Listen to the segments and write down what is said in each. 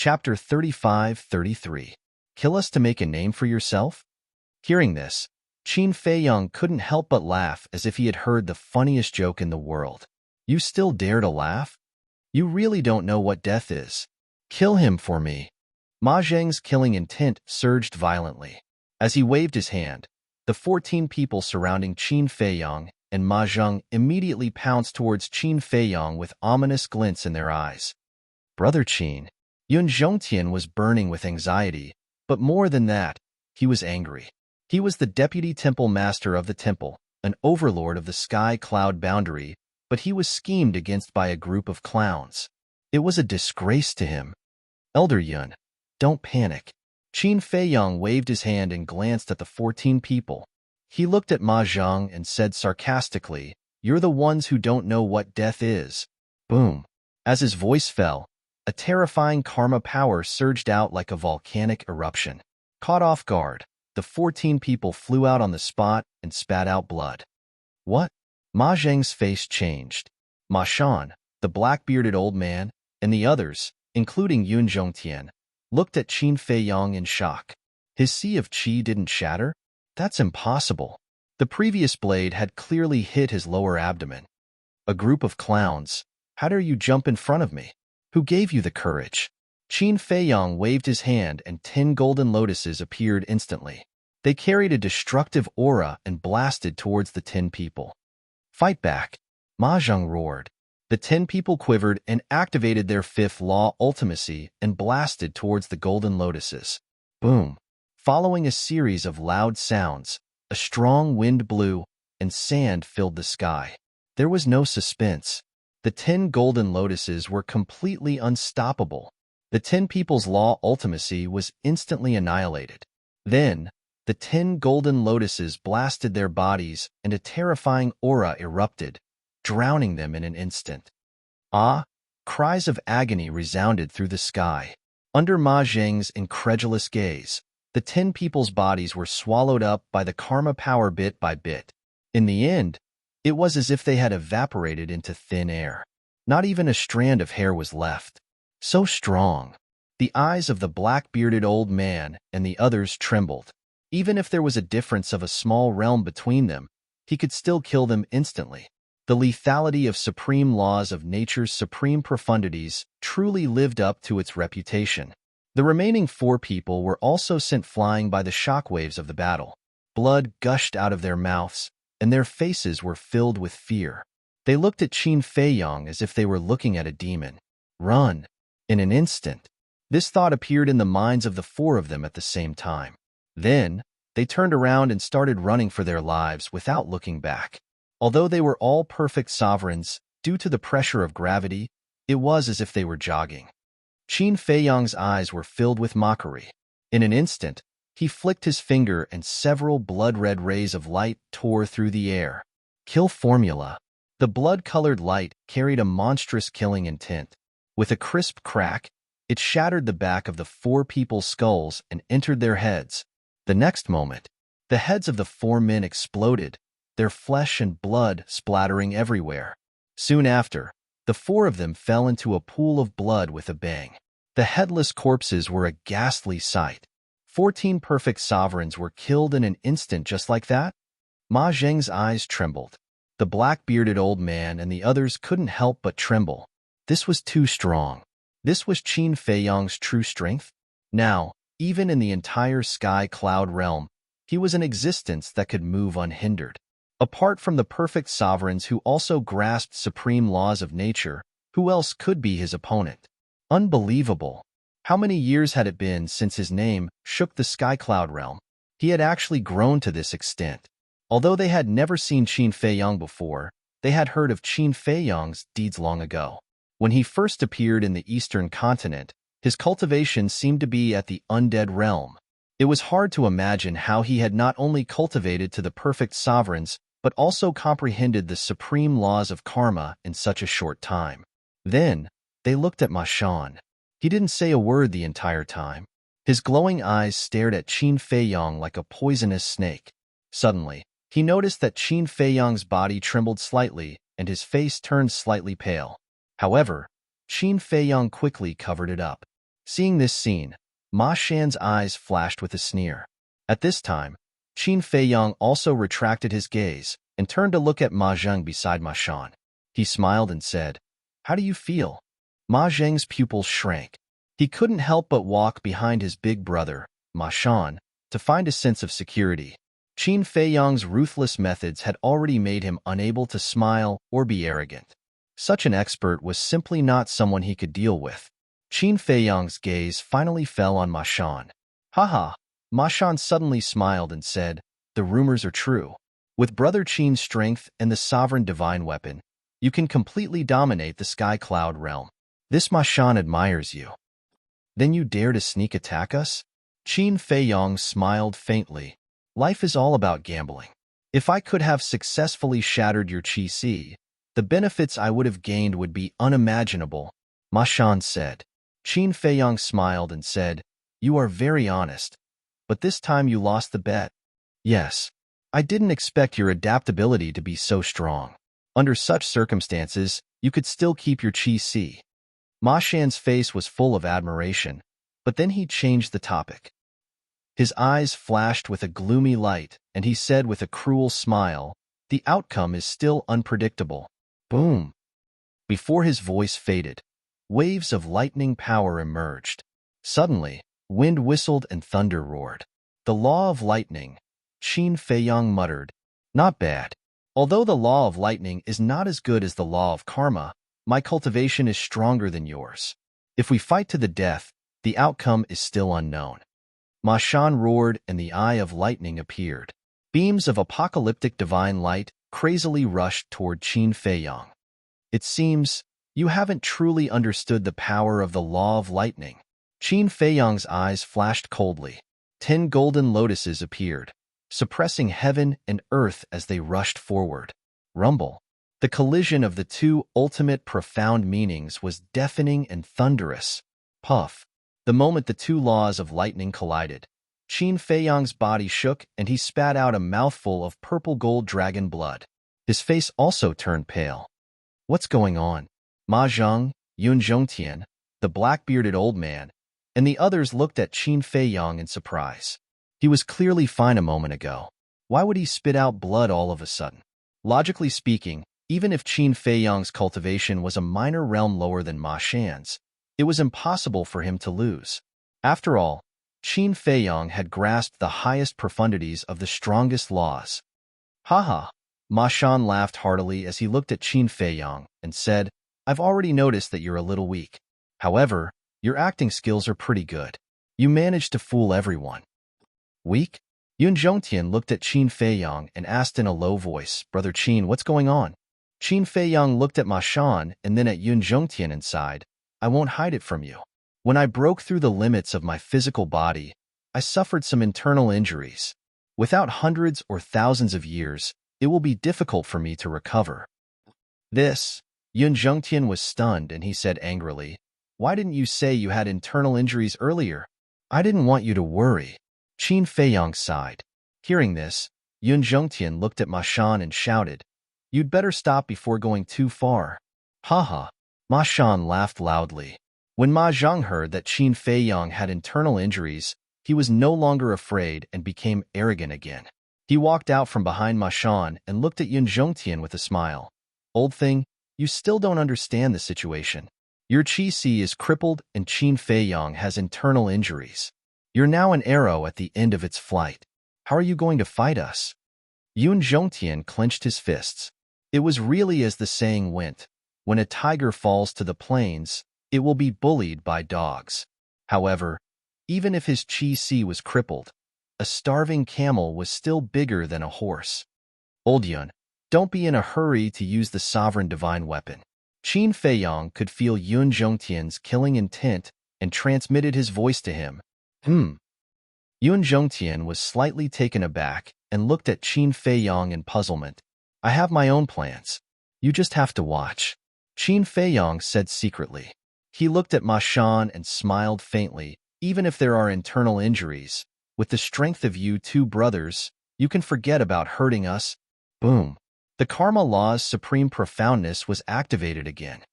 Chapter 35-33. Kill us to make a name for yourself? Hearing this, Qin Feiyang couldn't help but laugh as if he had heard the funniest joke in the world. You still dare to laugh? You really don't know what death is. Kill him for me. Ma Zheng's killing intent surged violently. As he waved his hand, the 14 people surrounding Qin Feiyang and Ma Zheng immediately pounced towards Qin Feiyang with ominous glints in their eyes. Brother Qin. Yun Zhongtian was burning with anxiety, but more than that, he was angry. He was the deputy temple master of the temple, an overlord of the sky cloud boundary, but he was schemed against by a group of clowns. It was a disgrace to him. Elder Yun, don't panic. Qin Feiyang waved his hand and glanced at the 14 people. He looked at Ma Zheng and said sarcastically, "You're the ones who don't know what death is." Boom. As his voice fell, a terrifying karma power surged out like a volcanic eruption. Caught off guard, the 14 people flew out on the spot and spat out blood. What? Ma Zheng's face changed. Ma Shan, the black-bearded old man, and the others, including Yun Zhongtian, looked at Qin Feiyang in shock. His sea of qi didn't shatter? That's impossible. The previous blade had clearly hit his lower abdomen. A group of clowns. How dare you jump in front of me? Who gave you the courage? Qin Feiyang waved his hand and 10 golden lotuses appeared instantly. They carried a destructive aura and blasted towards the 10 people. Fight back! Ma Zheng roared. The 10 people quivered and activated their fifth law ultimacy and blasted towards the golden lotuses. Boom! Following a series of loud sounds, a strong wind blew and sand filled the sky. There was no suspense. The 10 golden lotuses were completely unstoppable. The 10 people's law ultimacy was instantly annihilated. Then, the 10 golden lotuses blasted their bodies and a terrifying aura erupted, drowning them in an instant. Ah! Cries of agony resounded through the sky. Under Ma Zheng's incredulous gaze, the 10 people's bodies were swallowed up by the karma power bit by bit. In the end, it was as if they had evaporated into thin air. Not even a strand of hair was left. So strong. The eyes of the black-bearded old man and the others trembled. Even if there was a difference of a small realm between them, he could still kill them instantly. The lethality of supreme laws of nature's supreme profundities truly lived up to its reputation. The remaining 4 people were also sent flying by the shockwaves of the battle. Blood gushed out of their mouths, and their faces were filled with fear. They looked at Qin Feiyang as if they were looking at a demon. Run! In an instant. This thought appeared in the minds of the 4 of them at the same time. Then, they turned around and started running for their lives without looking back. Although they were all perfect sovereigns, due to the pressure of gravity, it was as if they were jogging. Qin Feiyang's eyes were filled with mockery. In an instant, he flicked his finger and several blood-red rays of light tore through the air. Kill formula. The blood-colored light carried a monstrous killing intent. With a crisp crack, it shattered the back of the 4 people's skulls and entered their heads. The next moment, the heads of the 4 men exploded, their flesh and blood splattering everywhere. Soon after, the 4 of them fell into a pool of blood with a bang. The headless corpses were a ghastly sight. 14 perfect sovereigns were killed in an instant just like that? Ma Zheng's eyes trembled. The black-bearded old man and the others couldn't help but tremble. This was too strong. This was Qin Feiyang's true strength? Now, even in the entire sky cloud realm, he was an existence that could move unhindered. Apart from the perfect sovereigns who also grasped supreme laws of nature, who else could be his opponent? Unbelievable. How many years had it been since his name shook the sky cloud realm? He had actually grown to this extent. Although they had never seen Qin Feiyang before, they had heard of Qin Feiyang's deeds long ago. When he first appeared in the eastern continent, his cultivation seemed to be at the undead realm. It was hard to imagine how he had not only cultivated to the perfect sovereigns, but also comprehended the supreme laws of karma in such a short time. Then, they looked at Ma Shan. He didn't say a word the entire time. His glowing eyes stared at Qin Feiyang like a poisonous snake. Suddenly, he noticed that Qin Feiyang's body trembled slightly and his face turned slightly pale. However, Qin Feiyang quickly covered it up. Seeing this scene, Ma Shan's eyes flashed with a sneer. At this time, Qin Feiyang also retracted his gaze and turned to look at Ma Zheng beside Ma Shan. He smiled and said, "How do you feel?" Ma Zheng's pupils shrank. He couldn't help but walk behind his big brother, Ma Shan, to find a sense of security. Qin Feiyang's ruthless methods had already made him unable to smile or be arrogant. Such an expert was simply not someone he could deal with. Qin Feiyang's gaze finally fell on Ma Shan. Haha, Ma Shan suddenly smiled and said, "The rumors are true. With Brother Qin's strength and the sovereign divine weapon, you can completely dominate the Sky Cloud realm. This Ma Shan admires you. Then you dare to sneak attack us?" Qin Feiyang smiled faintly. "Life is all about gambling. If I could have successfully shattered your Qi Si, the benefits I would have gained would be unimaginable," Ma Shan said. Qin Feiyang smiled and said, "You are very honest, but this time you lost the bet." "Yes, I didn't expect your adaptability to be so strong. Under such circumstances, you could still keep your Qi Si." Ma Shan's face was full of admiration, but then he changed the topic. His eyes flashed with a gloomy light, and he said with a cruel smile, "The outcome is still unpredictable." Boom! Before his voice faded, waves of lightning power emerged. Suddenly, wind whistled and thunder roared. "The law of lightning," Qin Feiyang muttered. "Not bad. Although the law of lightning is not as good as the law of karma, my cultivation is stronger than yours. If we fight to the death, the outcome is still unknown." Ma Shan roared and the eye of lightning appeared. Beams of apocalyptic divine light crazily rushed toward Qin Feiyang. "It seems you haven't truly understood the power of the law of lightning." Qin Feiyang's eyes flashed coldly. 10 golden lotuses appeared, suppressing heaven and earth as they rushed forward. Rumble. The collision of the two ultimate profound meanings was deafening and thunderous. Puff. The moment the two laws of lightning collided, Qin Feiyang's body shook and he spat out a mouthful of purple gold dragon blood. His face also turned pale. "What's going on?" Ma Zheng, Yun Zhongtian, the black-bearded old man, and the others looked at Qin Feiyang in surprise. He was clearly fine a moment ago. Why would he spit out blood all of a sudden? Logically speaking, even if Qin Feiyang's cultivation was a minor realm lower than Ma Shan's, it was impossible for him to lose. After all, Qin Feiyang had grasped the highest profundities of the strongest laws. Haha, Ma Shan laughed heartily as he looked at Qin Feiyang and said, "I've already noticed that you're a little weak. However, your acting skills are pretty good. You managed to fool everyone." "Weak?" Yun Zhongtian looked at Qin Feiyang and asked in a low voice, "Brother Qin, what's going on?" Qin Feiyang looked at Ma Shan and then at Yun Zhongtian and sighed, "I won't hide it from you. When I broke through the limits of my physical body, I suffered some internal injuries. Without hundreds or thousands of years, it will be difficult for me to recover." This, Yun Zhongtian was stunned and he said angrily, "Why didn't you say you had internal injuries earlier? I didn't want you to worry." Qin Feiyang sighed. Hearing this, Yun Zhongtian looked at Ma Shan and shouted, "You'd better stop before going too far." Haha. Ma Shan laughed loudly. When Ma Zheng heard that Qin Feiyang had internal injuries, he was no longer afraid and became arrogant again. He walked out from behind Ma Shan and looked at Yun Zhongtian with a smile. "Old thing, you still don't understand the situation. Your Qi Si is crippled and Qin Feiyang has internal injuries. You're now an arrow at the end of its flight. How are you going to fight us?" Yun Zhongtian clenched his fists. It was really as the saying went, when a tiger falls to the plains, it will be bullied by dogs. However, even if his Qi Si was crippled, a starving camel was still bigger than a horse. "Old Yun, don't be in a hurry to use the sovereign divine weapon." Qin Feiyang could feel Yun Zhongtian's killing intent and transmitted his voice to him. Yun Zhongtian was slightly taken aback and looked at Qin Feiyang in puzzlement. "I have my own plans. You just have to watch," Qin Feiyang said secretly. He looked at Ma Shan and smiled faintly. "Even if there are internal injuries, with the strength of you two brothers, you can forget about hurting us." Boom. The karma law's supreme profoundness was activated again.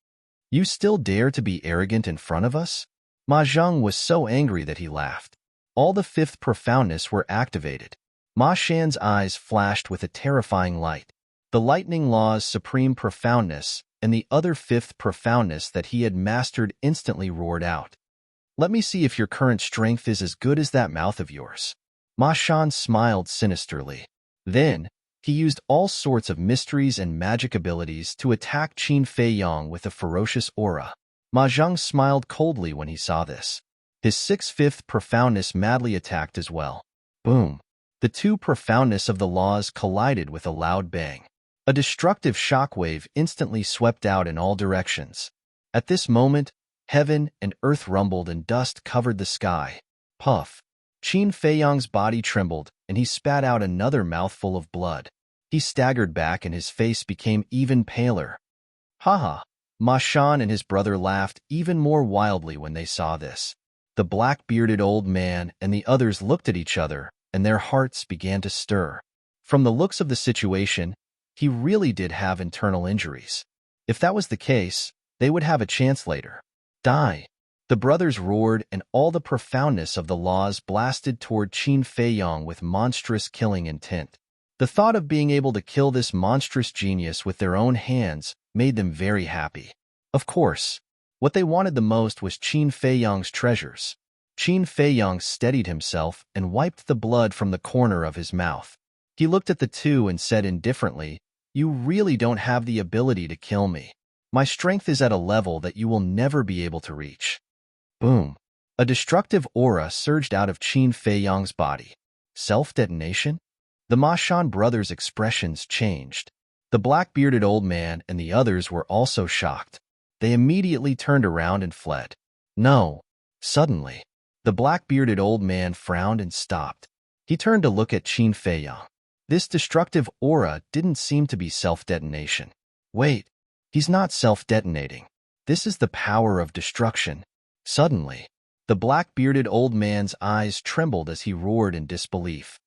"You still dare to be arrogant in front of us?" Ma Zheng was so angry that he laughed. All the fifth profoundness were activated. Ma Shan's eyes flashed with a terrifying light. The lightning law's supreme profoundness and the other fifth profoundness that he had mastered instantly roared out. Let me see if your current strength is as good as that mouth of yours. Ma Shan smiled sinisterly. Then, he used all sorts of mysteries and magic abilities to attack Qin Fei Yang with a ferocious aura. Ma Zheng smiled coldly when he saw this. His sixth-fifth profoundness madly attacked as well. Boom! The two profoundness of the laws collided with a loud bang. A destructive shockwave instantly swept out in all directions. At this moment, heaven and earth rumbled and dust covered the sky. Puff! Qin Fei Yang's body trembled, and he spat out another mouthful of blood. He staggered back and his face became even paler. Ha! Ma Shan and his brother laughed even more wildly when they saw this. The black-bearded old man and the others looked at each other, and their hearts began to stir. From the looks of the situation, he really did have internal injuries. If that was the case, they would have a chance later. Die! The brothers roared, and all the profoundness of the laws blasted toward Qin Fei Yang with monstrous killing intent. The thought of being able to kill this monstrous genius with their own hands made them very happy. Of course, what they wanted the most was Qin Fei Yang's treasures. Qin Fei Yang steadied himself and wiped the blood from the corner of his mouth. He looked at the two and said indifferently, "You really don't have the ability to kill me. My strength is at a level that you will never be able to reach." Boom! A destructive aura surged out of Qin Fei Yang's body. Self-detonation? The Ma Shan brothers' expressions changed. The black-bearded old man and the others were also shocked. They immediately turned around and fled. No! Suddenly, the black-bearded old man frowned and stopped. He turned to look at Qin Fei Yang. This destructive aura didn't seem to be self-detonation. Wait, he's not self-detonating. This is the power of destruction. Suddenly, the black-bearded old man's eyes trembled as he roared in disbelief.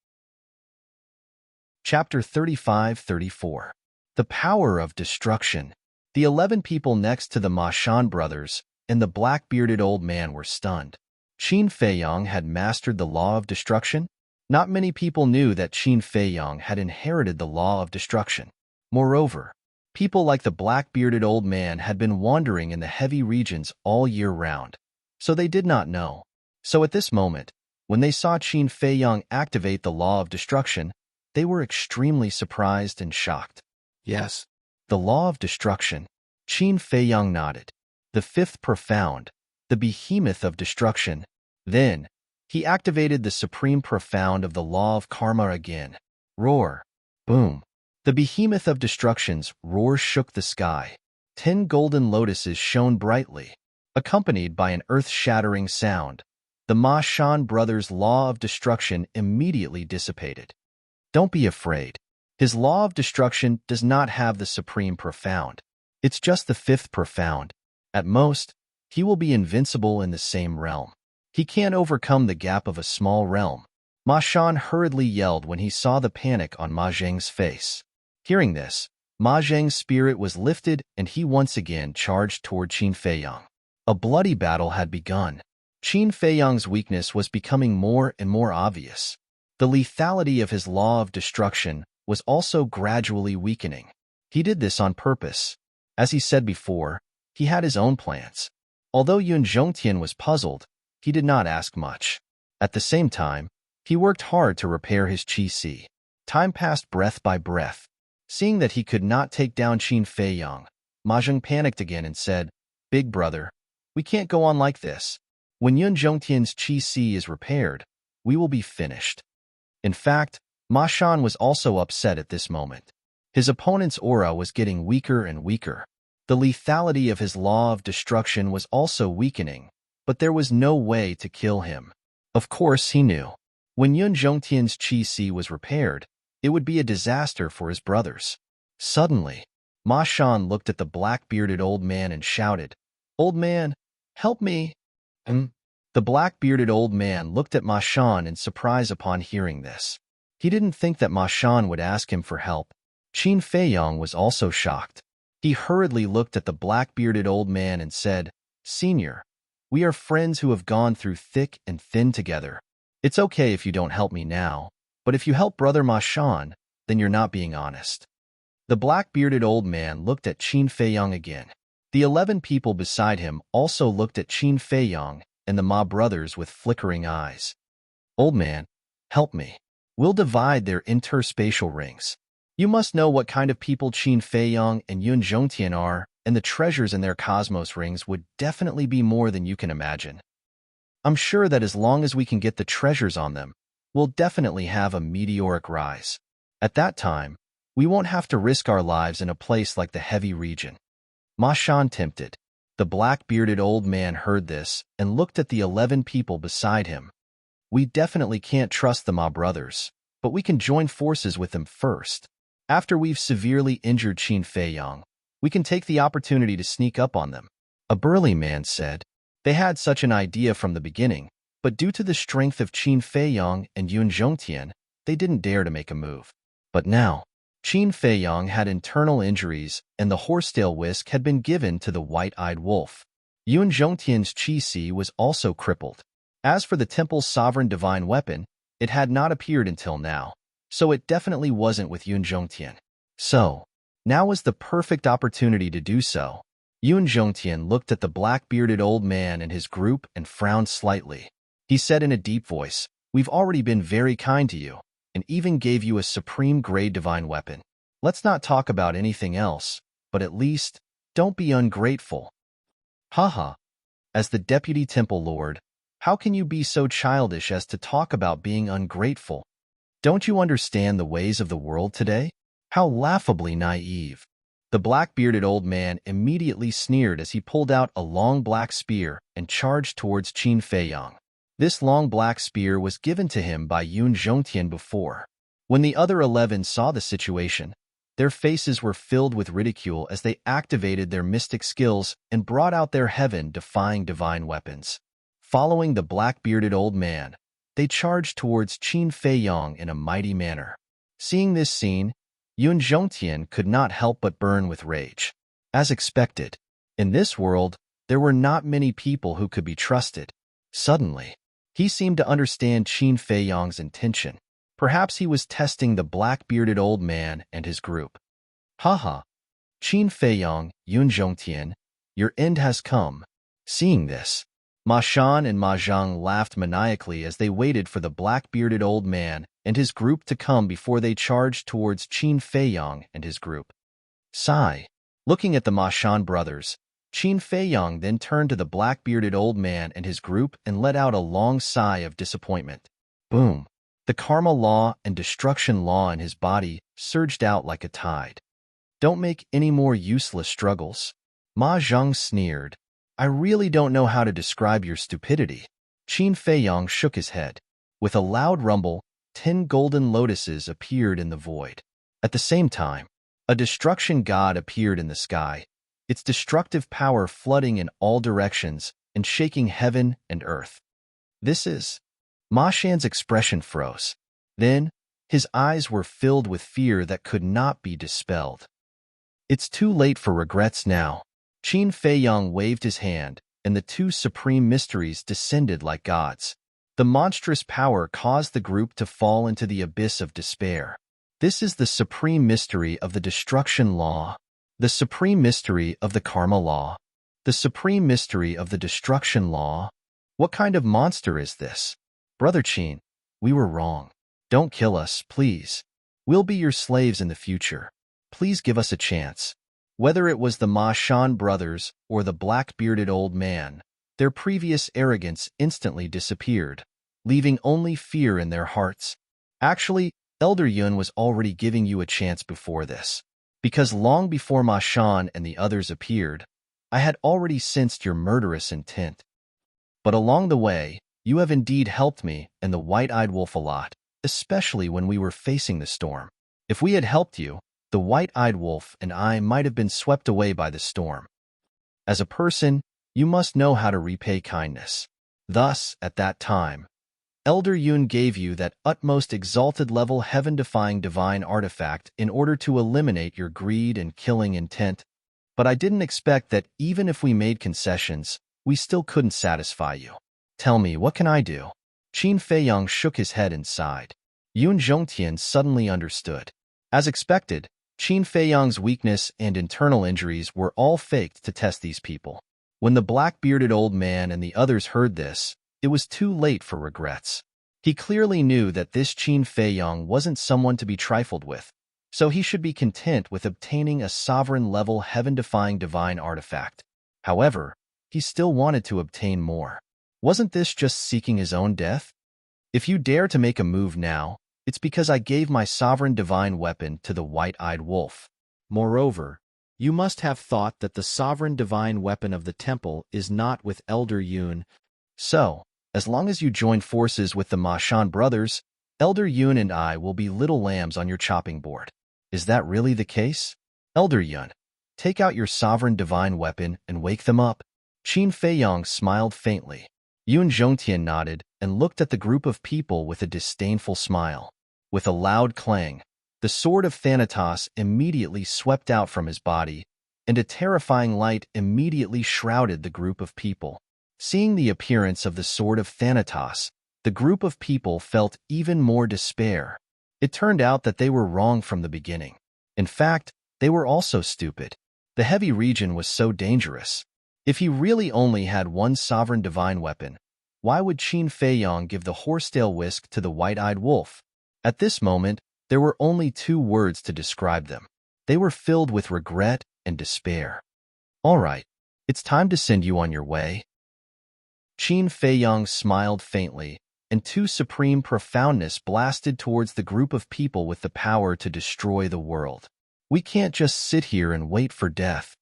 Chapter 35-34. The Power of Destruction. The 11 people next to the Ma Shan brothers and the black-bearded old man were stunned. Qin Fei Yang had mastered the law of destruction? Not many people knew that Qin Fei Yang had inherited the law of destruction. Moreover, people like the black-bearded old man had been wandering in the heavy regions all year round, so they did not know. So at this moment, when they saw Qin Fei Yang activate the law of destruction, they were extremely surprised and shocked. Yes. The law of destruction. Qin Fei Yang nodded. The fifth profound, the behemoth of destruction. Then, he activated the supreme profound of the law of karma again. Roar. Boom. The behemoth of destruction's roar shook the sky. 10 golden lotuses shone brightly, accompanied by an earth-shattering sound. The Ma Shan brothers' law of destruction immediately dissipated. Don't be afraid. His law of destruction does not have the supreme profound. It's just the fifth profound. At most, he will be invincible in the same realm. He can't overcome the gap of a small realm. Ma Shan hurriedly yelled when he saw the panic on Ma Zheng's face. Hearing this, Ma Zheng's spirit was lifted and he once again charged toward Qin Fei Yang. A bloody battle had begun. Qin Fei Yang's weakness was becoming more and more obvious. The lethality of his law of destruction was also gradually weakening. He did this on purpose. As he said before, he had his own plans. Although Yun Zhongtian was puzzled, he did not ask much. At the same time, he worked hard to repair his qi. Time passed breath by breath. Seeing that he could not take down Qin Fei Yang, Ma Zheng panicked again and said, "Big brother, we can't go on like this. When Yun Zhongtian's qi is repaired, we will be finished." In fact, Ma Shan was also upset at this moment. His opponent's aura was getting weaker and weaker. The lethality of his law of destruction was also weakening, but there was no way to kill him. Of course, he knew. When Yun Zhongtian's qi was repaired, it would be a disaster for his brothers. Suddenly, Ma Shan looked at the black-bearded old man and shouted, "Old man, help me!" The black-bearded old man looked at Ma Shan in surprise upon hearing this. He didn't think that Ma Shan would ask him for help. Qin Fei Yang was also shocked. He hurriedly looked at the black-bearded old man and said, "Senior, We are friends who have gone through thick and thin together. It's okay if you don't help me now, but if you help Brother Ma Shan, then you're not being honest." The black-bearded old man looked at Qin Feiyang again. The 11 people beside him also looked at Qin Feiyang and the Ma brothers with flickering eyes. "Old man, help me. We'll divide their interspatial rings. You must know what kind of people Qin Feiyang and Yun Zhongtian are, and the treasures in their cosmos rings would definitely be more than you can imagine. I'm sure that as long as we can get the treasures on them, we'll definitely have a meteoric rise. At that time, we won't have to risk our lives in a place like the heavy region." Ma Shan tempted. The black-bearded old man heard this and looked at the 11 people beside him. "We definitely can't trust the Ma brothers, but we can join forces with them first. After we've severely injured Qin Feiyang, we can take the opportunity to sneak up on them," a burly man said. They had such an idea from the beginning, but due to the strength of Qin Feiyang and Yun Zhongtian, they didn't dare to make a move. But now, Qin Feiyang had internal injuries, and the horsetail whisk had been given to the white-eyed wolf. Yun Zhongtian's Qi was also crippled. As for the temple's sovereign divine weapon, it had not appeared until now, so it definitely wasn't with Yun Zhongtian. So, now was the perfect opportunity to do so. Yun Zhongtian looked at the black-bearded old man and his group and frowned slightly. He said in a deep voice, "We've already been very kind to you, and even gave you a supreme-grade divine weapon. Let's not talk about anything else, but at least, don't be ungrateful." Haha. As the deputy temple lord, how can you be so childish as to talk about being ungrateful? Don't you understand the ways of the world today? How laughably naive. The black-bearded old man immediately sneered as he pulled out a long black spear and charged towards Qin Feiyang. This long black spear was given to him by Yun Zhongtian before. When the other 11 saw the situation, their faces were filled with ridicule as they activated their mystic skills and brought out their heaven-defying divine weapons. Following the black-bearded old man, they charged towards Qin Feiyang in a mighty manner. Seeing this scene, Yun Zhongtian could not help but burn with rage. As expected, in this world, there were not many people who could be trusted. Suddenly, he seemed to understand Qin Feiyang's intention. Perhaps he was testing the black-bearded old man and his group. "Haha. Qin Feiyang, Yun Zhongtian, your end has come." Seeing this, Ma Shan and Ma Zhang laughed maniacally as they waited for the black-bearded old man and his group to come before they charged towards Qin Feiyang and his group. Sigh. Looking at the Ma Shan brothers, Qin Feiyang then turned to the black-bearded old man and his group and let out a long sigh of disappointment. Boom. The karma law and destruction law in his body surged out like a tide. "Don't make any more useless struggles." Ma Zhang sneered. "I really don't know how to describe your stupidity." Qin Feiyang shook his head. With a loud rumble, 10 golden lotuses appeared in the void. At the same time, a destruction god appeared in the sky, its destructive power flooding in all directions and shaking heaven and earth. "This is..." Ma Shan's expression froze. Then, his eyes were filled with fear that could not be dispelled. "It's too late for regrets now." Qin Feiyang waved his hand, and the 2 supreme mysteries descended like gods. The monstrous power caused the group to fall into the abyss of despair. This is the supreme mystery of the destruction law, the supreme mystery of the karma law, the supreme mystery of the destruction law. What kind of monster is this? Brother Qin, we were wrong. Don't kill us, please. We'll be your slaves in the future. Please give us a chance. Whether it was the Ma Shan brothers or the black-bearded old man, their previous arrogance instantly disappeared, leaving only fear in their hearts. Actually, Elder Yun was already giving you a chance before this, because long before Ma Shan and the others appeared, I had already sensed your murderous intent. But along the way, you have indeed helped me and the white-eyed wolf a lot, especially when we were facing the storm. If we had helped you, the white-eyed wolf and I might have been swept away by the storm. As a person, you must know how to repay kindness. Thus, at that time, Elder Yun gave you that utmost exalted level heaven-defying divine artifact in order to eliminate your greed and killing intent. But I didn't expect that even if we made concessions, we still couldn't satisfy you. Tell me, what can I do? Qin Feiyang shook his head and sighed. Yun Zhongtian suddenly understood. As expected, Qin Feiyang's weakness and internal injuries were all faked to test these people. When the black-bearded old man and the others heard this, it was too late for regrets. He clearly knew that this Qin Feiyang wasn't someone to be trifled with, so he should be content with obtaining a sovereign-level heaven-defying divine artifact. However, he still wanted to obtain more. Wasn't this just seeking his own death? If you dare to make a move now, it's because I gave my sovereign divine weapon to the white-eyed wolf. Moreover, you must have thought that the sovereign divine weapon of the temple is not with Elder Yun. So, as long as you join forces with the Ma Shan brothers, Elder Yun and I will be little lambs on your chopping board. Is that really the case? Elder Yun, take out your sovereign divine weapon and wake them up. Qin Feiyang smiled faintly. Yun Zhongtian nodded and looked at the group of people with a disdainful smile. With a loud clang, the sword of Thanatos immediately swept out from his body, and a terrifying light immediately shrouded the group of people. Seeing the appearance of the sword of Thanatos, the group of people felt even more despair. It turned out that they were wrong from the beginning. In fact, they were also stupid. The heavy region was so dangerous. If he really only had one sovereign divine weapon, why would Qin Feiyang give the horsetail whisk to the white-eyed wolf? At this moment, there were only two words to describe them. They were filled with regret and despair. All right, it's time to send you on your way. Qin Feiyang smiled faintly, and two supreme profoundness blasted towards the group of people with the power to destroy the world. We can't just sit here and wait for death.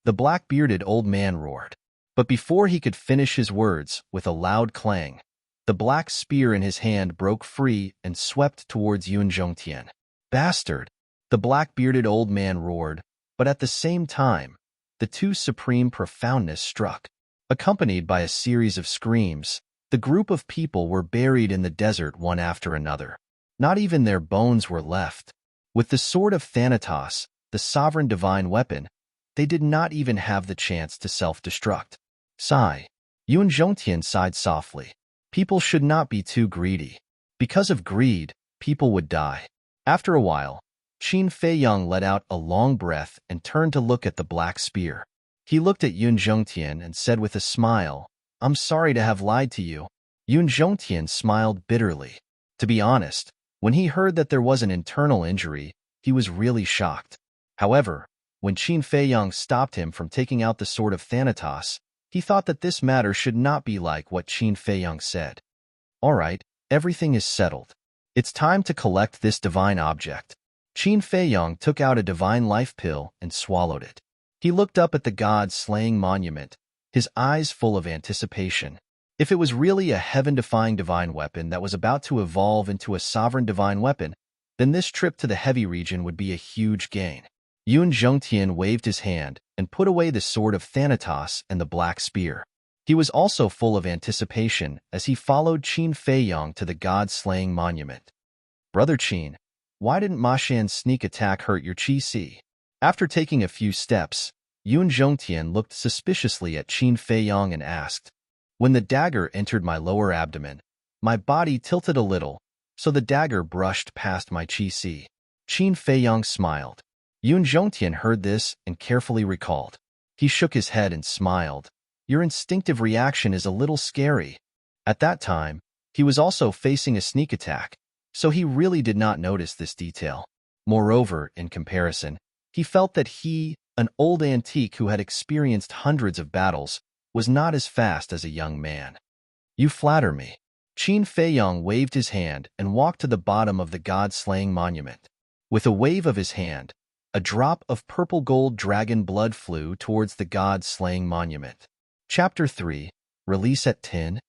The black-bearded old man roared. But before he could finish his words, with a loud clang, the black spear in his hand broke free and swept towards Yun Zhongtian. Bastard! The black-bearded old man roared, but at the same time, the two supreme profoundness struck. Accompanied by a series of screams, the group of people were buried in the desert one after another. Not even their bones were left. With the sword of Thanatos, the sovereign divine weapon, they did not even have the chance to self-destruct. Sigh. Yun Zhongtian sighed softly. People should not be too greedy. Because of greed, people would die. After a while, Qin Feiyang let out a long breath and turned to look at the black spear. He looked at Yun Zhongtian and said with a smile, "I'm sorry to have lied to you." Yun Zhongtian smiled bitterly. To be honest, when he heard that there was an internal injury, he was really shocked. However, when Qin Feiyang stopped him from taking out the sword of Thanatos, he thought that this matter should not be like what Qin Feiyang said. All right, everything is settled. It's time to collect this divine object. Qin Feiyang took out a divine life pill and swallowed it. He looked up at the god-slaying monument, his eyes full of anticipation. If it was really a heaven-defying divine weapon that was about to evolve into a sovereign divine weapon, then this trip to the heavy region would be a huge gain. Yun Zhongtian waved his hand and put away the sword of Thanatos and the black spear. He was also full of anticipation as he followed Qin Feiyang to the god-slaying monument. Brother Qin, why didn't Ma Shan's sneak attack hurt your Qi? After taking a few steps, Yun Zhongtian looked suspiciously at Qin Feiyang and asked, "When the dagger entered my lower abdomen, my body tilted a little, so the dagger brushed past my Qi." Qin Feiyang smiled. Yun Zhongtian heard this and carefully recalled. He shook his head and smiled. Your instinctive reaction is a little scary. At that time, he was also facing a sneak attack, so he really did not notice this detail. Moreover, in comparison, he felt that he, an old antique who had experienced hundreds of battles, was not as fast as a young man. You flatter me. Qin Feiyang waved his hand and walked to the bottom of the god-slaying monument. With a wave of his hand, a drop of purple-gold dragon blood flew towards the god-slaying monument. Chapter 3, Release at 10.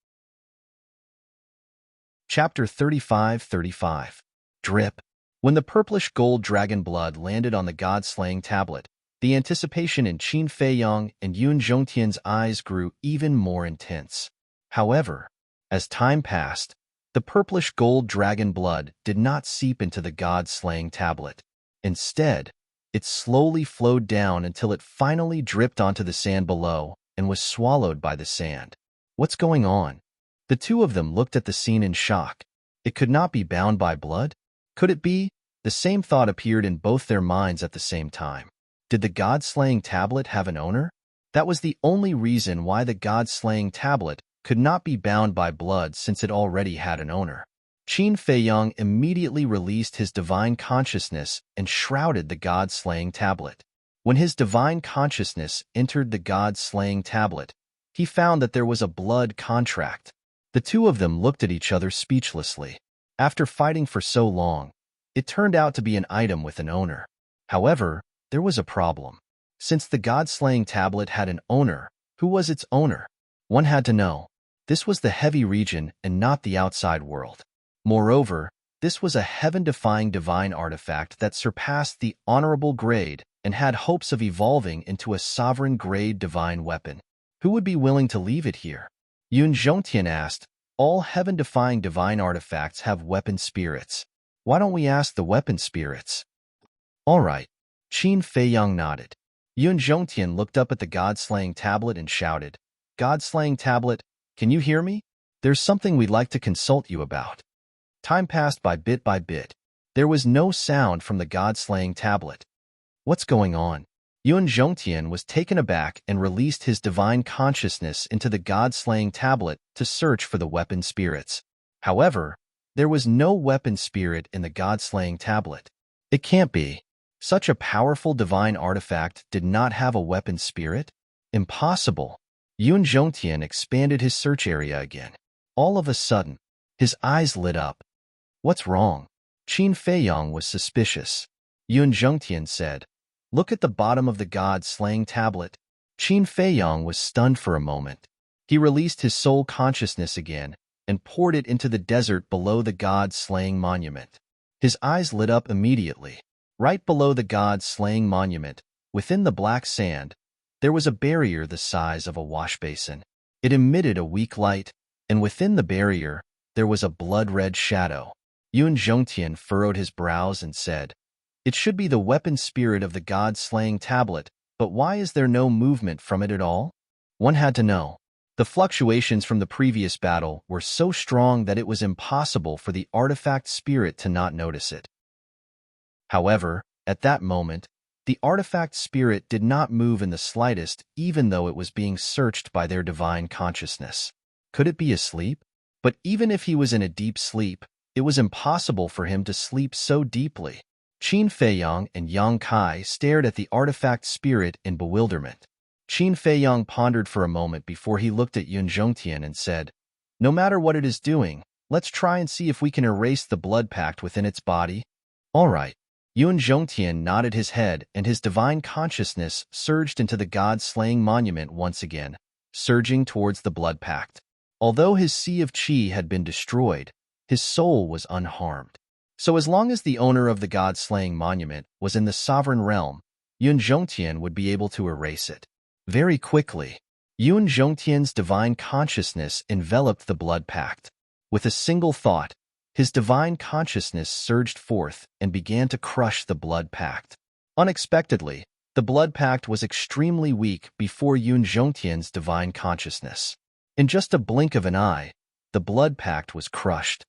Chapter 35. Drip. When the purplish gold dragon blood landed on the god-slaying tablet, the anticipation in Qin Feiyang and Yun Zhongtian's eyes grew even more intense. However, as time passed, the purplish gold dragon blood did not seep into the god-slaying tablet. Instead, it slowly flowed down until it finally dripped onto the sand below, and was swallowed by the sand. What's going on? The two of them looked at the scene in shock. It could not be bound by blood? Could it be? The same thought appeared in both their minds at the same time. Did the god-slaying tablet have an owner? That was the only reason why the god-slaying tablet could not be bound by blood, since it already had an owner. Qin Feiyang immediately released his divine consciousness and shrouded the god-slaying tablet. When his divine consciousness entered the god-slaying tablet, he found that there was a blood contract. The two of them looked at each other speechlessly. After fighting for so long, it turned out to be an item with an owner. However, there was a problem. Since the god-slaying tablet had an owner, who was its owner? One had to know. This was the heavy region and not the outside world. Moreover, this was a heaven-defying divine artifact that surpassed the honorable grade and had hopes of evolving into a sovereign-grade divine weapon. Who would be willing to leave it here? Yun Zhongtian asked. All heaven-defying divine artifacts have weapon spirits. Why don't we ask the weapon spirits? All right. Qin Feiyang nodded. Yun Zhongtian looked up at the god-slaying tablet and shouted, God-slaying tablet, can you hear me? There's something we'd like to consult you about. Time passed by bit by bit. There was no sound from the god-slaying tablet. What's going on? Yun Zhongtian was taken aback and released his divine consciousness into the god-slaying tablet to search for the weapon spirits. However, there was no weapon spirit in the god-slaying tablet. It can't be. Such a powerful divine artifact did not have a weapon spirit? Impossible. Yun Zhongtian expanded his search area again. All of a sudden, his eyes lit up. What's wrong? Qin Feiyang was suspicious. Yun Zhongtian said, Look at the bottom of the god-slaying tablet. Qin Feiyang was stunned for a moment. He released his soul consciousness again and poured it into the desert below the god-slaying monument. His eyes lit up immediately. Right below the god-slaying monument, within the black sand, there was a barrier the size of a wash basin. It emitted a weak light, and within the barrier, there was a blood-red shadow. Yun Zhongtian furrowed his brows and said, It should be the weapon spirit of the god-slaying tablet, but why is there no movement from it at all? One had to know. The fluctuations from the previous battle were so strong that it was impossible for the artifact spirit to not notice it. However, at that moment, the artifact spirit did not move in the slightest, even though it was being searched by their divine consciousness. Could it be asleep? But even if he was in a deep sleep, it was impossible for him to sleep so deeply. Qin Feiyang and Yang Kai stared at the artifact spirit in bewilderment. Qin Feiyang pondered for a moment before he looked at Yun Zhongtian and said, No matter what it is doing, let's try and see if we can erase the blood pact within its body. All right. Yun Zhongtian nodded his head and his divine consciousness surged into the god-slaying monument once again, surging towards the blood pact. Although his sea of qi had been destroyed, his soul was unharmed. So as long as the owner of the god-slaying monument was in the sovereign realm, Yun Zhongtian would be able to erase it. Very quickly, Yun Zhongtian's divine consciousness enveloped the blood pact. With a single thought, his divine consciousness surged forth and began to crush the blood pact. Unexpectedly, the blood pact was extremely weak before Yun Zhongtian's divine consciousness. In just a blink of an eye, the blood pact was crushed.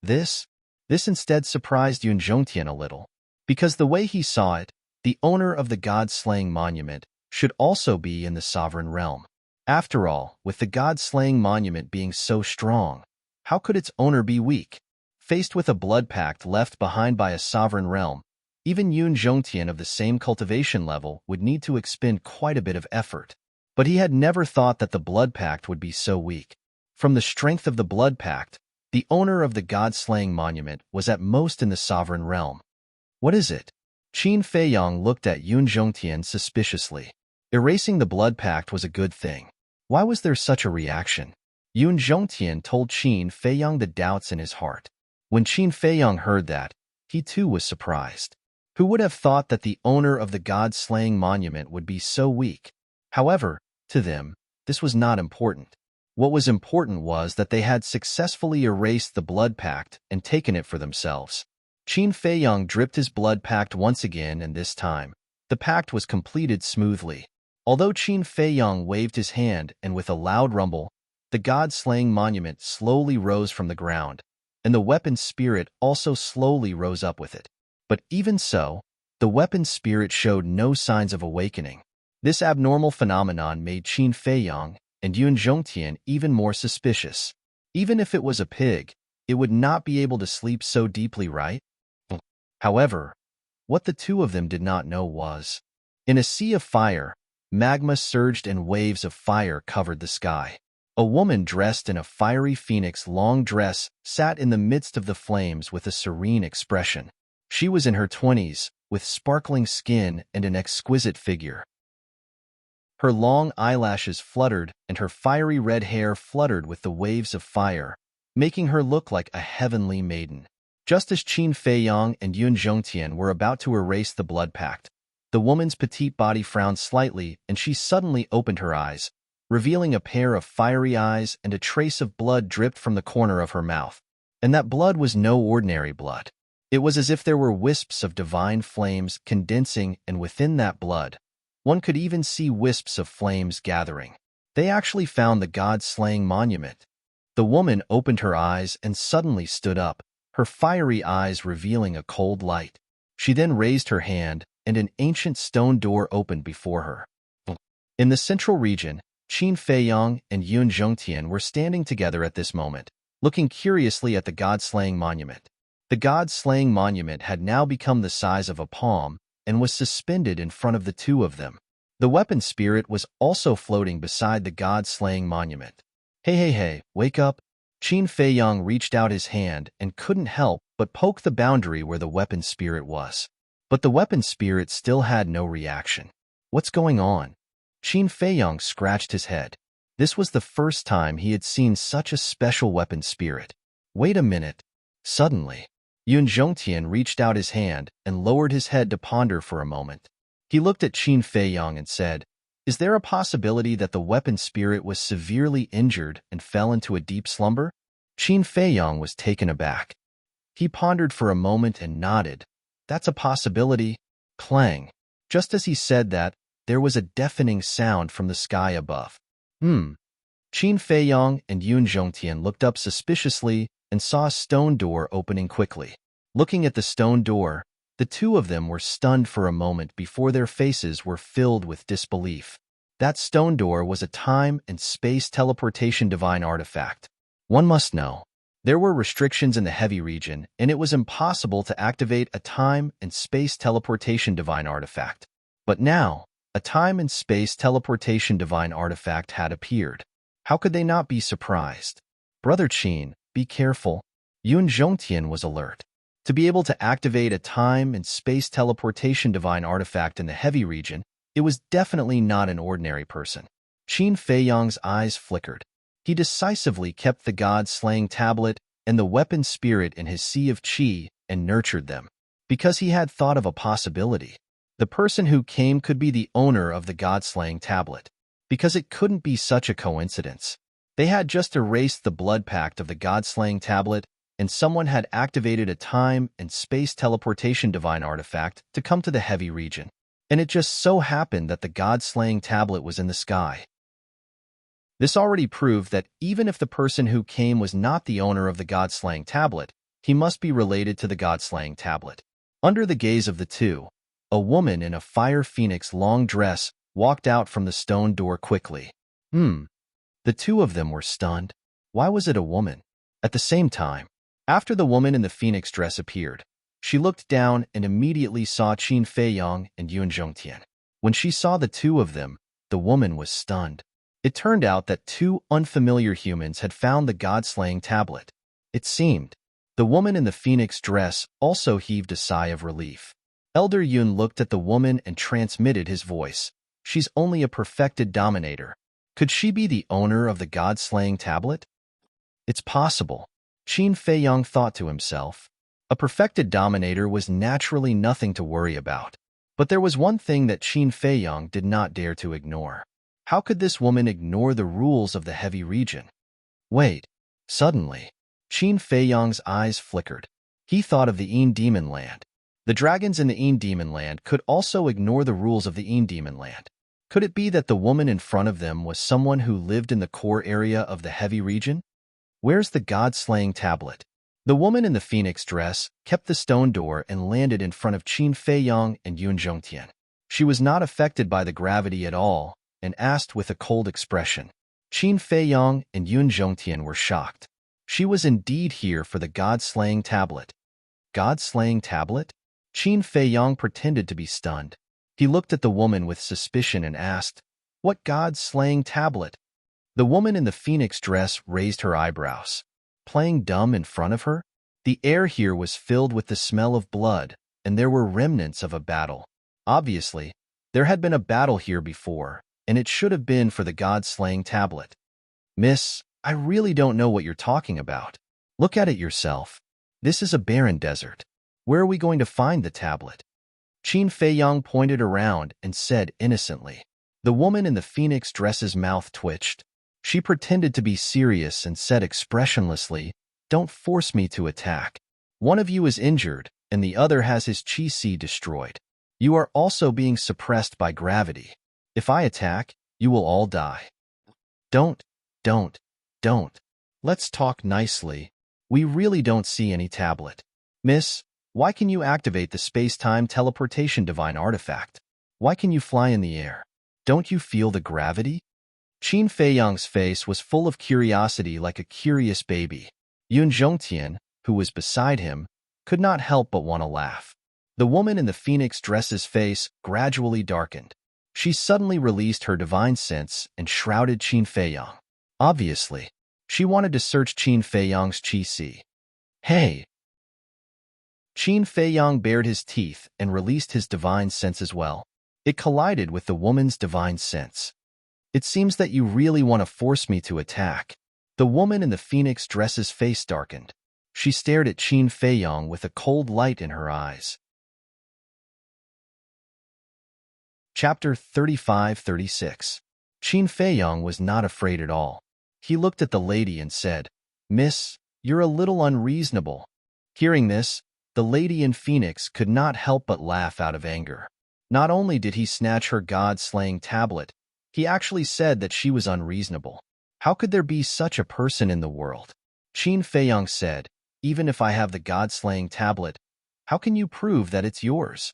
This instead surprised Yun Zhongtian a little, because the way he saw it, the owner of the god-slaying monument should also be in the sovereign realm. After all, with the god-slaying monument being so strong, how could its owner be weak? Faced with a blood pact left behind by a sovereign realm, even Yun Zhongtian of the same cultivation level would need to expend quite a bit of effort. But he had never thought that the blood pact would be so weak. From the strength of the blood pact, the owner of the god-slaying monument was at most in the sovereign realm. What is it? Qin Feiyang looked at Yun Zhongtian suspiciously. Erasing the blood pact was a good thing. Why was there such a reaction? Yun Zhongtian told Qin Feiyang the doubts in his heart. When Qin Feiyang heard that, he too was surprised. Who would have thought that the owner of the god-slaying monument would be so weak? However, to them, this was not important. What was important was that they had successfully erased the blood pact and taken it for themselves. Qin Feiyang dripped his blood pact once again, and this time, the pact was completed smoothly. Although Qin Feiyang waved his hand and with a loud rumble, the god-slaying monument slowly rose from the ground, and the weapon spirit also slowly rose up with it. But even so, the weapon spirit showed no signs of awakening. This abnormal phenomenon made Qin Feiyang and Yun Zhongtian even more suspicious. Even if it was a pig, it would not be able to sleep so deeply, right? However, what the two of them did not know was, in a sea of fire, magma surged and waves of fire covered the sky. A woman dressed in a fiery phoenix long dress sat in the midst of the flames with a serene expression. She was in her 20s, with sparkling skin and an exquisite figure. Her long eyelashes fluttered and her fiery red hair fluttered with the waves of fire, making her look like a heavenly maiden. Just as Qin Feiyang and Yun Zhongtian were about to erase the blood pact, the woman's petite body frowned slightly and she suddenly opened her eyes, revealing a pair of fiery eyes and a trace of blood dripped from the corner of her mouth. And that blood was no ordinary blood. It was as if there were wisps of divine flames condensing, and within that blood, one could even see wisps of flames gathering. They actually found the god-slaying monument. The woman opened her eyes and suddenly stood up, her fiery eyes revealing a cold light. She then raised her hand, and an ancient stone door opened before her. In the central region, Qin Feiyang and Yun Zhongtian were standing together at this moment, looking curiously at the god-slaying monument. The god-slaying monument had now become the size of a palm and was suspended in front of the two of them. The weapon spirit was also floating beside the god-slaying monument. Hey, wake up! Qin Feiyang reached out his hand and couldn't help but poke the boundary where the weapon spirit was. But the weapon spirit still had no reaction. What's going on? Qin Feiyang scratched his head. This was the first time he had seen such a special weapon spirit. Wait a minute. Suddenly, Yun Zhongtian reached out his hand and lowered his head to ponder for a moment. He looked at Qin Feiyang and said, "Is there a possibility that the weapon spirit was severely injured and fell into a deep slumber?" Qin Feiyang was taken aback. He pondered for a moment and nodded. "That's a possibility." Clang. Just as he said that, there was a deafening sound from the sky above. Qin Feiyang and Yun Zhongtian looked up suspiciously and saw a stone door opening quickly. Looking at the stone door, the two of them were stunned for a moment before their faces were filled with disbelief. That stone door was a time and space teleportation divine artifact. One must know, there were restrictions in the heavy region, and it was impossible to activate a time and space teleportation divine artifact. But now, a time and space teleportation divine artifact had appeared. How could they not be surprised? "Brother Qin, be careful." Yun Zhongtian was alert. To be able to activate a time and space teleportation divine artifact in the heavy region, it was definitely not an ordinary person. Qin Feiyang's eyes flickered. He decisively kept the god-slaying tablet and the weapon spirit in his sea of qi and nurtured them. Because he had thought of a possibility. The person who came could be the owner of the god-slaying tablet. Because it couldn't be such a coincidence. They had just erased the blood pact of the god-slaying tablet, and someone had activated a time and space teleportation divine artifact to come to the heavy region. And it just so happened that the god-slaying tablet was in the sky. This already proved that even if the person who came was not the owner of the god-slaying tablet, he must be related to the god-slaying tablet. Under the gaze of the two, a woman in a fire phoenix long dress walked out from the stone door quickly. The two of them were stunned. Why was it a woman? At the same time, after the woman in the phoenix dress appeared, she looked down and immediately saw Qin Feiyang and Yun Zhongtian. When she saw the two of them, the woman was stunned. It turned out that two unfamiliar humans had found the god-slaying tablet. It seemed. The woman in the phoenix dress also heaved a sigh of relief. Elder Yun looked at the woman and transmitted his voice. "She's only a perfected dominator. Could she be the owner of the god-slaying tablet?" "It's possible," Qin Feiyang thought to himself. A perfected dominator was naturally nothing to worry about. But there was one thing that Qin Feiyang did not dare to ignore. How could this woman ignore the rules of the heavy region? Wait. Suddenly, Qin Feiyang's eyes flickered. He thought of the Een Demon Land. The dragons in the Een Demon Land could also ignore the rules of the Een Demon Land. Could it be that the woman in front of them was someone who lived in the core area of the heavy region? Where's the god-slaying tablet? The woman in the phoenix dress kept the stone door and landed in front of Qin Feiyang and Yun Zhongtian. She was not affected by the gravity at all and asked with a cold expression. Qin Feiyang and Yun Zhongtian were shocked. She was indeed here for the god-slaying tablet. God-slaying tablet? Qin Feiyang pretended to be stunned. He looked at the woman with suspicion and asked, "What god-slaying tablet?" The woman in the phoenix dress raised her eyebrows. Playing dumb in front of her? The air here was filled with the smell of blood, and there were remnants of a battle. Obviously, there had been a battle here before, and it should have been for the god-slaying tablet. "Miss, I really don't know what you're talking about. Look at it yourself. This is a barren desert. Where are we going to find the tablet?" Qin Feiyang pointed around and said innocently. The woman in the phoenix dress's mouth twitched. She pretended to be serious and said expressionlessly, "Don't force me to attack. One of you is injured, and the other has his chi destroyed. You are also being suppressed by gravity. If I attack, you will all die. Don't. Let's talk nicely. We really don't see any tablet. Miss, why can you activate the space-time teleportation divine artifact? Why can you fly in the air? Don't you feel the gravity?" Qin Feiyang's face was full of curiosity like a curious baby. Yun Zhongtian, who was beside him, could not help but want to laugh. The woman in the phoenix dress's face gradually darkened. She suddenly released her divine sense and shrouded Qin Feiyang. Obviously, she wanted to search Qin Feiyang's chi. "Hey!" Qin Feiyang bared his teeth and released his divine sense as well. It collided with the woman's divine sense. "It seems that you really want to force me to attack." The woman in the phoenix dress's face darkened. She stared at Qin Feiyang with a cold light in her eyes. Chapter 35-36. Qin Feiyang was not afraid at all. He looked at the lady and said, "Miss, you're a little unreasonable." Hearing this, the lady in phoenix could not help but laugh out of anger. Not only did he snatch her god-slaying tablet, he actually said that she was unreasonable. How could there be such a person in the world? Qin Feiyang said, "Even if I have the god-slaying tablet, how can you prove that it's yours?"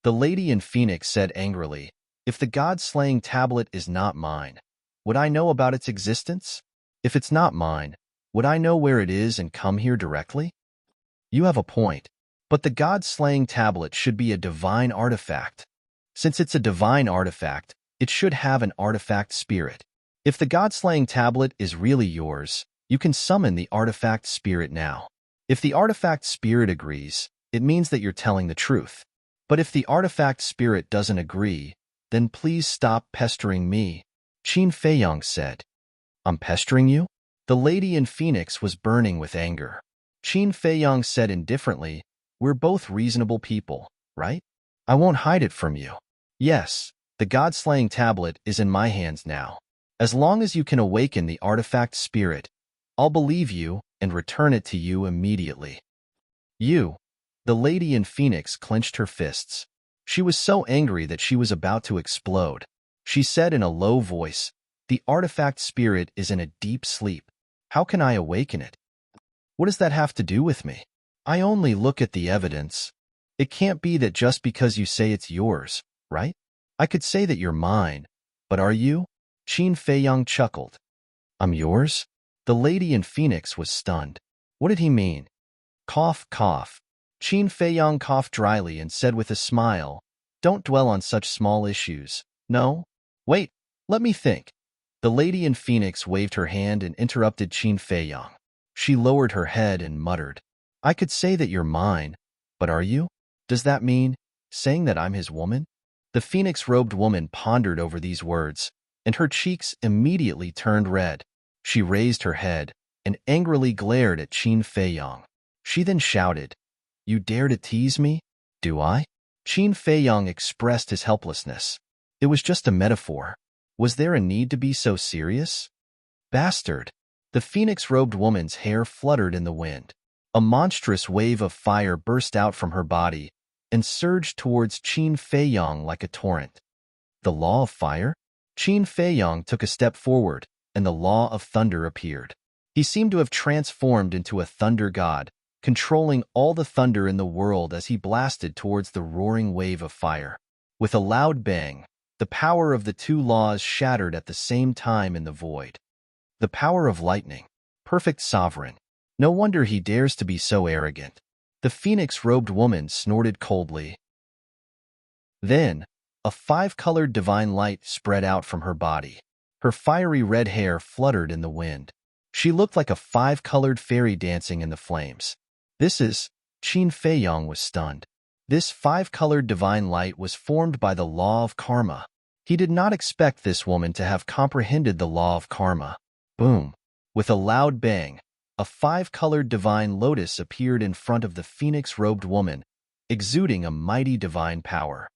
The lady in phoenix said angrily, "If the god-slaying tablet is not mine, would I know about its existence? If it's not mine, would I know where it is and come here directly?" You have a point, but the god-slaying tablet should be a divine artifact. Since it's a divine artifact, it should have an artifact spirit. If the god-slaying tablet is really yours, you can summon the artifact spirit now. If the artifact spirit agrees, it means that you're telling the truth. But if the artifact spirit doesn't agree, then please stop pestering me," Qin Feiyang said. "I'm pestering you?" The lady in phoenix was burning with anger. Qin Feiyang said indifferently, "We're both reasonable people, right? I won't hide it from you. Yes, the god-slaying tablet is in my hands now. As long as you can awaken the artifact spirit, I'll believe you and return it to you immediately." "You." The lady in phoenix clenched her fists. She was so angry that she was about to explode. She said in a low voice, "The artifact spirit is in a deep sleep. How can I awaken it? What does that have to do with me? I only look at the evidence. It can't be that just because you say it's yours, right? I could say that you're mine, but are you?" Qin Feiyang chuckled. "I'm yours?" The lady in phoenix was stunned. What did he mean? Cough, cough. Qin Feiyang coughed dryly and said with a smile, "Don't dwell on such small issues. No? Wait, let me think." The lady in phoenix waved her hand and interrupted Qin Feiyang. She lowered her head and muttered, "I could say that you're mine, but are you? Does that mean saying that I'm his woman?" The phoenix-robed woman pondered over these words, and her cheeks immediately turned red. She raised her head and angrily glared at Qin Feiyang. She then shouted, "You dare to tease me? Do I?" Qin Feiyang expressed his helplessness. It was just a metaphor. Was there a need to be so serious? Bastard! The phoenix-robed woman's hair fluttered in the wind. A monstrous wave of fire burst out from her body and surged towards Qin Feiyang like a torrent. The law of fire? Qin Feiyong took a step forward, and the law of thunder appeared. He seemed to have transformed into a thunder god, controlling all the thunder in the world as he blasted towards the roaring wave of fire. With a loud bang, the power of the two laws shattered at the same time in the void. The power of lightning. Perfect sovereign. No wonder he dares to be so arrogant. The phoenix-robed woman snorted coldly. Then, a five-colored divine light spread out from her body. Her fiery red hair fluttered in the wind. She looked like a five-colored fairy dancing in the flames. Qin Feiyong was stunned. This five-colored divine light was formed by the law of karma. He did not expect this woman to have comprehended the law of karma. Boom! With a loud bang, a five-colored divine lotus appeared in front of the phoenix-robed woman, exuding a mighty divine power.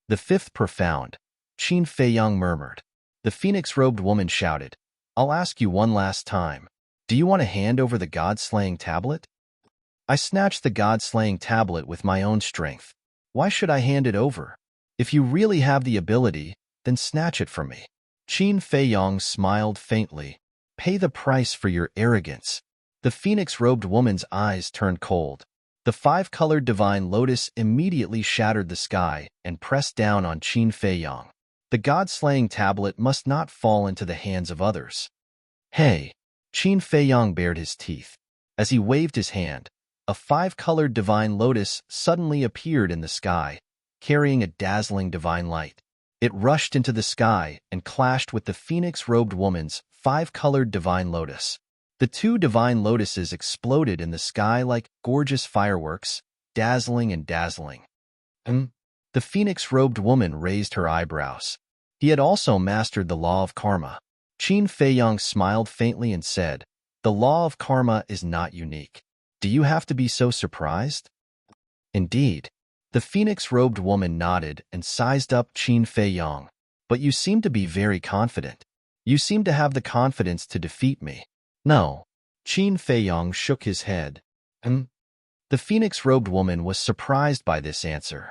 The fifth profound, Qin Feiyong murmured. The phoenix-robed woman shouted, "I'll ask you one last time. Do you want to hand over the god-slaying tablet?" I snatched the god-slaying tablet with my own strength. Why should I hand it over? If you really have the ability, then snatch it from me. Qin Feiyong smiled faintly. Pay the price for your arrogance. The phoenix-robed woman's eyes turned cold. The five-colored divine lotus immediately shattered the sky and pressed down on Qin Feiyong. The god-slaying tablet must not fall into the hands of others. Hey! Qin Feiyong bared his teeth. As he waved his hand, a five-colored divine lotus suddenly appeared in the sky, carrying a dazzling divine light. It rushed into the sky and clashed with the phoenix-robed woman's five-colored divine lotus. The two divine lotuses exploded in the sky like gorgeous fireworks, dazzling and dazzling. The phoenix-robed woman raised her eyebrows. He had also mastered the law of karma. Qin Feiyong smiled faintly and said, "The law of karma is not unique. Do you have to be so surprised?" Indeed. The phoenix-robed woman nodded and sized up Qin Feiyong. But you seem to be very confident. You seem to have the confidence to defeat me. No. Qin Feiyong shook his head. The phoenix-robed woman was surprised by this answer.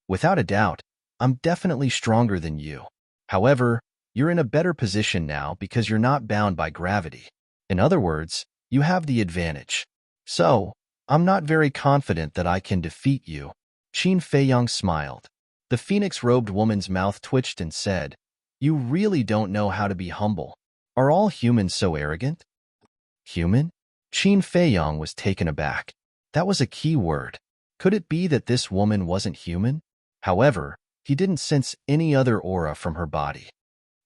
Without a doubt, I'm definitely stronger than you. However, you're in a better position now because you're not bound by gravity. In other words, you have the advantage. So, I'm not very confident that I can defeat you. Qin Feiyong smiled. The phoenix-robed woman's mouth twitched and said, "You really don't know how to be humble. Are all humans so arrogant?" Human? Qin Feiyong was taken aback. That was a key word. Could it be that this woman wasn't human? However, he didn't sense any other aura from her body.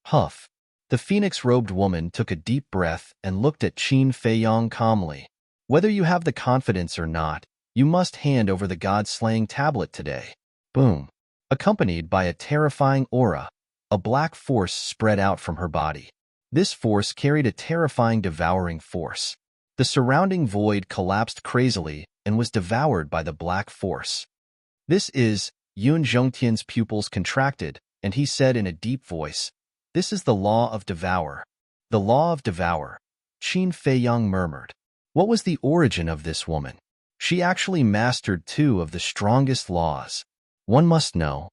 Huff. The phoenix-robed woman took a deep breath and looked at Qin Feiyong calmly. Whether you have the confidence or not, you must hand over the god-slaying tablet today. Boom. Accompanied by a terrifying aura, a black force spread out from her body. This force carried a terrifying devouring force. The surrounding void collapsed crazily and was devoured by the black force. Yun Zhongtian's pupils contracted, and he said in a deep voice, "This is the law of devour." The law of devour. Qin Feiyong murmured. What was the origin of this woman? She actually mastered two of the strongest laws. One must know.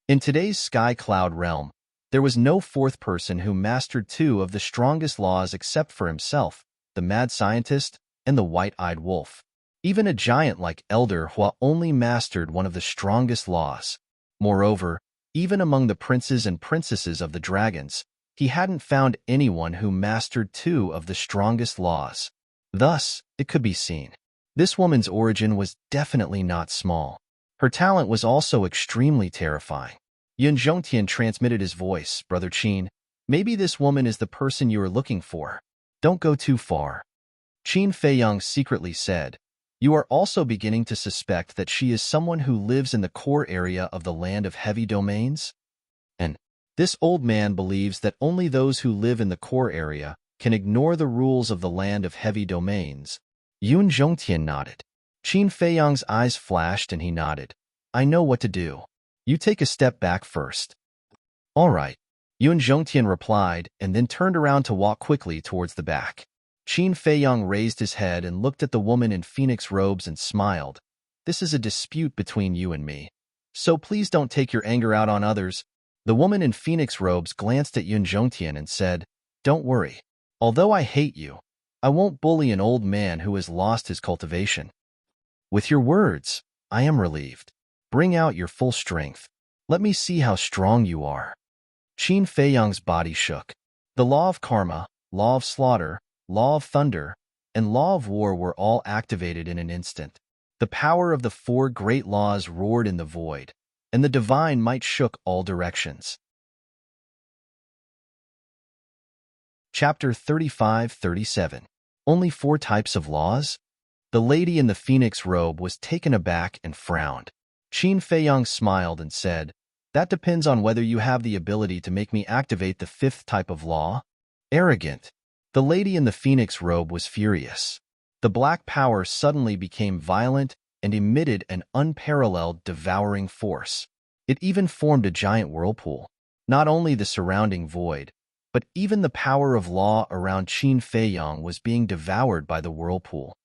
In today's sky cloud realm, there was no fourth person who mastered two of the strongest laws except for himself, the mad scientist, and the white-eyed wolf. Even a giant like Elder Hua only mastered one of the strongest laws. Moreover, even among the princes and princesses of the dragons, he hadn't found anyone who mastered two of the strongest laws. Thus, it could be seen. This woman's origin was definitely not small. Her talent was also extremely terrifying. Yun Zhongtian transmitted his voice, "Brother Qin, maybe this woman is the person you are looking for. Don't go too far." Qin Feiyong secretly said, "You are also beginning to suspect that she is someone who lives in the core area of the land of heavy domains? And this old man believes that only those who live in the core area can ignore the rules of the land of heavy domains." Yun Zhongtian nodded. Qin Feiyong's eyes flashed and he nodded. "I know what to do. You take a step back first." "All right," Yun Zhongtian replied and then turned around to walk quickly towards the back. Qin Feiyong raised his head and looked at the woman in phoenix robes and smiled. "This is a dispute between you and me. So please don't take your anger out on others. The woman in phoenix robes glanced at Yun Zhongtian and said, "Don't worry. Although I hate you, I won't bully an old man who has lost his cultivation." "With your words, I am relieved. Bring out your full strength. Let me see how strong you are." Qin Feiyang's body shook. The law of karma, law of slaughter, law of thunder, and law of war were all activated in an instant. The power of the four great laws roared in the void, and the divine might shook all directions. Chapter 35-37. Only 4 types of laws? The lady in the phoenix robe was taken aback and frowned. Qin Feiyang smiled and said, "That depends on whether you have the ability to make me activate the 5th type of law." Arrogant. The lady in the phoenix robe was furious. The black power suddenly became violent and emitted an unparalleled devouring force. It even formed a giant whirlpool. Not only the surrounding void, but even the power of law around Qin Feiyang was being devoured by the whirlpool.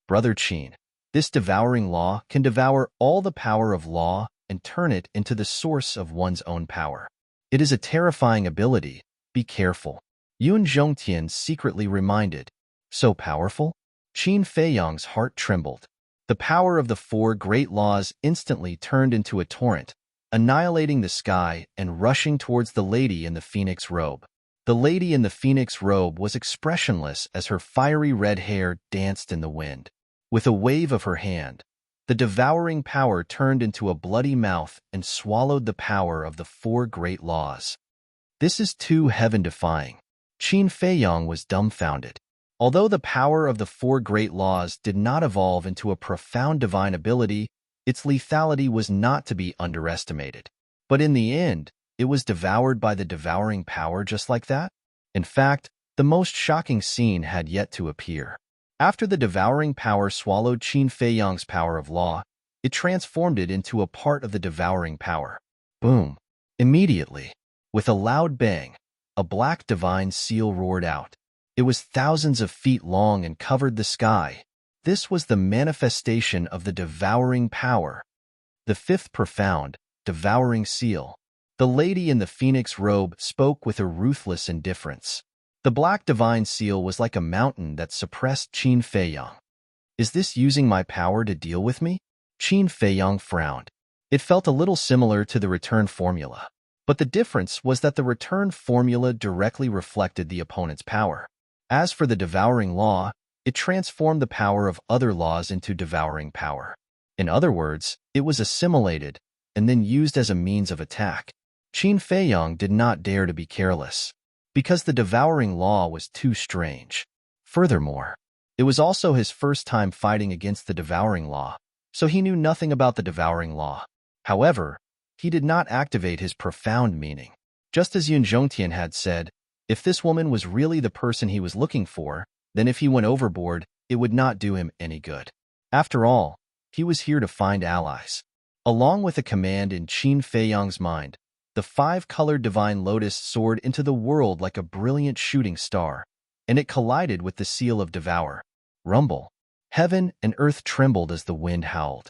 Brother Qin, this devouring law can devour all the power of law and turn it into the source of one's own power. It is a terrifying ability. Be careful. Yun Zhongtian secretly reminded. So powerful? Qin Feiyang's heart trembled. The power of the 4 great laws instantly turned into a torrent, annihilating the sky and rushing towards the lady in the phoenix robe. The lady in the phoenix robe was expressionless as her fiery red hair danced in the wind. With a wave of her hand, the devouring power turned into a bloody mouth and swallowed the power of the 4 great laws. This is too heaven-defying. Qin Feiyang was dumbfounded. Although the power of the 4 great laws did not evolve into a profound divine ability, its lethality was not to be underestimated. But in the end, it was devoured by the devouring power just like that. In fact, the most shocking scene had yet to appear. After the devouring power swallowed Qin Feiyang's power of law, it transformed it into a part of the devouring power. Boom! Immediately, with a loud bang, a black divine seal roared out. It was thousands of feet long and covered the sky. This was the manifestation of the devouring power. The 5th profound, devouring seal. The lady in the phoenix robe spoke with a ruthless indifference. The black divine seal was like a mountain that suppressed Qin Feiyang. "Is this using my power to deal with me?" Qin Feiyang frowned. It felt a little similar to the return formula. But the difference was that the return formula directly reflected the opponent's power. As for the devouring law, it transformed the power of other laws into devouring power. In other words, it was assimilated and then used as a means of attack. Qin Feiyang did not dare to be careless, because the devouring law was too strange. Furthermore, it was also his first time fighting against the devouring law, so he knew nothing about the devouring law. However, he did not activate his profound meaning. Just as Yun Zhongtian had said, if this woman was really the person he was looking for, then if he went overboard, it would not do him any good. After all, he was here to find allies. Along with a command in Qin Feiyang's mind, the 5-colored divine lotus soared into the world like a brilliant shooting star, and it collided with the seal of devour. Rumble. Heaven and earth trembled as the wind howled.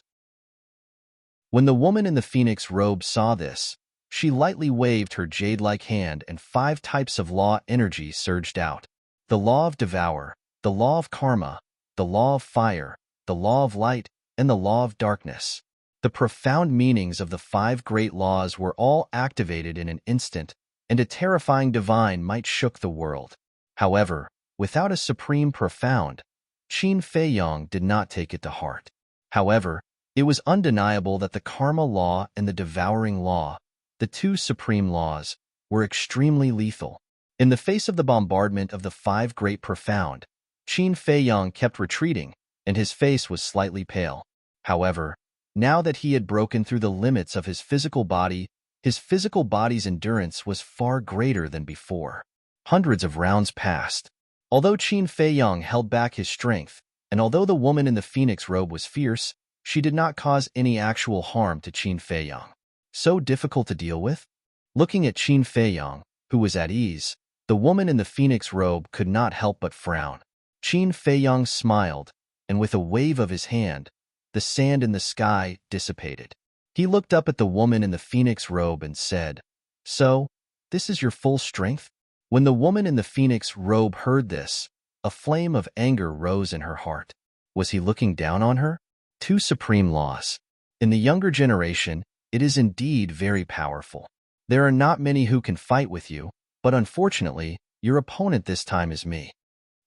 When the woman in the phoenix robe saw this, she lightly waved her jade-like hand and 5 types of law energy surged out. The law of devour, the law of karma, the law of fire, the law of light, and the law of darkness. The profound meanings of the 5 great laws were all activated in an instant, and a terrifying divine might shook the world. However, without a supreme profound, Qin Feiyang did not take it to heart. However, it was undeniable that the karma law and the devouring law, the 2 supreme laws, were extremely lethal. In the face of the bombardment of the 5 great profound, Qin Feiyang kept retreating, and his face was slightly pale. However, now that he had broken through the limits of his physical body's endurance was far greater than before. Hundreds of rounds passed. Although Qin Feiyang held back his strength, and although the woman in the phoenix robe was fierce, she did not cause any actual harm to Qin Feiyang. So difficult to deal with? Looking at Qin Feiyang, who was at ease, the woman in the phoenix robe could not help but frown. Qin Feiyang smiled, and with a wave of his hand, the sand in the sky dissipated. He looked up at the woman in the phoenix robe and said, So, this is your full strength? When the woman in the phoenix robe heard this, a flame of anger rose in her heart. Was he looking down on her? Two supreme laws. In the younger generation, it is indeed very powerful. There are not many who can fight with you, but unfortunately, your opponent this time is me.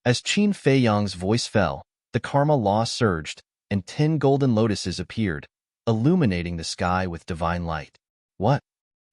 As Qin Feiyang's voice fell, the karma law surged, and 10 golden lotuses appeared, illuminating the sky with divine light. What?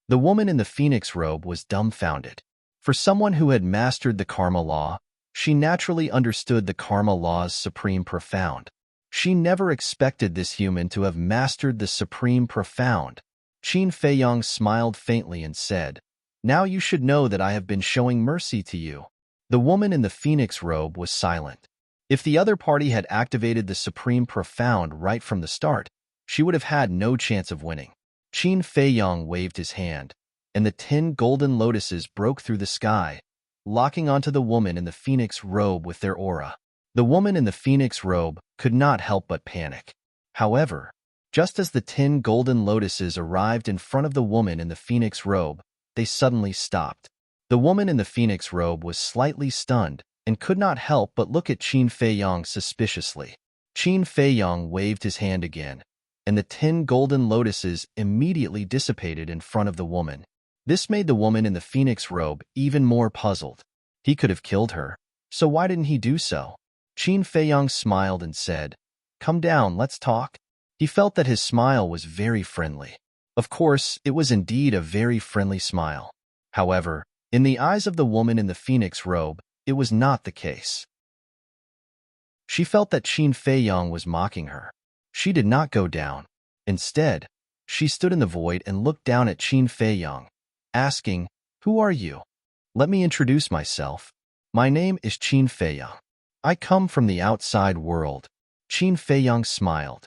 The woman in the phoenix robe was dumbfounded. For someone who had mastered the karma law, she naturally understood the karma law's supreme profound. She never expected this human to have mastered the supreme profound. Qin Feiyang smiled faintly and said, "Now you should know that I have been showing mercy to you." The woman in the phoenix robe was silent. If the other party had activated the supreme profound right from the start, she would have had no chance of winning. Qin Feiyang waved his hand, and the 10 golden lotuses broke through the sky, locking onto the woman in the phoenix robe with their aura. The woman in the phoenix robe could not help but panic. However, just as the 10 golden lotuses arrived in front of the woman in the phoenix robe, they suddenly stopped. The woman in the phoenix robe was slightly stunned and could not help but look at Qin Feiyang suspiciously. Qin Feiyang waved his hand again, and the 10 golden lotuses immediately dissipated in front of the woman. This made the woman in the phoenix robe even more puzzled. He could have killed her, so why didn't he do so? Qin Feiyang smiled and said, "Come down, let's talk." He felt that his smile was very friendly. Of course, it was indeed a very friendly smile. However, in the eyes of the woman in the phoenix robe, it was not the case. She felt that Qin Feiyang was mocking her. She did not go down. Instead, she stood in the void and looked down at Qin Feiyang, asking, "Who are you?" "Let me introduce myself. My name is Qin Feiyang. I come from the outside world." Qin Feiyang smiled.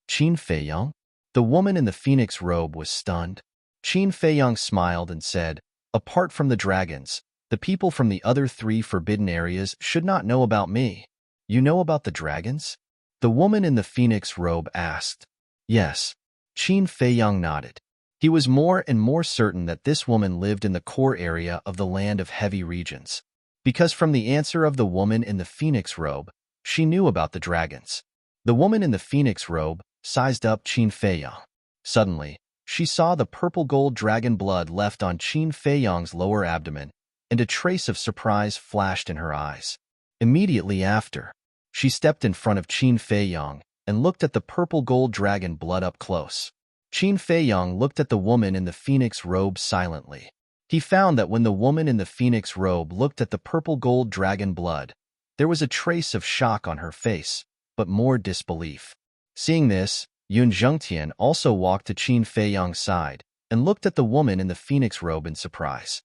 "Qin Feiyang?" The woman in the phoenix robe was stunned. Qin Feiyang smiled and said, "Apart from the dragons, the people from the other 3 forbidden areas should not know about me." "You know about the dragons?" The woman in the phoenix robe asked. "Yes." Qin Feiyang nodded. He was more and more certain that this woman lived in the core area of the land of heavy regions. Because from the answer of the woman in the phoenix robe, she knew about the dragons. The woman in the phoenix robe sized up Qin Feiyang. Suddenly, she saw the purple gold dragon blood left on Qin Feiyang's lower abdomen, and a trace of surprise flashed in her eyes. Immediately after, she stepped in front of Qin Feiyang and looked at the purple gold dragon blood up close. Qin Feiyang looked at the woman in the phoenix robe silently. He found that when the woman in the phoenix robe looked at the purple gold dragon blood, there was a trace of shock on her face, but more disbelief. Seeing this, Yun Zhengtian also walked to Qin Feiyang's side and looked at the woman in the phoenix robe in surprise.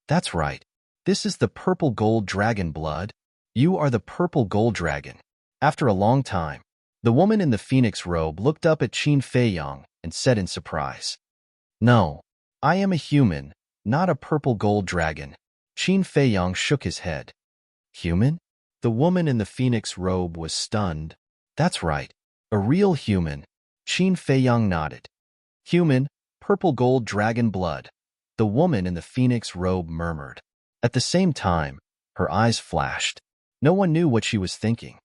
"That's right. This is the purple gold dragon blood. You are the purple gold dragon." After a long time, the woman in the phoenix robe looked up at Qin Feiyang and said in surprise, "No, I am a human, not a purple gold dragon." Qin Feiyang shook his head. "Human?" The woman in the phoenix robe was stunned. "That's right, a real human." Qin Feiyang nodded. "Human, purple gold dragon blood," the woman in the phoenix robe murmured. At the same time, her eyes flashed. No one knew what she was thinking.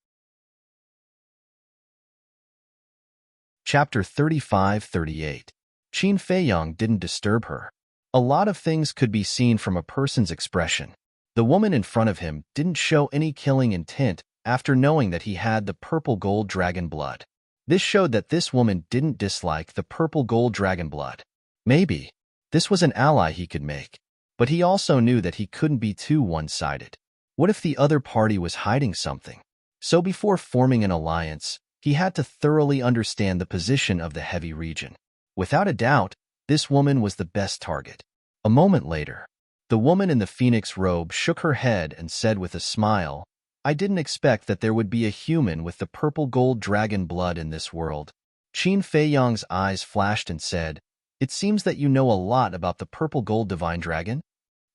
Chapter 35-38. Qin Feiyang didn't disturb her. A lot of things could be seen from a person's expression. The woman in front of him didn't show any killing intent after knowing that he had the purple gold dragon blood. This showed that this woman didn't dislike the purple gold dragon blood. Maybe this was an ally he could make, but he also knew that he couldn't be too one-sided. What if the other party was hiding something? So before forming an alliance, he had to thoroughly understand the position of the heavy region. Without a doubt, this woman was the best target. A moment later, the woman in the phoenix robe shook her head and said with a smile, "I didn't expect that there would be a human with the purple gold dragon blood in this world." Qin Feiyang's eyes flashed and said, "It seems that you know a lot about the purple gold divine dragon.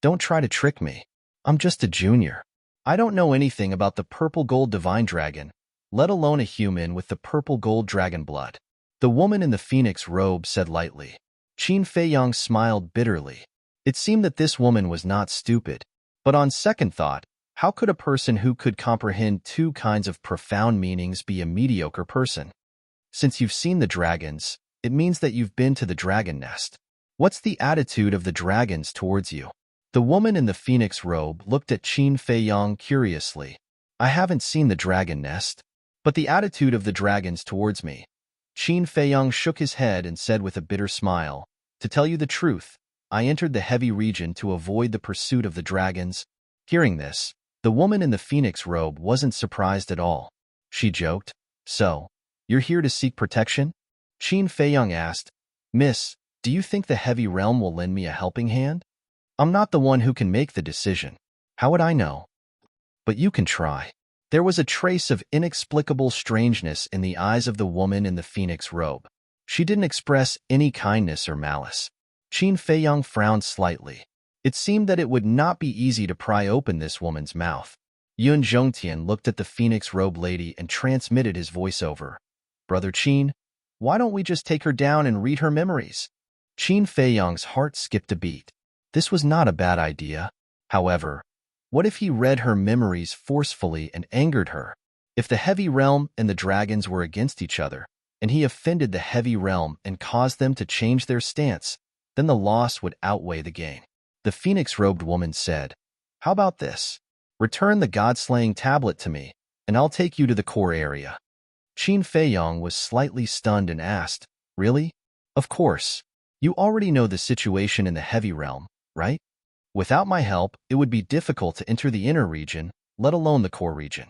Don't try to trick me. I'm just a junior. I don't know anything about the purple gold divine dragon, let alone a human with the purple gold dragon blood." The woman in the phoenix robe said lightly. Qin Feiyang smiled bitterly. It seemed that this woman was not stupid. But on second thought, how could a person who could comprehend two kinds of profound meanings be a mediocre person? Since you've seen the dragons, it means that you've been to the dragon nest. What's the attitude of the dragons towards you? The woman in the phoenix robe looked at Qin Feiyang curiously. I haven't seen the dragon nest, but the attitude of the dragons towards me. Qin Feiyang shook his head and said with a bitter smile, to tell you the truth, I entered the heavy region to avoid the pursuit of the dragons. Hearing this, the woman in the phoenix robe wasn't surprised at all. She joked, so, you're here to seek protection? Qin Feiyang asked, Miss, do you think the heavy realm will lend me a helping hand? I'm not the one who can make the decision. How would I know? But you can try. There was a trace of inexplicable strangeness in the eyes of the woman in the phoenix robe. She didn't express any kindness or malice. Qin Feiyang frowned slightly. It seemed that it would not be easy to pry open this woman's mouth. Yun Zhongtian looked at the phoenix robe lady and transmitted his voiceover. Brother Qin, why don't we just take her down and read her memories? Qin Feiyang's heart skipped a beat. This was not a bad idea. However, what if he read her memories forcefully and angered her? If the heavy realm and the dragons were against each other, and he offended the heavy realm and caused them to change their stance, then the loss would outweigh the gain. The phoenix-robed woman said, How about this? Return the god-slaying tablet to me, and I'll take you to the core area. Qin Feiyang was slightly stunned and asked, Really? Of course. You already know the situation in the heavy realm, right? Without my help, it would be difficult to enter the inner region, let alone the core region.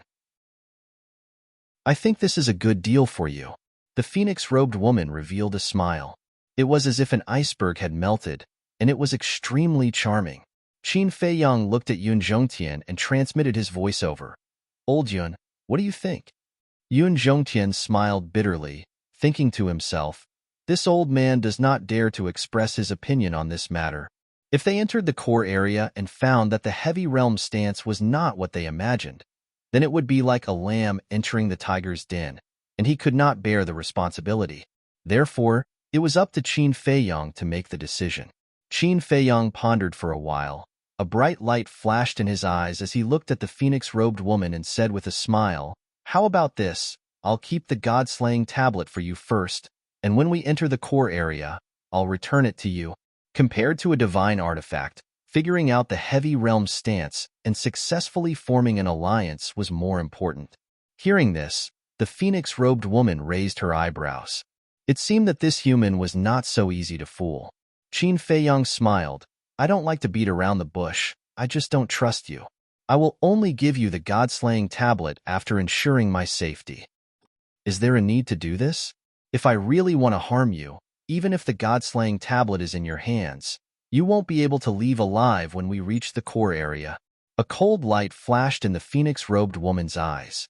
I think this is a good deal for you. The phoenix-robed woman revealed a smile. It was as if an iceberg had melted, and it was extremely charming. Qin Feiyang looked at Yun Zhongtian and transmitted his voiceover. Old Yun, what do you think? Yun Zhongtian smiled bitterly, thinking to himself, this old man does not dare to express his opinion on this matter. If they entered the core area and found that the heavy realm stance was not what they imagined, then it would be like a lamb entering the tiger's den, and he could not bear the responsibility. Therefore, it was up to Qin Feiyang to make the decision. Qin Feiyang pondered for a while. A bright light flashed in his eyes as he looked at the phoenix-robed woman and said with a smile, How about this? I'll keep the god-slaying tablet for you first, and when we enter the core area, I'll return it to you. Compared to a divine artifact, figuring out the heavy realm stance and successfully forming an alliance was more important. Hearing this, the phoenix-robed woman raised her eyebrows. It seemed that this human was not so easy to fool. Qin Feiyang smiled. I don't like to beat around the bush. I just don't trust you. I will only give you the god-slaying tablet after ensuring my safety. Is there a need to do this? If I really want to harm you, even if the god-slaying tablet is in your hands, you won't be able to leave alive when we reach the core area. A cold light flashed in the phoenix-robed woman's eyes.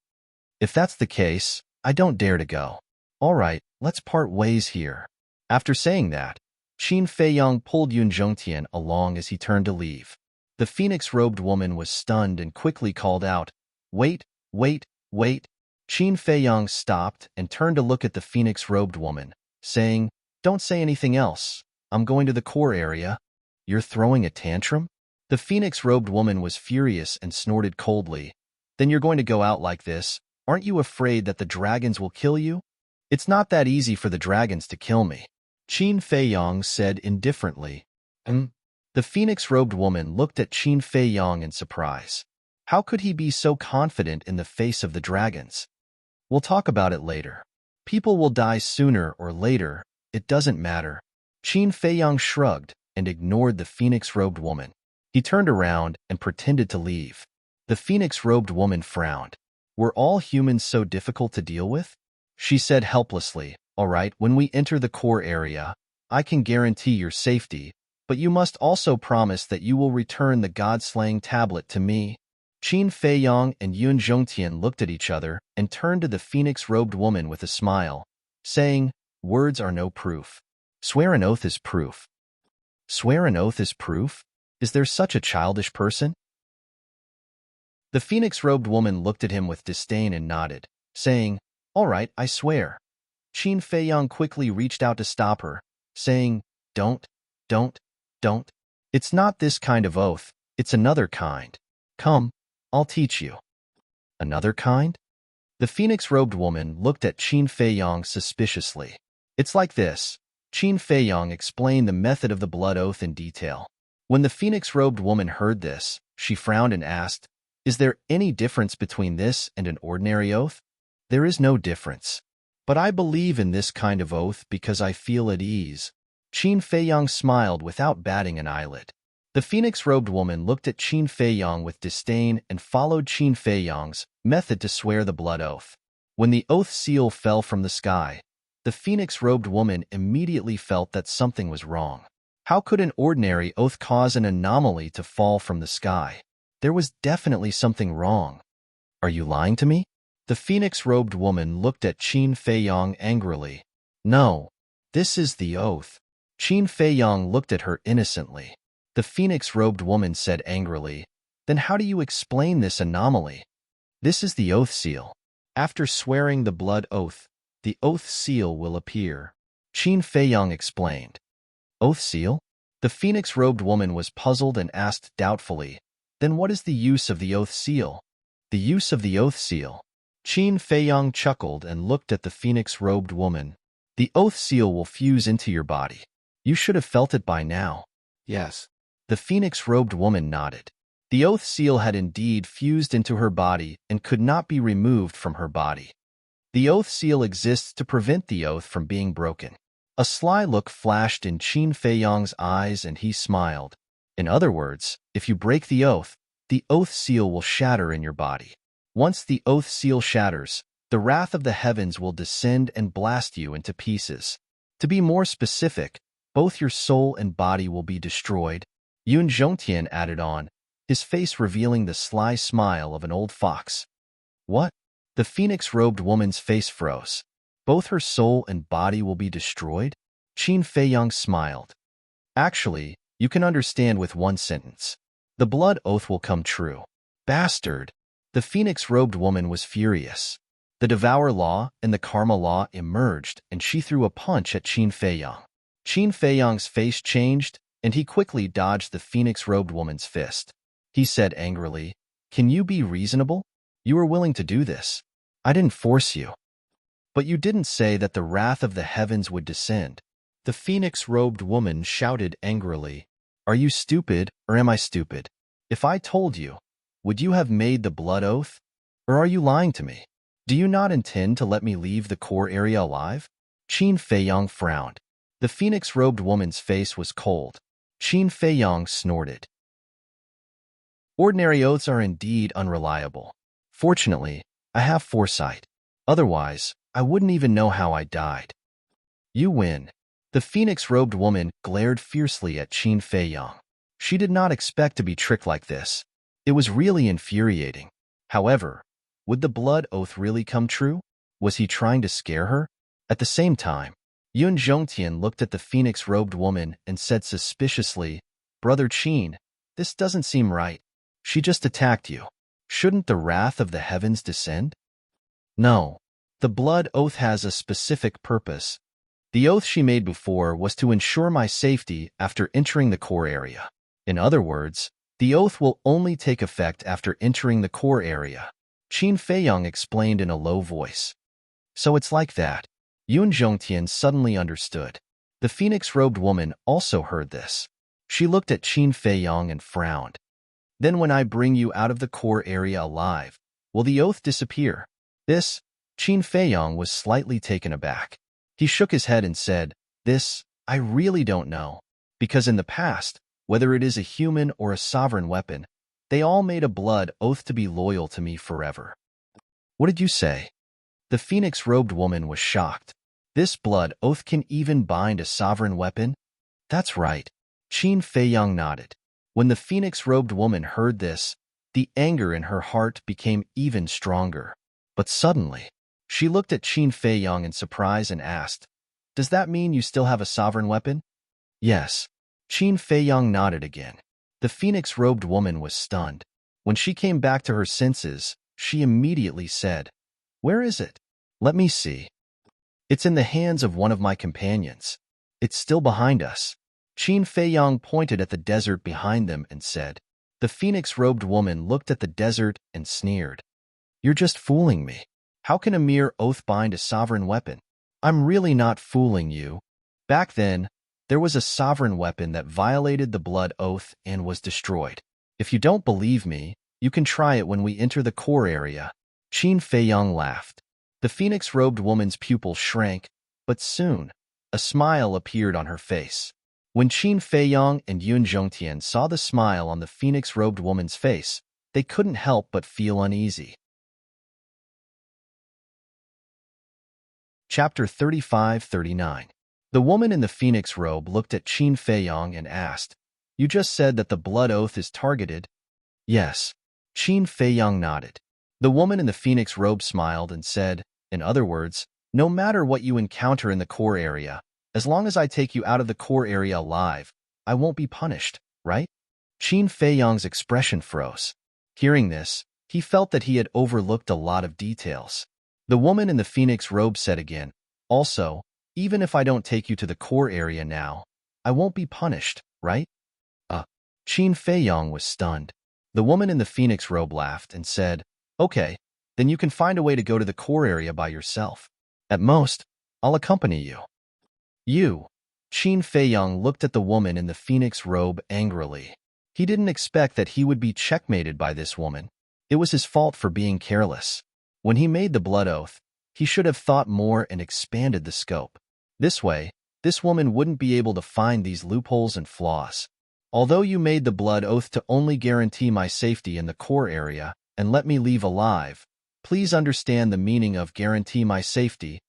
If that's the case, I don't dare to go. All right, let's part ways here. After saying that, Qin Feiyang pulled Yun Zhongtian along as he turned to leave. The phoenix-robed woman was stunned and quickly called out, Wait, wait, wait. Qin Feiyang stopped and turned to look at the phoenix-robed woman, saying, Don't say anything else. I'm going to the core area. You're throwing a tantrum? The phoenix-robed woman was furious and snorted coldly. Then you're going to go out like this? Aren't you afraid that the dragons will kill you? It's not that easy for the dragons to kill me. Qin Feiyang said indifferently. The phoenix-robed woman looked at Qin Feiyang in surprise. How could he be so confident in the face of the dragons? We'll talk about it later. People will die sooner or later. It doesn't matter. Qin Feiyang shrugged and ignored the phoenix-robed woman. He turned around and pretended to leave. The phoenix-robed woman frowned. Were all humans so difficult to deal with? She said helplessly, All right, when we enter the core area, I can guarantee your safety, but you must also promise that you will return the god-slaying tablet to me. Qin Feiyang and Yun Zhongtian looked at each other and turned to the phoenix-robed woman with a smile, saying, Words are no proof. Swear an oath is proof. Swear an oath is proof? Is there such a childish person? The phoenix-robed woman looked at him with disdain and nodded, saying, All right, I swear. Qin Feiyang quickly reached out to stop her, saying, Don't. It's not this kind of oath, it's another kind. Come, I'll teach you. Another kind? The phoenix-robed woman looked at Qin Feiyang suspiciously. It's like this. Qin Feiyang explained the method of the blood oath in detail. When the phoenix-robed woman heard this, she frowned and asked, "Is there any difference between this and an ordinary oath?" "There is no difference. But I believe in this kind of oath because I feel at ease." Qin Feiyang smiled without batting an eyelid. The phoenix-robed woman looked at Qin Feiyang with disdain and followed Qin Feiyang's method to swear the blood oath. When the oath seal fell from the sky, the phoenix-robed woman immediately felt that something was wrong. How could an ordinary oath cause an anomaly to fall from the sky? There was definitely something wrong. "Are you lying to me?" The phoenix-robed woman looked at Qin Feiyang angrily. "No, this is the oath." Qin Feiyang looked at her innocently. The phoenix-robed woman said angrily, "Then how do you explain this anomaly?" "This is the oath seal. After swearing the blood oath, the oath seal will appear," Qin Feiyang explained. "Oath seal?" The phoenix-robed woman was puzzled and asked doubtfully, "Then what is the use of the oath seal?" "The use of the oath seal?" Qin Feiyang chuckled and looked at the phoenix-robed woman. "The oath seal will fuse into your body. You should have felt it by now." "Yes." The phoenix-robed woman nodded. The oath seal had indeed fused into her body and could not be removed from her body. The oath seal exists to prevent the oath from being broken. A sly look flashed in Qin Feiyang's eyes and he smiled. "In other words, if you break the oath seal will shatter in your body. Once the oath seal shatters, the wrath of the heavens will descend and blast you into pieces. To be more specific, both your soul and body will be destroyed," Yun Zhongtian added on, his face revealing the sly smile of an old fox. "What?" The phoenix-robed woman's face froze. "Both her soul and body will be destroyed?" Qin Feiyang smiled. "Actually, you can understand with one sentence. The blood oath will come true." "Bastard!" The phoenix-robed woman was furious. The Devour Law and the Karma Law emerged, and she threw a punch at Qin Feiyang. Qin Feiyang's face changed, and he quickly dodged the phoenix-robed woman's fist. He said angrily, "Can you be reasonable? You were willing to do this. I didn't force you." "But you didn't say that the wrath of the heavens would descend." The phoenix-robed woman shouted angrily, "Are you stupid, or am I stupid? If I told you, would you have made the blood oath? Or are you lying to me? Do you not intend to let me leave the core area alive?" Qin Feiyang frowned. The phoenix-robed woman's face was cold. Qin Feiyang snorted. "Ordinary oaths are indeed unreliable. Fortunately, I have foresight. Otherwise, I wouldn't even know how I died." "You win." The phoenix-robed woman glared fiercely at Qin Feiyang. She did not expect to be tricked like this. It was really infuriating. However, would the blood oath really come true? Was he trying to scare her? At the same time, Yun Zhongtian looked at the phoenix-robed woman and said suspiciously, "Brother Qin, this doesn't seem right. She just attacked you. Shouldn't the wrath of the heavens descend?" "No. The blood oath has a specific purpose. The oath she made before was to ensure my safety after entering the core area. In other words, the oath will only take effect after entering the core area," Qin Feiyang explained in a low voice. "So it's like that." Yun Zhongtian suddenly understood. The phoenix-robed woman also heard this. She looked at Qin Feiyang and frowned. "Then when I bring you out of the core area alive, will the oath disappear?" This, Qin Feiyang was slightly taken aback. He shook his head and said, "This, I really don't know. Because in the past, whether it is a human or a sovereign weapon, they all made a blood oath to be loyal to me forever." "What did you say?" The phoenix-robed woman was shocked. "This blood oath can even bind a sovereign weapon?" "That's right." Qin Feiyang nodded. When the phoenix-robed woman heard this, the anger in her heart became even stronger. But suddenly, she looked at Qin Feiyang in surprise and asked, "Does that mean you still have a sovereign weapon?" "Yes." Qin Feiyang nodded again. The phoenix-robed woman was stunned. When she came back to her senses, she immediately said, "Where is it? Let me see." "It's in the hands of one of my companions. It's still behind us." Qin Feiyang pointed at the desert behind them and said. The phoenix-robed woman looked at the desert and sneered. You're just fooling me. How can a mere oath bind a sovereign weapon? I'm really not fooling you. Back then, there was a sovereign weapon that violated the blood oath and was destroyed. If you don't believe me, you can try it when we enter the core area. Qin Feiyang laughed. The phoenix-robed woman's pupils shrank, but soon, a smile appeared on her face. When Qin Feiyang and Yun Zhongtian saw the smile on the phoenix-robed woman's face, they couldn't help but feel uneasy. Chapter 35-39. The woman in the phoenix robe looked at Qin Feiyang and asked, You just said that the blood oath is targeted? Yes. Qin Feiyang nodded. The woman in the phoenix robe smiled and said, In other words, no matter what you encounter in the core area, as long as I take you out of the core area alive, I won't be punished, right? Qin Feiyang's expression froze. Hearing this, he felt that he had overlooked a lot of details. The woman in the phoenix robe said again, Also, even if I don't take you to the core area now, I won't be punished, right? Qin Feiyang was stunned. The woman in the phoenix robe laughed and said, Okay, then you can find a way to go to the core area by yourself. At most, I'll accompany you. Qin Feiyang looked at the woman in the phoenix robe angrily. He didn't expect that he would be checkmated by this woman. It was his fault for being careless. When he made the blood oath, he should have thought more and expanded the scope. This way, this woman wouldn't be able to find these loopholes and flaws. Although you made the blood oath to only guarantee my safety in the core area and let me leave alive, please understand the meaning of guarantee my safety,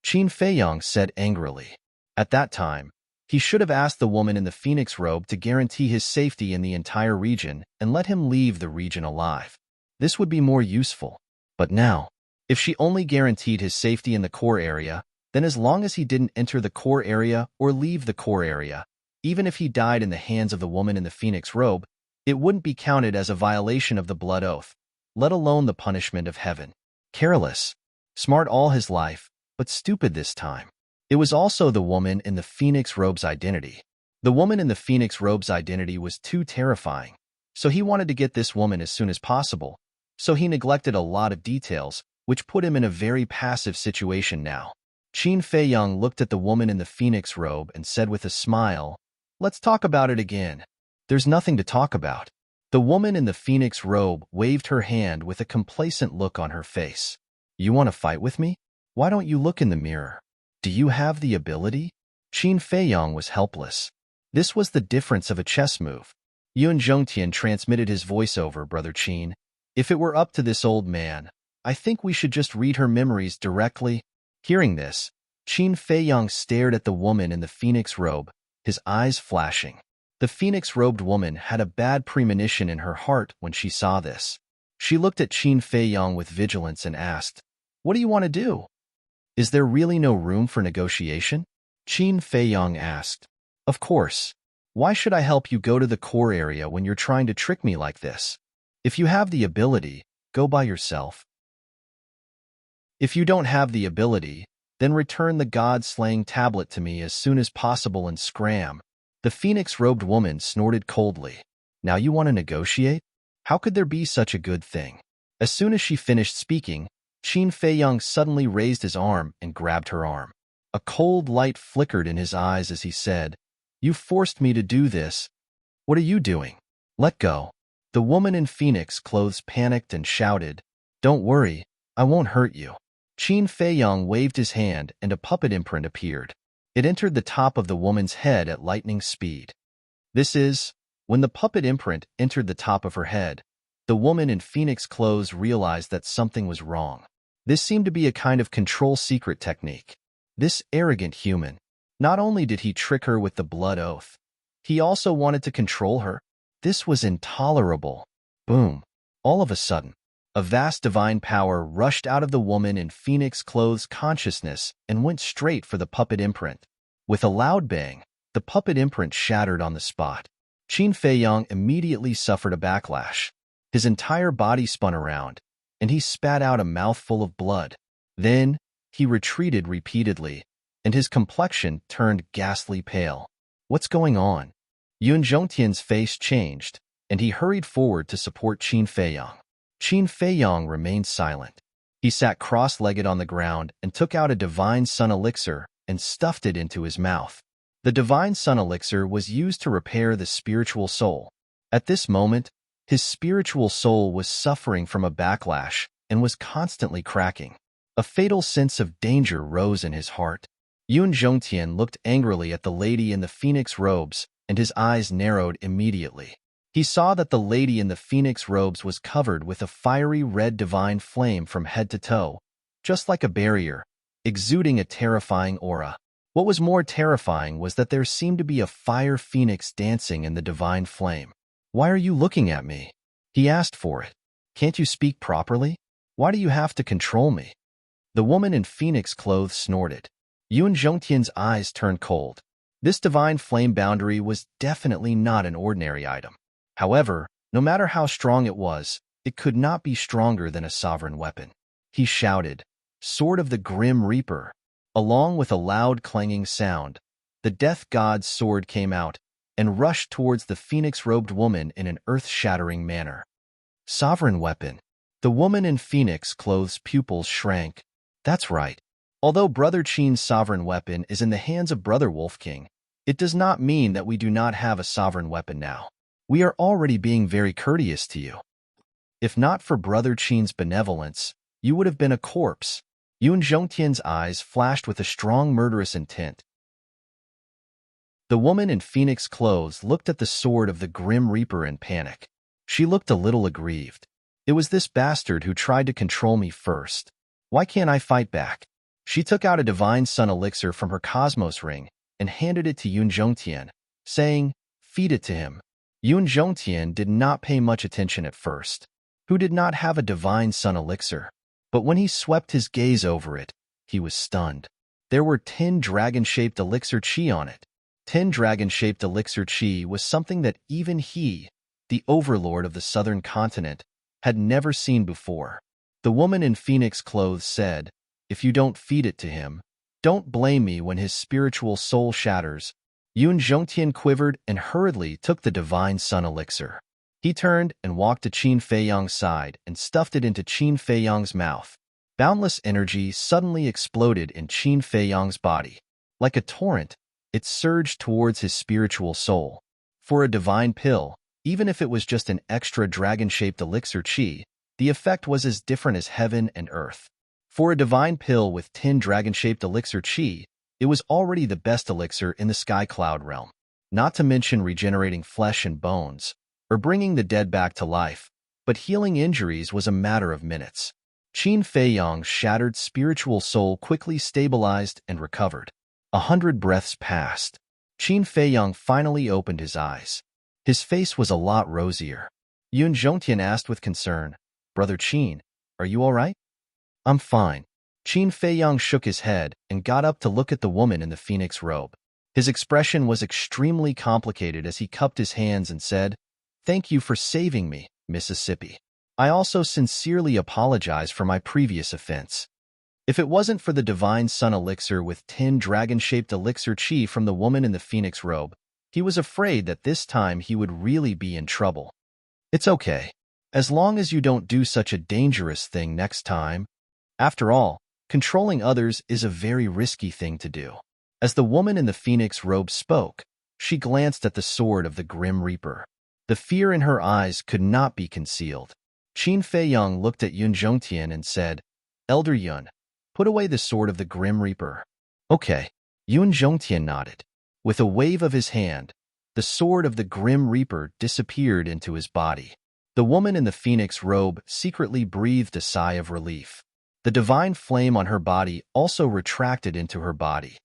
Qin Feiyang said angrily. At that time, he should have asked the woman in the phoenix robe to guarantee his safety in the entire region and let him leave the region alive. This would be more useful. But now, if she only guaranteed his safety in the core area, then as long as he didn't enter the core area or leave the core area, even if he died in the hands of the woman in the phoenix robe, it wouldn't be counted as a violation of the blood oath, let alone the punishment of heaven. Careless, smart all his life, but stupid this time. It was also the woman in the phoenix robe's identity. The woman in the phoenix robe's identity was too terrifying, so he wanted to get this woman as soon as possible, so he neglected a lot of details, which put him in a very passive situation now. Qin Feiyang looked at the woman in the phoenix robe and said with a smile, Let's talk about it again. There's nothing to talk about. The woman in the phoenix robe waved her hand with a complacent look on her face. You want to fight with me? Why don't you look in the mirror? Do you have the ability? Qin Feiyang was helpless. This was the difference of a chess move. Yun Zhongtian transmitted his voiceover, Brother Qin. If it were up to this old man, I think we should just read her memories directly. Hearing this, Qin Feiyang stared at the woman in the phoenix robe, his eyes flashing. The phoenix-robed woman had a bad premonition in her heart when she saw this. She looked at Qin Feiyang with vigilance and asked, What do you want to do? Is there really no room for negotiation? Qin Feiyang asked. Of course. Why should I help you go to the core area when you're trying to trick me like this? If you have the ability, go by yourself. If you don't have the ability, then return the god-slaying tablet to me as soon as possible and scram. The phoenix-robed woman snorted coldly. Now you want to negotiate? How could there be such a good thing? As soon as she finished speaking, Qin Feiyang suddenly raised his arm and grabbed her arm. A cold light flickered in his eyes as he said, You forced me to do this. What are you doing? Let go. The woman in phoenix clothes panicked and shouted, Don't worry, I won't hurt you. Qin Feiyang waved his hand and a puppet imprint appeared. It entered the top of the woman's head at lightning speed. When the puppet imprint entered the top of her head, the woman in phoenix clothes realized that something was wrong. This seemed to be a kind of control secret technique. This arrogant human, not only did he trick her with the blood oath, he also wanted to control her. This was intolerable. Boom. All of a sudden, a vast divine power rushed out of the woman in phoenix clothes consciousness and went straight for the puppet imprint. With a loud bang, the puppet imprint shattered on the spot. Qin Feiyang immediately suffered a backlash. His entire body spun around, and he spat out a mouthful of blood. Then, he retreated repeatedly, and his complexion turned ghastly pale. What's going on? Yun Zhongtian's face changed, and he hurried forward to support Qin Feiyang. Qin Feiyang remained silent. He sat cross-legged on the ground and took out a divine sun elixir and stuffed it into his mouth. The divine sun elixir was used to repair the spiritual soul. At this moment, his spiritual soul was suffering from a backlash and was constantly cracking. A fatal sense of danger rose in his heart. Yun Zhongtian looked angrily at the lady in the phoenix robes, and his eyes narrowed immediately. He saw that the lady in the phoenix robes was covered with a fiery red divine flame from head to toe, just like a barrier, exuding a terrifying aura. What was more terrifying was that there seemed to be a fire phoenix dancing in the divine flame. "Why are you looking at me?" he asked for it. "Can't you speak properly? Why do you have to control me?" The woman in phoenix clothes snorted. Yun Zhongtian's eyes turned cold. This divine flame boundary was definitely not an ordinary item. However, no matter how strong it could not be stronger than a sovereign weapon. He shouted, "Sword of the Grim Reaper!" Along with a loud clanging sound, the death god's sword came out and rushed towards the phoenix-robed woman in an earth-shattering manner. Sovereign weapon. The woman in phoenix clothes' pupils shrank. That's right. Although Brother Qin's sovereign weapon is in the hands of Brother Wolf King, it does not mean that we do not have a sovereign weapon now. We are already being very courteous to you. If not for Brother Qin's benevolence, you would have been a corpse. Yun Zhongtian's eyes flashed with a strong murderous intent. The woman in phoenix clothes looked at the sword of the Grim Reaper in panic. She looked a little aggrieved. It was this bastard who tried to control me first. Why can't I fight back? She took out a divine sun elixir from her cosmos ring and handed it to Yun Zhongtian, saying, "Feed it to him." Yun Zhongtian did not pay much attention at first. Who did not have a divine sun elixir? But when he swept his gaze over it, he was stunned. There were 10 dragon-shaped elixir chi on it. 10 dragon-shaped elixir chi was something that even he, the overlord of the southern continent, had never seen before. The woman in phoenix clothes said, "If you don't feed it to him, don't blame me when his spiritual soul shatters." Yun Zhongtian quivered and hurriedly took the divine sun elixir. He turned and walked to Qin Feiyang's side and stuffed it into Qin Feiyang's mouth. Boundless energy suddenly exploded in Qin Feiyang's body. Like a torrent, it surged towards his spiritual soul. For a divine pill, even if it was just an extra dragon-shaped elixir chi, the effect was as different as heaven and earth. For a divine pill with 10 dragon-shaped elixir chi, it was already the best elixir in the sky cloud realm. Not to mention regenerating flesh and bones, or bringing the dead back to life, but healing injuries was a matter of minutes. Qin Feiyang's shattered spiritual soul quickly stabilized and recovered. 100 breaths passed. Qin Feiyang finally opened his eyes. His face was a lot rosier. Yun Zhongtian asked with concern, "Brother Qin, are you all right?" "I'm fine." Qin Feiyang shook his head and got up to look at the woman in the phoenix robe. His expression was extremely complicated as he cupped his hands and said, "Thank you for saving me, Mississippi. I also sincerely apologize for my previous offense. If it wasn't for the divine sun elixir with 10 dragon-shaped elixir chi from the woman in the phoenix robe, he was afraid that this time he would really be in trouble." "It's okay. As long as you don't do such a dangerous thing next time." After all, controlling others is a very risky thing to do. As the woman in the phoenix robe spoke, she glanced at the sword of the Grim Reaper. The fear in her eyes could not be concealed. Qin Feiyang looked at Yun Zhongtian and said, "Elder Yun, put away the sword of the Grim Reaper." "Okay." Yun Zhongtian nodded. With a wave of his hand, the sword of the Grim Reaper disappeared into his body. The woman in the phoenix robe secretly breathed a sigh of relief. The divine flame on her body also retracted into her body.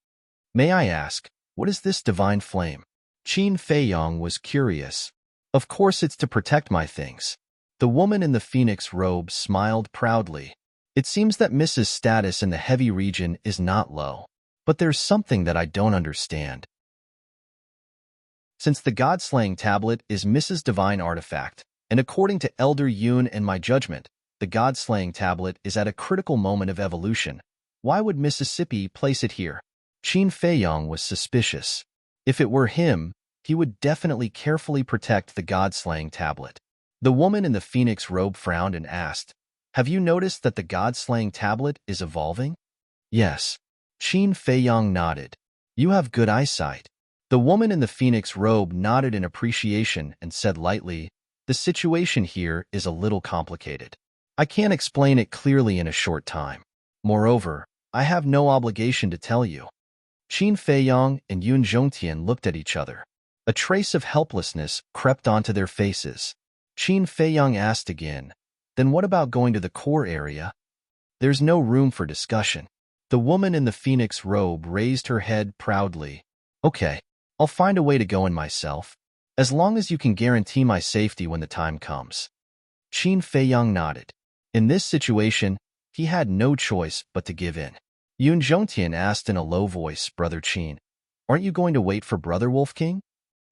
"May I ask, what is this divine flame?" Qin Feiyang was curious. "Of course it's to protect my things." The woman in the phoenix robe smiled proudly. "It seems that Mrs. status in the heavy region is not low. But there's something that I don't understand. Since the God-slaying tablet is Mrs. divine artifact, and according to Elder Yun and my judgment, the God-slaying tablet is at a critical moment of evolution, why would Mississippi place it here?" Qin Feiyang was suspicious. If it were him, he would definitely carefully protect the god-slaying tablet. The woman in the phoenix robe frowned and asked, "Have you noticed that the god-slaying tablet is evolving?" "Yes." Qin Feiyang nodded. "You have good eyesight." The woman in the phoenix robe nodded in appreciation and said lightly, "The situation here is a little complicated. I can't explain it clearly in a short time. Moreover, I have no obligation to tell you." Qin Feiyang and Yun Zhongtian looked at each other. A trace of helplessness crept onto their faces. Qin Feiyang asked again, "Then what about going to the core area?" "There's no room for discussion." The woman in the phoenix robe raised her head proudly. "Okay, I'll find a way to go in myself, as long as you can guarantee my safety when the time comes." Qin Feiyang nodded. In this situation, he had no choice but to give in. Yun Zhongtian asked in a low voice, "Brother Qin, aren't you going to wait for Brother Wolf King?"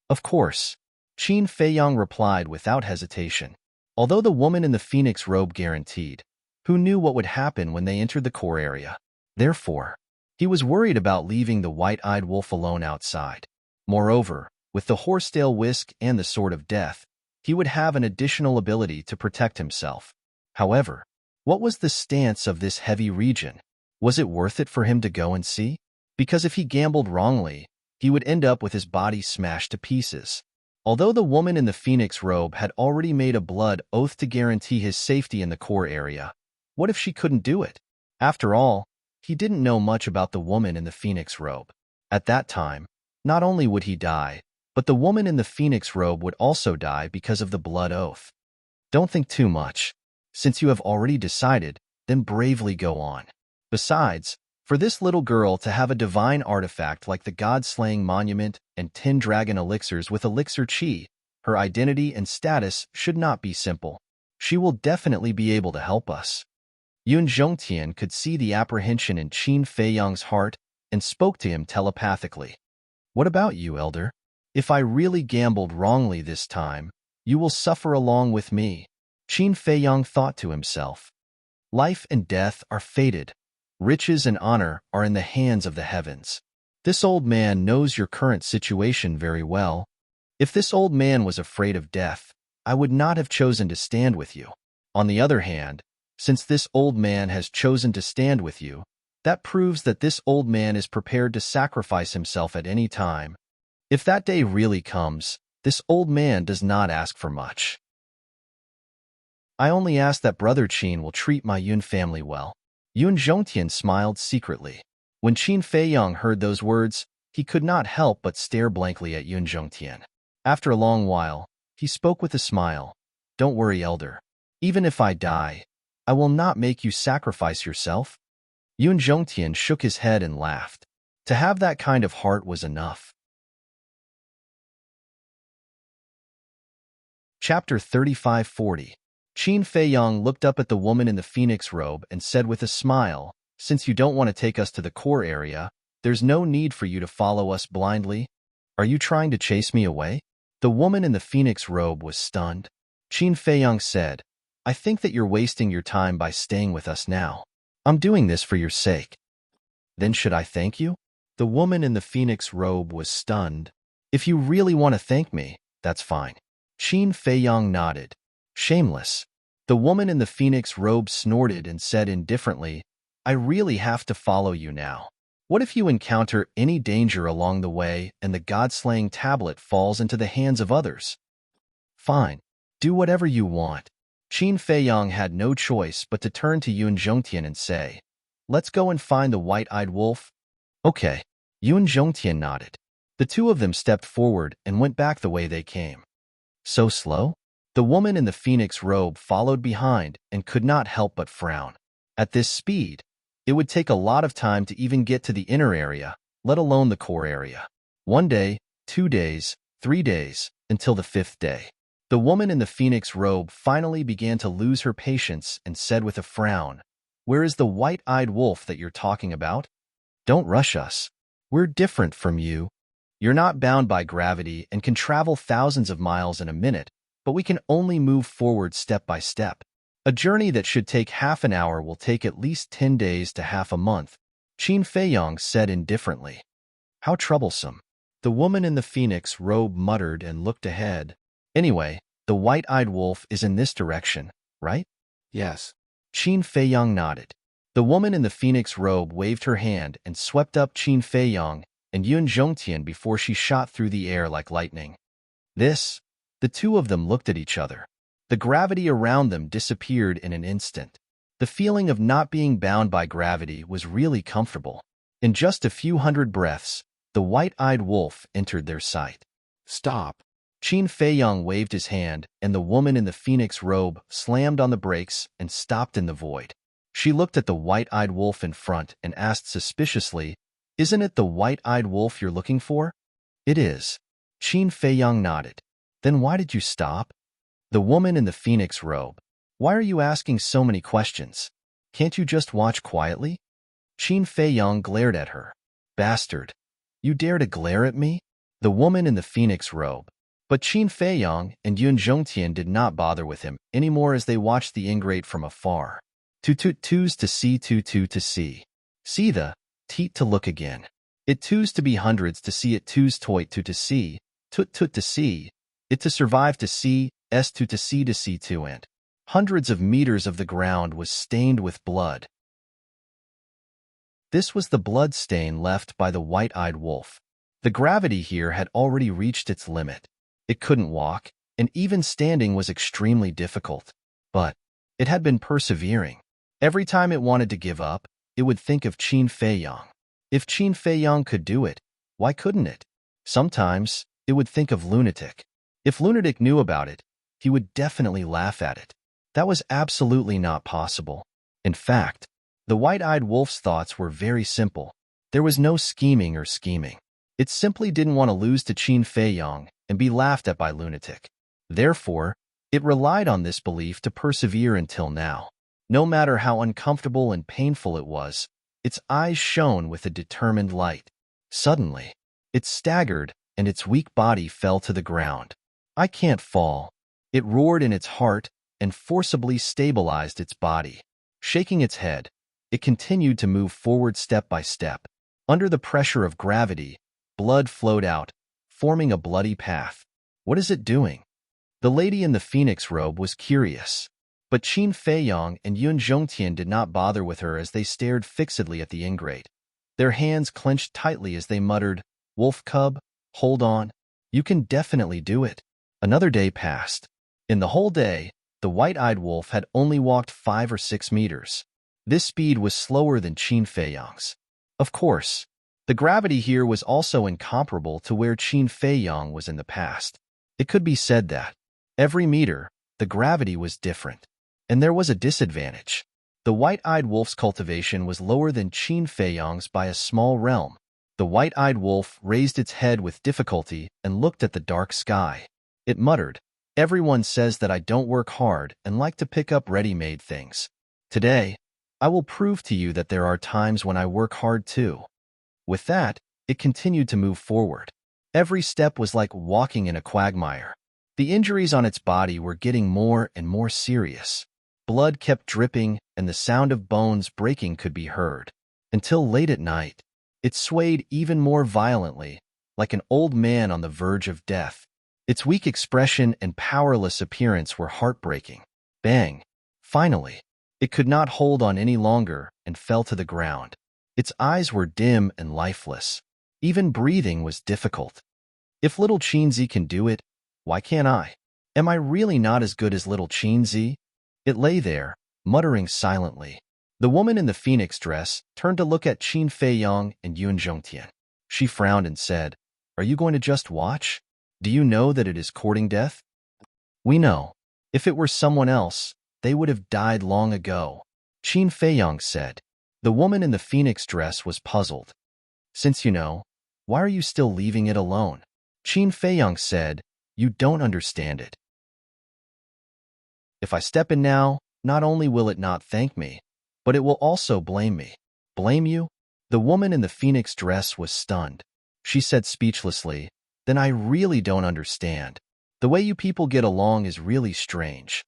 "Of course," Qin Feiyang replied without hesitation. Although the woman in the phoenix robe guaranteed, who knew what would happen when they entered the core area? Therefore, he was worried about leaving the white-eyed wolf alone outside. Moreover, with the horsetail whisk and the sword of death, he would have an additional ability to protect himself. However, what was the stance of this heavy region? Was it worth it for him to go and see? Because if he gambled wrongly, he would end up with his body smashed to pieces. Although the woman in the phoenix robe had already made a blood oath to guarantee his safety in the core area, what if she couldn't do it? After all, he didn't know much about the woman in the phoenix robe. At that time, not only would he die, but the woman in the phoenix robe would also die because of the blood oath. Don't think too much. Since you have already decided, then bravely go on. Besides, for this little girl to have a divine artifact like the god-slaying monument and 10 dragon elixirs with elixir chi, her identity and status should not be simple. She will definitely be able to help us. Yun Zhongtian could see the apprehension in Qin Feiyang's heart and spoke to him telepathically. "What about you, Elder? If I really gambled wrongly this time, you will suffer along with me." Qin Feiyang thought to himself. Life and death are fated. Riches and honor are in the hands of the heavens. This old man knows your current situation very well. If this old man was afraid of death, I would not have chosen to stand with you. On the other hand, since this old man has chosen to stand with you, that proves that this old man is prepared to sacrifice himself at any time. If that day really comes, this old man does not ask for much. I only ask that Brother Qin will treat my Yun family well." Yun Zhongtian smiled secretly. When Qin Feiyang heard those words, he could not help but stare blankly at Yun Zhongtian. After a long while, he spoke with a smile. "Don't worry, Elder. Even if I die, I will not make you sacrifice yourself." Yun Zhongtian shook his head and laughed. To have that kind of heart was enough. Chapter 3540. Qin Feiyang looked up at the woman in the phoenix robe and said with a smile, "Since you don't want to take us to the core area, there's no need for you to follow us blindly. Are you trying to chase me away?" The woman in the phoenix robe was stunned. Qin Feiyang said, "I think that you're wasting your time by staying with us now. I'm doing this for your sake." "Then should I thank you?" The woman in the phoenix robe was stunned. "If you really want to thank me, that's fine." Qin Feiyang nodded. "Shameless." The woman in the phoenix robe snorted and said indifferently, "I really have to follow you now. What if you encounter any danger along the way and the god-slaying tablet falls into the hands of others?" "Fine. Do whatever you want." Qin Feiyang had no choice but to turn to Yun Zhongtian and say, "Let's go and find the white-eyed wolf." "Okay." Yun Zhongtian nodded. The two of them stepped forward and went back the way they came. "So slow?" The woman in the phoenix robe followed behind and could not help but frown. At this speed, it would take a lot of time to even get to the inner area, let alone the core area. 1 day, 2 days, 3 days, until the 5th day. The woman in the phoenix robe finally began to lose her patience and said with a frown, "Where is the white-eyed wolf that you're talking about? Don't rush us. We're different from you. You're not bound by gravity and can travel thousands of miles in a minute, but we can only move forward step by step. A journey that should take half an hour will take at least 10 days to half a month," Qin Feiyang said indifferently. "How troublesome." The woman in the phoenix robe muttered and looked ahead. Anyway, the white-eyed wolf is in this direction, right? Yes. Qin Feiyang nodded. The woman in the phoenix robe waved her hand and swept up Qin Feiyang and Yun Zhongtian before she shot through the air like lightning. The two of them looked at each other. The gravity around them disappeared in an instant. The feeling of not being bound by gravity was really comfortable. In just a few hundred breaths, the white-eyed wolf entered their sight. Stop. Qin Feiyang waved his hand, and the woman in the phoenix robe slammed on the brakes and stopped in the void. She looked at the white-eyed wolf in front and asked suspiciously, "Isn't it the white-eyed wolf you're looking for?" "It is." Qin Feiyang nodded. "Then why did you stop?" The woman in the phoenix robe. "Why are you asking so many questions? Can't you just watch quietly?" Qin Feiyang glared at her. "Bastard! You dare to glare at me?" The woman in the phoenix robe. But Qin Feiyang and Yun Zhongtian did not bother with him anymore as they watched the ingrate from afar. Twos to see, two to see. See the teat to look again. It twos to be hundreds to see it twos toit to see, tut to see, it to survive to see, s to see to and hundreds of meters of the ground was stained with blood. This was the blood stain left by the white-eyed wolf. The gravity here had already reached its limit. It couldn't walk, and even standing was extremely difficult. But it had been persevering. Every time it wanted to give up, it would think of Qin Feiyang. If Qin Feiyang could do it, why couldn't it? Sometimes, it would think of Lunatic. If Lunatic knew about it, he would definitely laugh at it. That was absolutely not possible. In fact, the white-eyed wolf's thoughts were very simple. There was no scheming or scheming. It simply didn't want to lose to Qin Feiyang and be laughed at by Lunatic. Therefore, it relied on this belief to persevere until now. No matter how uncomfortable and painful it was, its eyes shone with a determined light. Suddenly, it staggered and its weak body fell to the ground. "I can't fall." It roared in its heart and forcibly stabilized its body. Shaking its head, it continued to move forward step by step. Under the pressure of gravity, blood flowed out, forming a bloody path. What is it doing? The lady in the phoenix robe was curious. But Qin Feiyang and Yun Zhongtian did not bother with her as they stared fixedly at the ingrate. Their hands clenched tightly as they muttered, "Wolf cub, hold on. You can definitely do it." Another day passed. In the whole day, the white-eyed wolf had only walked 5 or 6 meters. This speed was slower than Qin Feiyang's. Of course, the gravity here was also incomparable to where Qin Feiyang was in the past. It could be said that, every meter, the gravity was different. And there was a disadvantage. The white-eyed wolf's cultivation was lower than Qin Feiyang's by a small realm. The white-eyed wolf raised its head with difficulty and looked at the dark sky. It muttered, "Everyone says that I don't work hard and like to pick up ready-made things. Today, I will prove to you that there are times when I work hard too." With that, it continued to move forward. Every step was like walking in a quagmire. The injuries on its body were getting more and more serious. Blood kept dripping, and the sound of bones breaking could be heard. Until late at night, it swayed even more violently, like an old man on the verge of death. Its weak expression and powerless appearance were heartbreaking. Bang! Finally, it could not hold on any longer and fell to the ground. Its eyes were dim and lifeless. Even breathing was difficult. If little Qinzi can do it, why can't I? Am I really not as good as little Qinzi? It lay there, muttering silently. The woman in the phoenix dress turned to look at Qin Feiyang and Yun Zhongtian. She frowned and said, "Are you going to just watch? Do you know that it is courting death?" "We know. If it were someone else, they would have died long ago," Qin Feiyang said. The woman in the phoenix dress was puzzled. "Since you know, why are you still leaving it alone?" Qin Feiyang said, "You don't understand it. If I step in now, not only will it not thank me, but it will also blame me." "Blame you?" The woman in the phoenix dress was stunned. She said speechlessly, "Then I really don't understand. The way you people get along is really strange."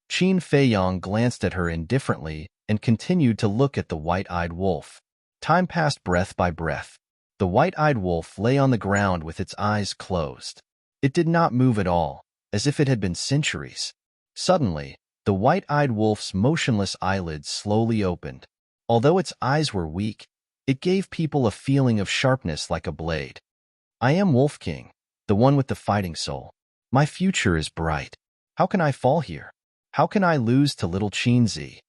Qin Feiyang glanced at her indifferently and continued to look at the white-eyed wolf. Time passed breath by breath. The white-eyed wolf lay on the ground with its eyes closed. It did not move at all, as if it had been centuries. Suddenly, the white-eyed wolf's motionless eyelids slowly opened. Although its eyes were weak, it gave people a feeling of sharpness like a blade. I am Wolf King, the one with the fighting soul. My future is bright. How can I fall here? How can I lose to little Chinzi?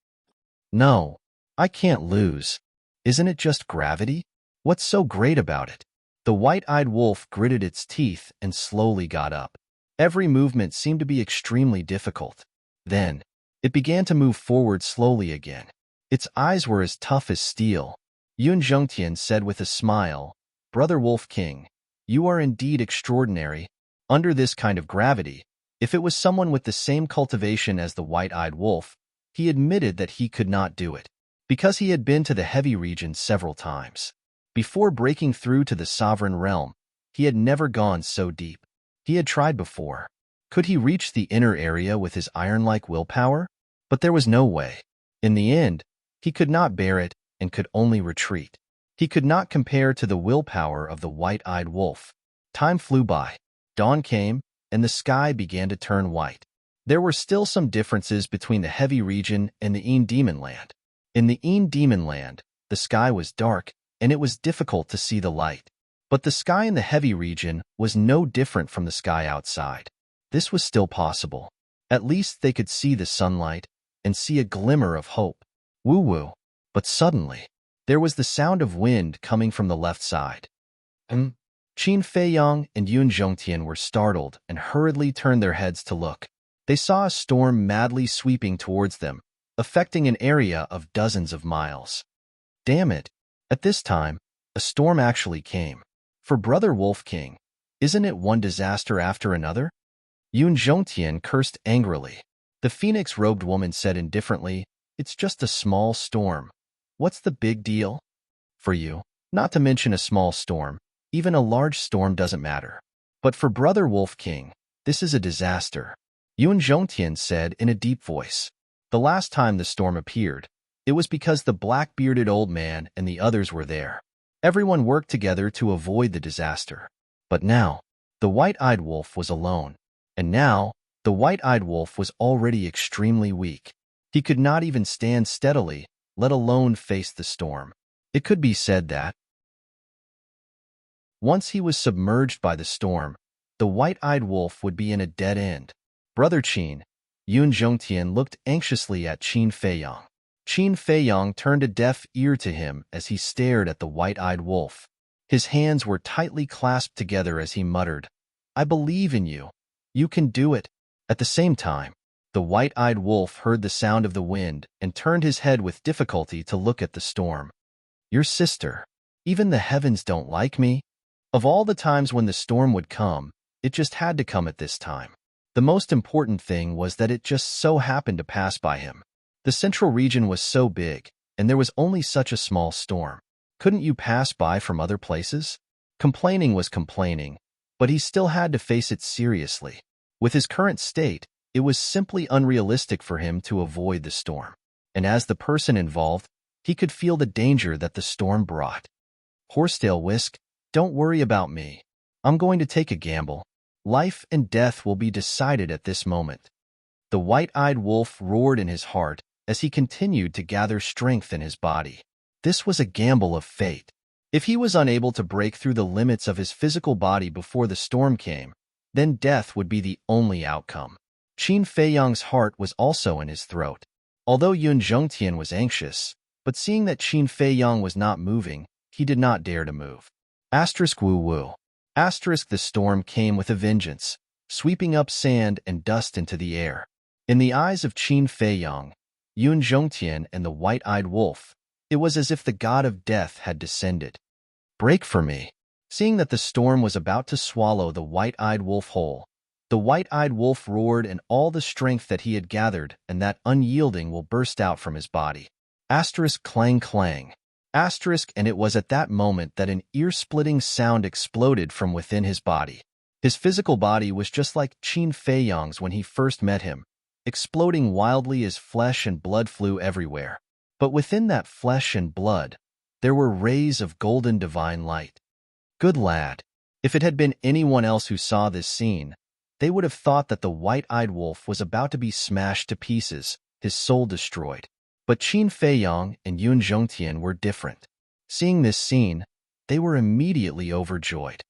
No, I can't lose. Isn't it just gravity? What's so great about it? The white-eyed wolf gritted its teeth and slowly got up. Every movement seemed to be extremely difficult. Then, it began to move forward slowly again. Its eyes were as tough as steel. Yun Zhongtian said with a smile, "Brother Wolf King, you are indeed extraordinary. Under this kind of gravity, if it was someone with the same cultivation as the white-eyed wolf, he admitted that he could not do it, because he had been to the heavy region several times. Before breaking through to the sovereign realm, he had never gone so deep. He had tried before. Could he reach the inner area with his iron-like willpower? But there was no way. In the end, he could not bear it and could only retreat. He could not compare to the willpower of the white-eyed wolf. Time flew by. Dawn came, and the sky began to turn white. There were still some differences between the heavy region and the Een Demon Land. In the Een Demon Land, the sky was dark, and it was difficult to see the light. But the sky in the heavy region was no different from the sky outside. This was still possible. At least they could see the sunlight and see a glimmer of hope. Woo-woo. But suddenly, there was the sound of wind coming from the left side. Qin Feiyang and Yun Zhongtian were startled and hurriedly turned their heads to look. They saw a storm madly sweeping towards them, affecting an area of dozens of miles. Damn it! At this time, a storm actually came. For Brother Wolf King, isn't it one disaster after another? Yun Zhongtian cursed angrily. The phoenix-robed woman said indifferently, "It's just a small storm. What's the big deal? For you, not to mention a small storm, even a large storm doesn't matter. But for Brother Wolf King, this is a disaster," Yun Zhongtian said in a deep voice. The last time the storm appeared, it was because the black-bearded old man and the others were there. Everyone worked together to avoid the disaster. But now, the white-eyed wolf was alone. And now, the white-eyed wolf was already extremely weak. He could not even stand steadily, let alone face the storm. It could be said that once he was submerged by the storm, the white-eyed wolf would be in a dead end. Brother Qin, Yun Zhongtian looked anxiously at Qin Feiyang. Qin Feiyang turned a deaf ear to him as he stared at the white-eyed wolf. His hands were tightly clasped together as he muttered, "I believe in you. You can do it." At the same time, the white-eyed wolf heard the sound of the wind and turned his head with difficulty to look at the storm. "Your sister. Even the heavens don't like me." Of all the times when the storm would come, it just had to come at this time. The most important thing was that it just so happened to pass by him. The central region was so big, and there was only such a small storm. Couldn't you pass by from other places? Complaining was complaining, but he still had to face it seriously. With his current state, it was simply unrealistic for him to avoid the storm. And as the person involved, he could feel the danger that the storm brought. "Horsetail Whisk, don't worry about me. I'm going to take a gamble. Life and death will be decided at this moment." The white-eyed wolf roared in his heart as he continued to gather strength in his body. This was a gamble of fate. If he was unable to break through the limits of his physical body before the storm came, then death would be the only outcome. Qin Feiyang's heart was also in his throat. Although Yun Zhongtian was anxious, but seeing that Qin Feiyang was not moving, he did not dare to move. Asterisk woo-woo. Asterisk the storm came with a vengeance, sweeping up sand and dust into the air. In the eyes of Qin Feiyang, Yun Zhongtian and the white-eyed wolf, it was as if the god of death had descended. "Break for me." Seeing that the storm was about to swallow the white-eyed wolf whole, the white-eyed wolf roared in all the strength that he had gathered, and that unyielding will burst out from his body. Asterisk clang clang. Asterisk, and it was at that moment that an ear-splitting sound exploded from within his body. His physical body was just like Qin Feiyang's when he first met him, exploding wildly as flesh and blood flew everywhere. But within that flesh and blood, there were rays of golden divine light. Good lad. If it had been anyone else who saw this scene, they would have thought that the white-eyed wolf was about to be smashed to pieces, his soul destroyed. But Qin Feiyang and Yun Zhongtian were different. Seeing this scene, they were immediately overjoyed.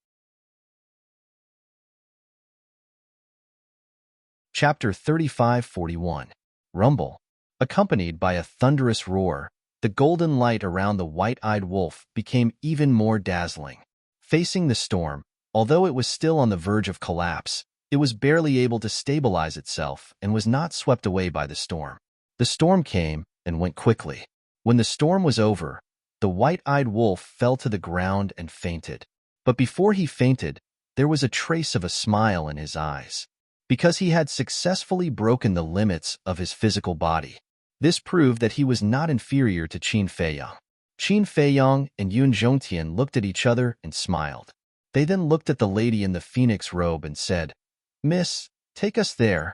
Chapter 35-41. Rumble. Accompanied by a thunderous roar, the golden light around the white-eyed wolf became even more dazzling. Facing the storm, although it was still on the verge of collapse, it was barely able to stabilize itself and was not swept away by the storm. The storm came and went quickly. When the storm was over, the white-eyed wolf fell to the ground and fainted. But before he fainted, there was a trace of a smile in his eyes. Because he had successfully broken the limits of his physical body. This proved that he was not inferior to Qin Feiyang. Qin Feiyang and Yun Zhongtian looked at each other and smiled. They then looked at the lady in the phoenix robe and said, "Miss, take us there."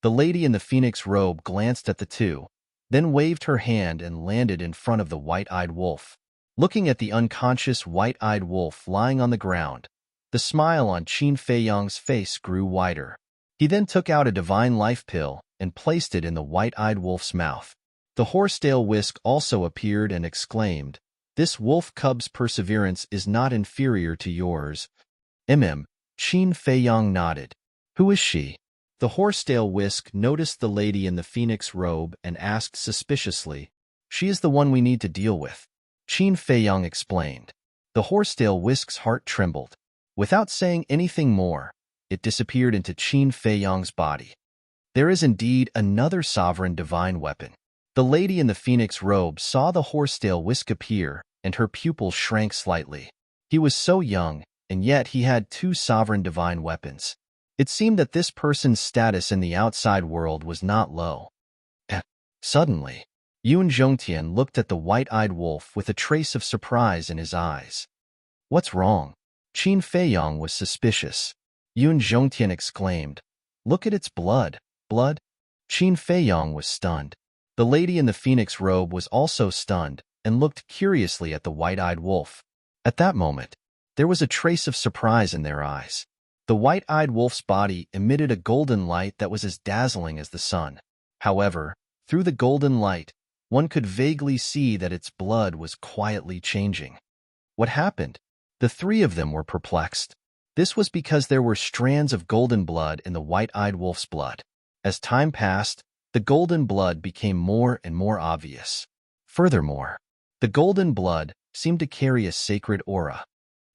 The lady in the phoenix robe glanced at the two, then waved her hand and landed in front of the white-eyed wolf. Looking at the unconscious white-eyed wolf lying on the ground, the smile on Qin Feiyang's face grew wider. He then took out a divine life pill and placed it in the white-eyed wolf's mouth. The horsetail whisk also appeared and exclaimed, "This wolf cub's perseverance is not inferior to yours." Qin Feiyang nodded. "Who is she?" The horsetail whisk noticed the lady in the phoenix robe and asked suspiciously, "She is the one we need to deal with," Qin Feiyang explained. The horsetail whisk's heart trembled. Without saying anything more, it disappeared into Qin Feiyang's body. There is indeed another sovereign divine weapon. The lady in the phoenix robe saw the horsetail whisk appear, and her pupils shrank slightly. He was so young, and yet he had two sovereign divine weapons. It seemed that this person's status in the outside world was not low. Suddenly, Yun Zhongtian looked at the white-eyed wolf with a trace of surprise in his eyes. "What's wrong?" Qin Feiyang was suspicious. Yun Zhongtian exclaimed, "Look at its blood." "Blood?" Qin Feiyang was stunned. The lady in the phoenix robe was also stunned and looked curiously at the white-eyed wolf. At that moment, there was a trace of surprise in their eyes. The white-eyed wolf's body emitted a golden light that was as dazzling as the sun. However, through the golden light, one could vaguely see that its blood was quietly changing. What happened? The three of them were perplexed. This was because there were strands of golden blood in the white-eyed wolf's blood. As time passed, the golden blood became more and more obvious. Furthermore, the golden blood seemed to carry a sacred aura.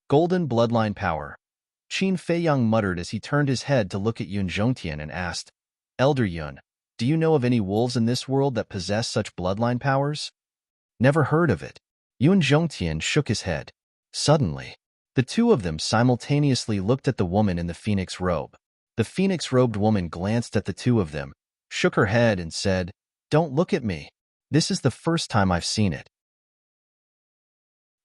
Golden bloodline power. Qin Feiyang muttered as he turned his head to look at Yun Zhongtian and asked, "Elder Yun, do you know of any wolves in this world that possess such bloodline powers?" "Never heard of it." Yun Zhongtian shook his head. Suddenly, the two of them simultaneously looked at the woman in the phoenix robe. The phoenix-robed woman glanced at the two of them, shook her head and said, "Don't look at me. This is the first time I've seen it.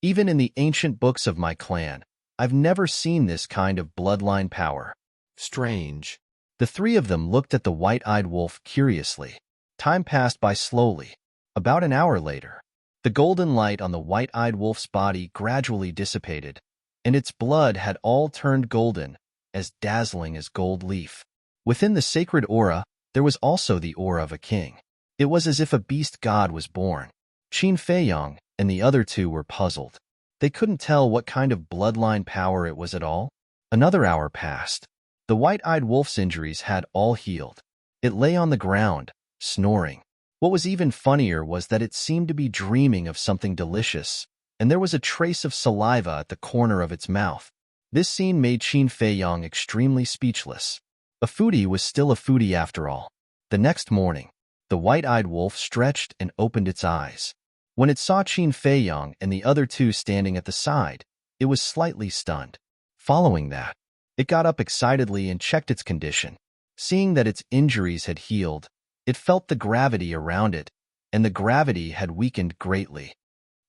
Even in the ancient books of my clan, I've never seen this kind of bloodline power. Strange." The three of them looked at the white-eyed wolf curiously. Time passed by slowly. About an hour later, the golden light on the white-eyed wolf's body gradually dissipated, and its blood had all turned golden, as dazzling as gold leaf. Within the sacred aura, there was also the aura of a king. It was as if a beast god was born. Qin Feiyang and the other two were puzzled. They couldn't tell what kind of bloodline power it was at all. Another hour passed. The white-eyed wolf's injuries had all healed. It lay on the ground, snoring. What was even funnier was that it seemed to be dreaming of something delicious, and there was a trace of saliva at the corner of its mouth. This scene made Qin Feiyang extremely speechless. A foodie was still a foodie after all. The next morning, the white-eyed wolf stretched and opened its eyes. When it saw Qin Feiyang and the other two standing at the side, it was slightly stunned. Following that, it got up excitedly and checked its condition. Seeing that its injuries had healed, it felt the gravity around it, and the gravity had weakened greatly.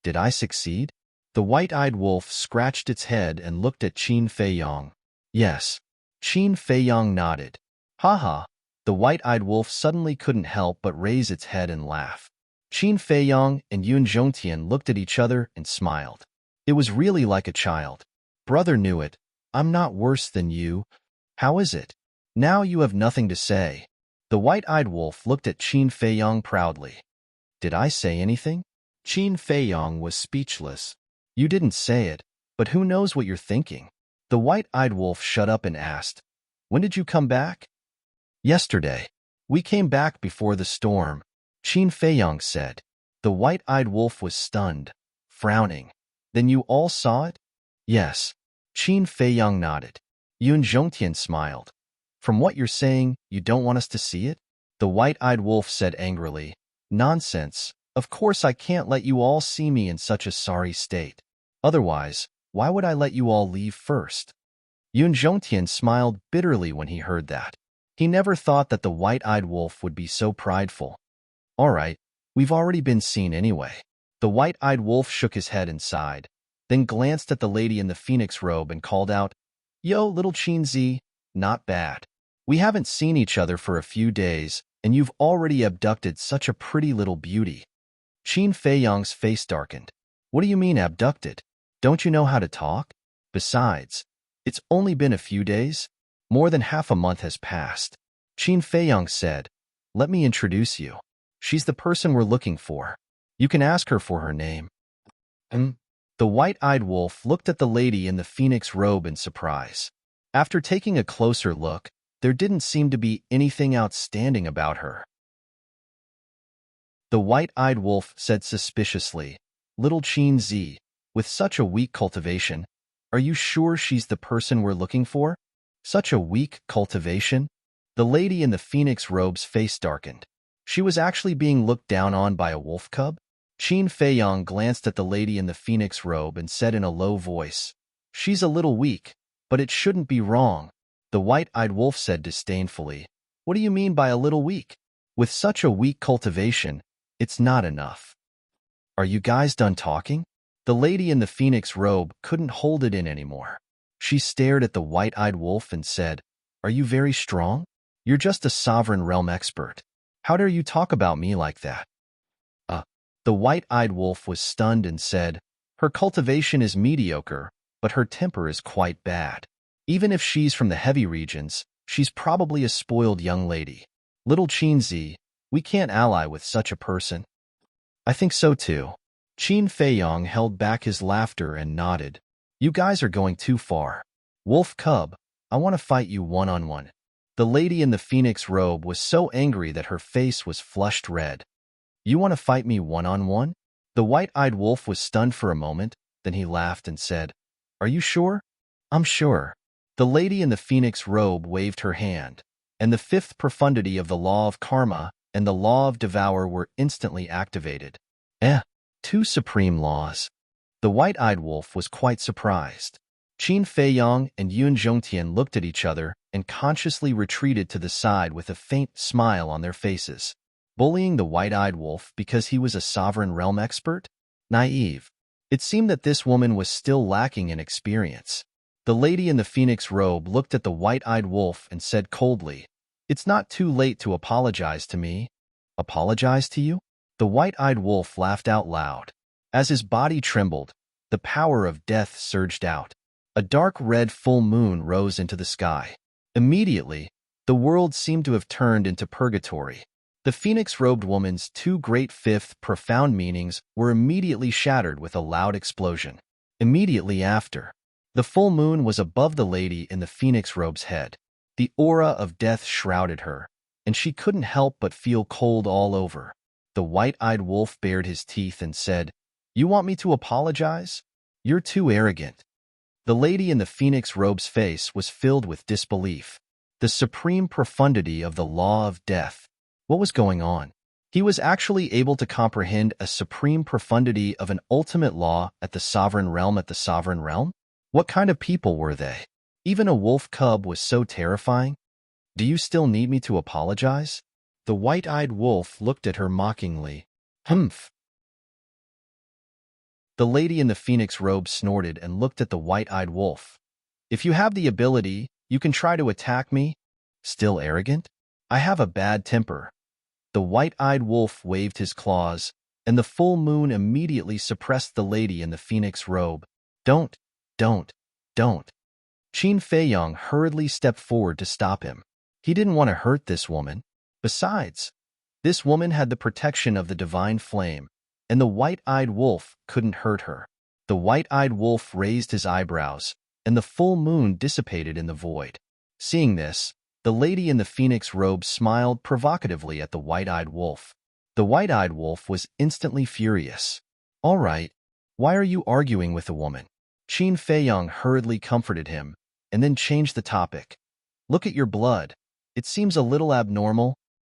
Did I succeed? The white-eyed wolf scratched its head and looked at Qin Feiyang. Yes. Qin Feiyang nodded. "Ha." The white-eyed wolf suddenly couldn't help but raise its head and laugh. Qin Feiyang and Yun Zhongtian looked at each other and smiled. It was really like a child. Brother knew it. I'm not worse than you. How is it? Now you have nothing to say. The white-eyed wolf looked at Qin Feiyong proudly. Did I say anything? Qin Feiyong was speechless. You didn't say it, but who knows what you're thinking? The white-eyed wolf shut up and asked, When did you come back? Yesterday. We came back before the storm, Qin Feiyong said. The white-eyed wolf was stunned, frowning. Then you all saw it? Yes. Qin Feiyong nodded. Yun Zhongtian smiled. From what you're saying, you don't want us to see it? The white-eyed wolf said angrily. Nonsense. Of course I can't let you all see me in such a sorry state. Otherwise, why would I let you all leave first? Yun Zhongtian smiled bitterly when he heard that. He never thought that the white-eyed wolf would be so prideful. All right, we've already been seen anyway. The white-eyed wolf shook his head and sighed, then glanced at the lady in the phoenix robe and called out, Yo, little Qinzi, not bad. We haven't seen each other for a few days, and you've already abducted such a pretty little beauty. Qin Feiyong's face darkened. What do you mean abducted? Don't you know how to talk? Besides, it's only been a few days. More than half a month has passed. Qin Feiyong said, Let me introduce you. She's the person we're looking for. You can ask her for her name. The white-eyed wolf looked at the lady in the phoenix robe in surprise. After taking a closer look, there didn't seem to be anything outstanding about her. The white-eyed wolf said suspiciously, Little Qinzi, with such a weak cultivation, are you sure she's the person we're looking for? Such a weak cultivation? The lady in the phoenix robe's face darkened. She was actually being looked down on by a wolf cub? Qin Feiyong glanced at the lady in the phoenix robe and said in a low voice, She's a little weak, but it shouldn't be wrong. The white-eyed wolf said disdainfully, What do you mean by a little weak? With such a weak cultivation, it's not enough. Are you guys done talking? The lady in the phoenix robe couldn't hold it in anymore. She stared at the white-eyed wolf and said, Are you very strong? You're just a sovereign realm expert. How dare you talk about me like that? The white-eyed wolf was stunned and said, Her cultivation is mediocre, but her temper is quite bad. Even if she's from the heavy regions, she's probably a spoiled young lady. Little Qinzi, we can't ally with such a person. I think so too. Qin Feiyong held back his laughter and nodded. You guys are going too far. Wolf Cub, I want to fight you one-on-one. The lady in the phoenix robe was so angry that her face was flushed red. You want to fight me one-on-one? The white-eyed wolf was stunned for a moment, then he laughed and said, Are you sure? I'm sure. The lady in the phoenix robe waved her hand, and the fifth profundity of the law of karma and the law of devour were instantly activated. Two supreme laws. The white-eyed wolf was quite surprised. Qin Feiyong and Yun Zhongtian looked at each other and consciously retreated to the side with a faint smile on their faces. Bullying the white-eyed wolf because he was a sovereign realm expert? Naive. It seemed that this woman was still lacking in experience. The lady in the phoenix robe looked at the white-eyed wolf and said coldly, It's not too late to apologize to me. Apologize to you? The white-eyed wolf laughed out loud. As his body trembled, the power of death surged out. A dark red full moon rose into the sky. Immediately, the world seemed to have turned into purgatory. The phoenix-robed woman's two great fifth profound meanings were immediately shattered with a loud explosion. Immediately after, the full moon was above the lady in the phoenix robe's head. The aura of death shrouded her, and she couldn't help but feel cold all over. The white-eyed wolf bared his teeth and said, You want me to apologize? You're too arrogant. The lady in the phoenix robe's face was filled with disbelief. The supreme profundity of the law of death. What was going on? He was actually able to comprehend a supreme profundity of an ultimate law at the sovereign realm? What kind of people were they? Even a wolf cub was so terrifying. Do you still need me to apologize? The white-eyed wolf looked at her mockingly. Humph. The lady in the phoenix robe snorted and looked at the white-eyed wolf. If you have the ability, you can try to attack me. Still arrogant? I have a bad temper. The white-eyed wolf waved his claws, and the full moon immediately suppressed the lady in the phoenix robe. Don't. Don't. Qin Feiyang hurriedly stepped forward to stop him. He didn't want to hurt this woman. Besides, this woman had the protection of the divine flame, and the white-eyed wolf couldn't hurt her. The white-eyed wolf raised his eyebrows, and the full moon dissipated in the void. Seeing this, the lady in the phoenix robe smiled provocatively at the white-eyed wolf. The white-eyed wolf was instantly furious. All right, why are you arguing with the woman? Qin Feiyang hurriedly comforted him, and then changed the topic. Look at your blood. It seems a little abnormal.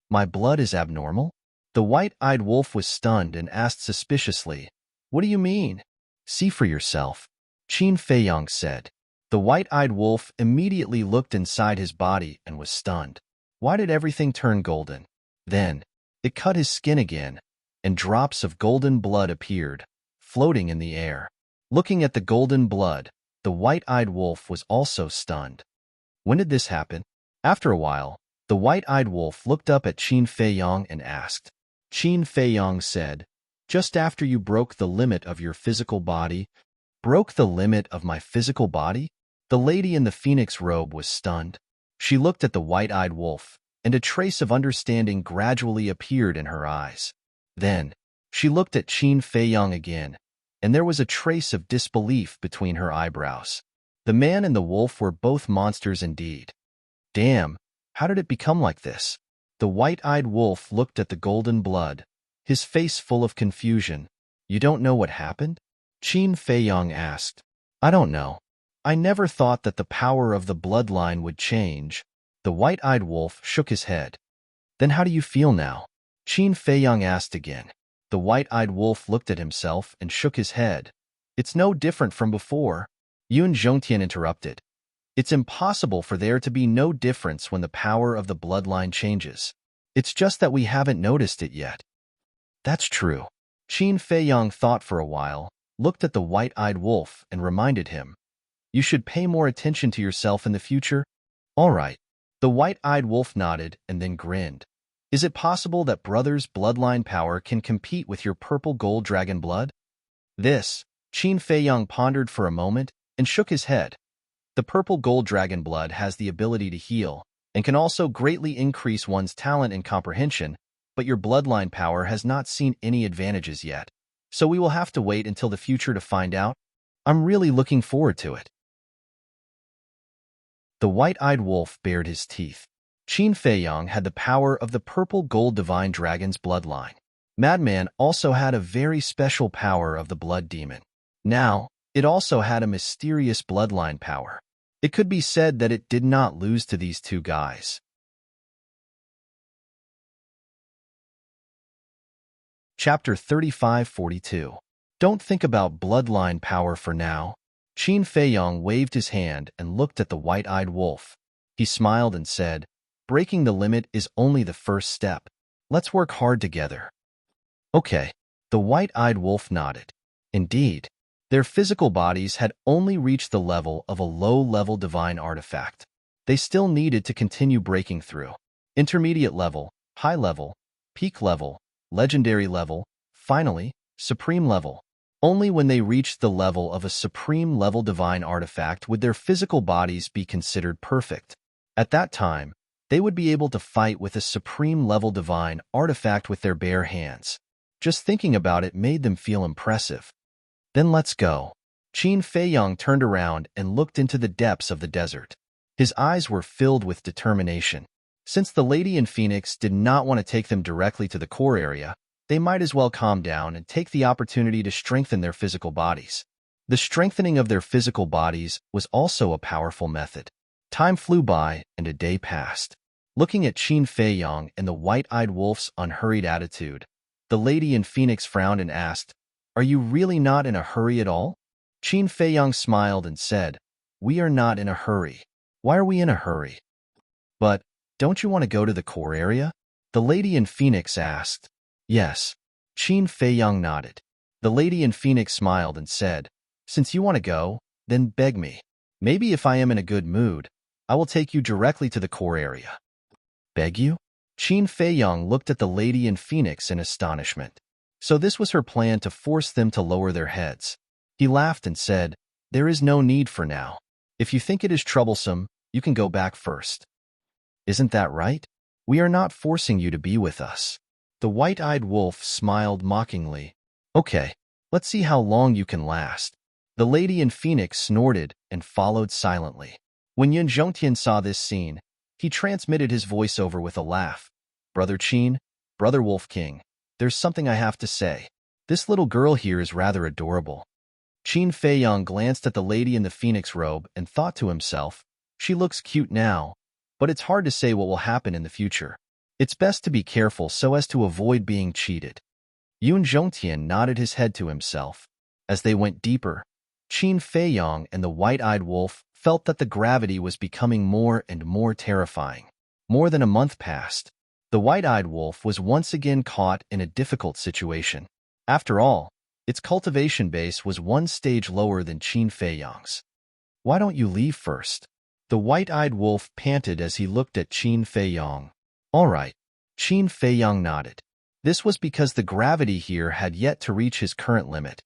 My blood is abnormal? The white-eyed wolf was stunned and asked suspiciously, What do you mean? See for yourself, Qin Feiyang said. The white-eyed wolf immediately looked inside his body and was stunned. Why did everything turn golden? Then, it cut his skin again, and drops of golden blood appeared, floating in the air. Looking at the golden blood, the white-eyed wolf was also stunned. When did this happen? After a while, the white-eyed wolf looked up at Qin Feiyang and asked. Qin Feiyang said, Just after you broke the limit of your physical body. Broke the limit of my physical body? The lady in the phoenix robe was stunned. She looked at the white-eyed wolf, and a trace of understanding gradually appeared in her eyes. Then, she looked at Qin Feiyang again, and there was a trace of disbelief between her eyebrows. The man and the wolf were both monsters indeed. Damn, how did it become like this? The white-eyed wolf looked at the golden blood, his face full of confusion. You don't know what happened? Qin Feiyang asked. I don't know. I never thought that the power of the bloodline would change. The white-eyed wolf shook his head. Then how do you feel now? Qin Feiyang asked again. The white-eyed wolf looked at himself and shook his head. It's no different from before. Yun Zhongtian interrupted. It's impossible for there to be no difference when the power of the bloodline changes. It's just that we haven't noticed it yet. That's true. Qin Feiyang thought for a while, looked at the white-eyed wolf and reminded him. You should pay more attention to yourself in the future. All right. The white-eyed wolf nodded and then grinned. Is it possible that brother's bloodline power can compete with your purple gold dragon blood? This, Qin Feiyang pondered for a moment and shook his head. The purple gold dragon blood has the ability to heal and can also greatly increase one's talent and comprehension, but your bloodline power has not seen any advantages yet. So we will have to wait until the future to find out. I'm really looking forward to it. The white-eyed wolf bared his teeth. Qin Feiyang had the power of the purple gold divine dragon's bloodline. Madman also had a very special power of the blood demon. Now, it also had a mysterious bloodline power. It could be said that it did not lose to these two guys. Chapter 3542. Don't think about bloodline power for now. Qin Feiyang waved his hand and looked at the white-eyed wolf. He smiled and said, Breaking the limit is only the first step. Let's work hard together. Okay. The white-eyed wolf nodded. Indeed, their physical bodies had only reached the level of a low-level divine artifact. They still needed to continue breaking through. Intermediate level, high level, peak level, legendary level, finally, supreme level. Only when they reached the level of a supreme level divine artifact would their physical bodies be considered perfect. At that time, they would be able to fight with a supreme level divine artifact with their bare hands. Just thinking about it made them feel impressive. Then let's go. Qin Feiyang turned around and looked into the depths of the desert. His eyes were filled with determination. Since the lady in Phoenix did not want to take them directly to the core area, they might as well calm down and take the opportunity to strengthen their physical bodies. The strengthening of their physical bodies was also a powerful method. Time flew by and a day passed. Looking at Qin Feiyang and the white-eyed wolf's unhurried attitude, the lady in Phoenix frowned and asked, Are you really not in a hurry at all? Qin Feiyang smiled and said, We are not in a hurry. Why are we in a hurry? But, don't you want to go to the core area? The lady in Phoenix asked. Yes. Qin Feiyang nodded. The lady in Phoenix smiled and said, Since you want to go, then beg me. Maybe if I am in a good mood, I will take you directly to the core area. Beg you? Qin Feiyang looked at the lady in Phoenix in astonishment. So this was her plan to force them to lower their heads. He laughed and said, There is no need for now. If you think it is troublesome, you can go back first. Isn't that right? We are not forcing you to be with us. The white-eyed wolf smiled mockingly. Okay, let's see how long you can last. The lady in Phoenix snorted and followed silently. When Yun Zhongtian saw this scene, he transmitted his voiceover with a laugh. Brother Qin, Brother Wolf King, there's something I have to say. This little girl here is rather adorable. Qin Feiyang glanced at the lady in the phoenix robe and thought to himself, she looks cute now, but it's hard to say what will happen in the future. It's best to be careful so as to avoid being cheated. Yun Zhongtian nodded his head to himself. As they went deeper, Qin Feiyang and the white-eyed wolf felt that the gravity was becoming more and more terrifying. More than a month passed. The white-eyed wolf was once again caught in a difficult situation. After all, its cultivation base was one stage lower than Qin Feiyang's. Why don't you leave first? The white-eyed wolf panted as he looked at Qin Feiyang. All right, Qin Feiyang nodded. This was because the gravity here had yet to reach his current limit.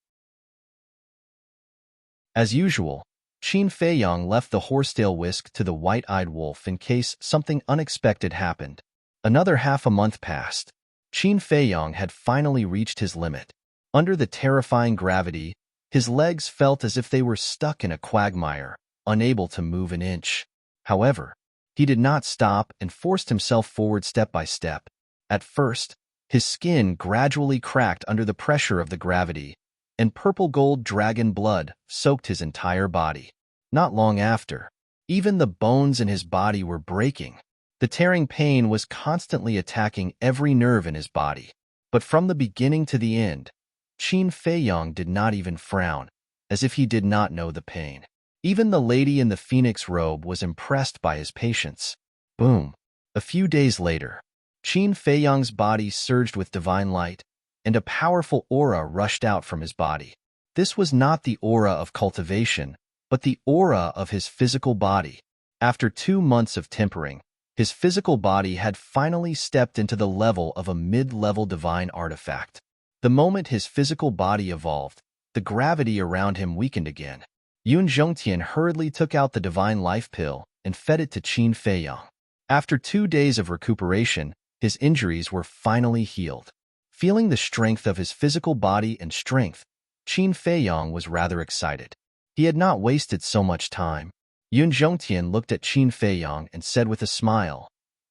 As usual, Qin Feiyang left the horsetail whisk to the white-eyed wolf in case something unexpected happened. Another half a month passed. Qin Feiyang had finally reached his limit. Under the terrifying gravity, his legs felt as if they were stuck in a quagmire, unable to move an inch. However, he did not stop and forced himself forward step by step. At first, his skin gradually cracked under the pressure of the gravity, and purple-gold dragon blood soaked his entire body. Not long after, even the bones in his body were breaking. The tearing pain was constantly attacking every nerve in his body. But from the beginning to the end, Qin Feiyang did not even frown, as if he did not know the pain. Even the lady in the phoenix robe was impressed by his patience. Boom! A few days later, Qin Feiyang's body surged with divine light, and a powerful aura rushed out from his body. This was not the aura of cultivation, but the aura of his physical body. After 2 months of tempering, his physical body had finally stepped into the level of a mid-level divine artifact. The moment his physical body evolved, the gravity around him weakened again. Yun Zhongtian hurriedly took out the divine life pill and fed it to Qin Feiyang. After 2 days of recuperation, his injuries were finally healed. Feeling the strength of his physical body and strength, Qin Feiyang was rather excited. He had not wasted so much time. Yun Zhongtian looked at Qin Feiyang and said with a smile,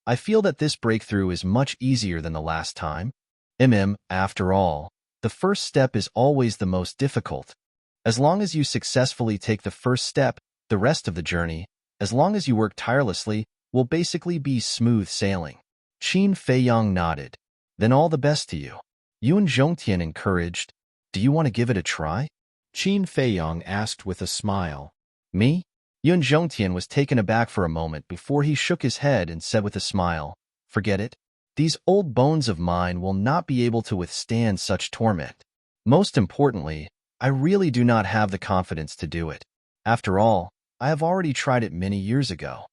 I feel that this breakthrough is much easier than the last time. After all, the first step is always the most difficult. As long as you successfully take the first step, the rest of the journey, as long as you work tirelessly, will basically be smooth sailing. Qin Feiyang nodded. Then all the best to you. Yun Zhongtian encouraged. Do you want to give it a try? Qin Feiyang asked with a smile. Me? Yun Zhongtian was taken aback for a moment before he shook his head and said with a smile, Forget it. These old bones of mine will not be able to withstand such torment. Most importantly, I really do not have the confidence to do it. After all, I have already tried it many years ago.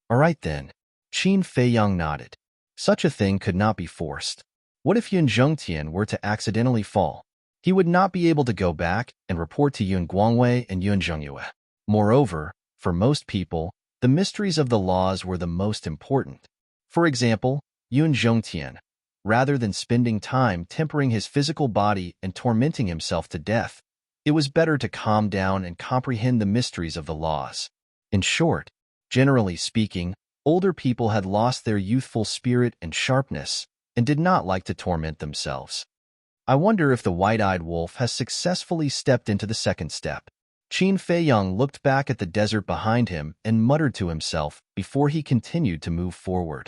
All right then. Qin Feiyang nodded. Such a thing could not be forced. What if Yun Zhongtian were to accidentally fall? He would not be able to go back and report to Yun Guangwei and Yun Zhengyue. Moreover, for most people, the mysteries of the laws were the most important. For example, Yun Zhongtian, rather than spending time tempering his physical body and tormenting himself to death, it was better to calm down and comprehend the mysteries of the laws. In short, generally speaking, older people had lost their youthful spirit and sharpness and did not like to torment themselves. I wonder if the white-eyed wolf has successfully stepped into the second step. Qin Feiyang looked back at the desert behind him and muttered to himself before he continued to move forward.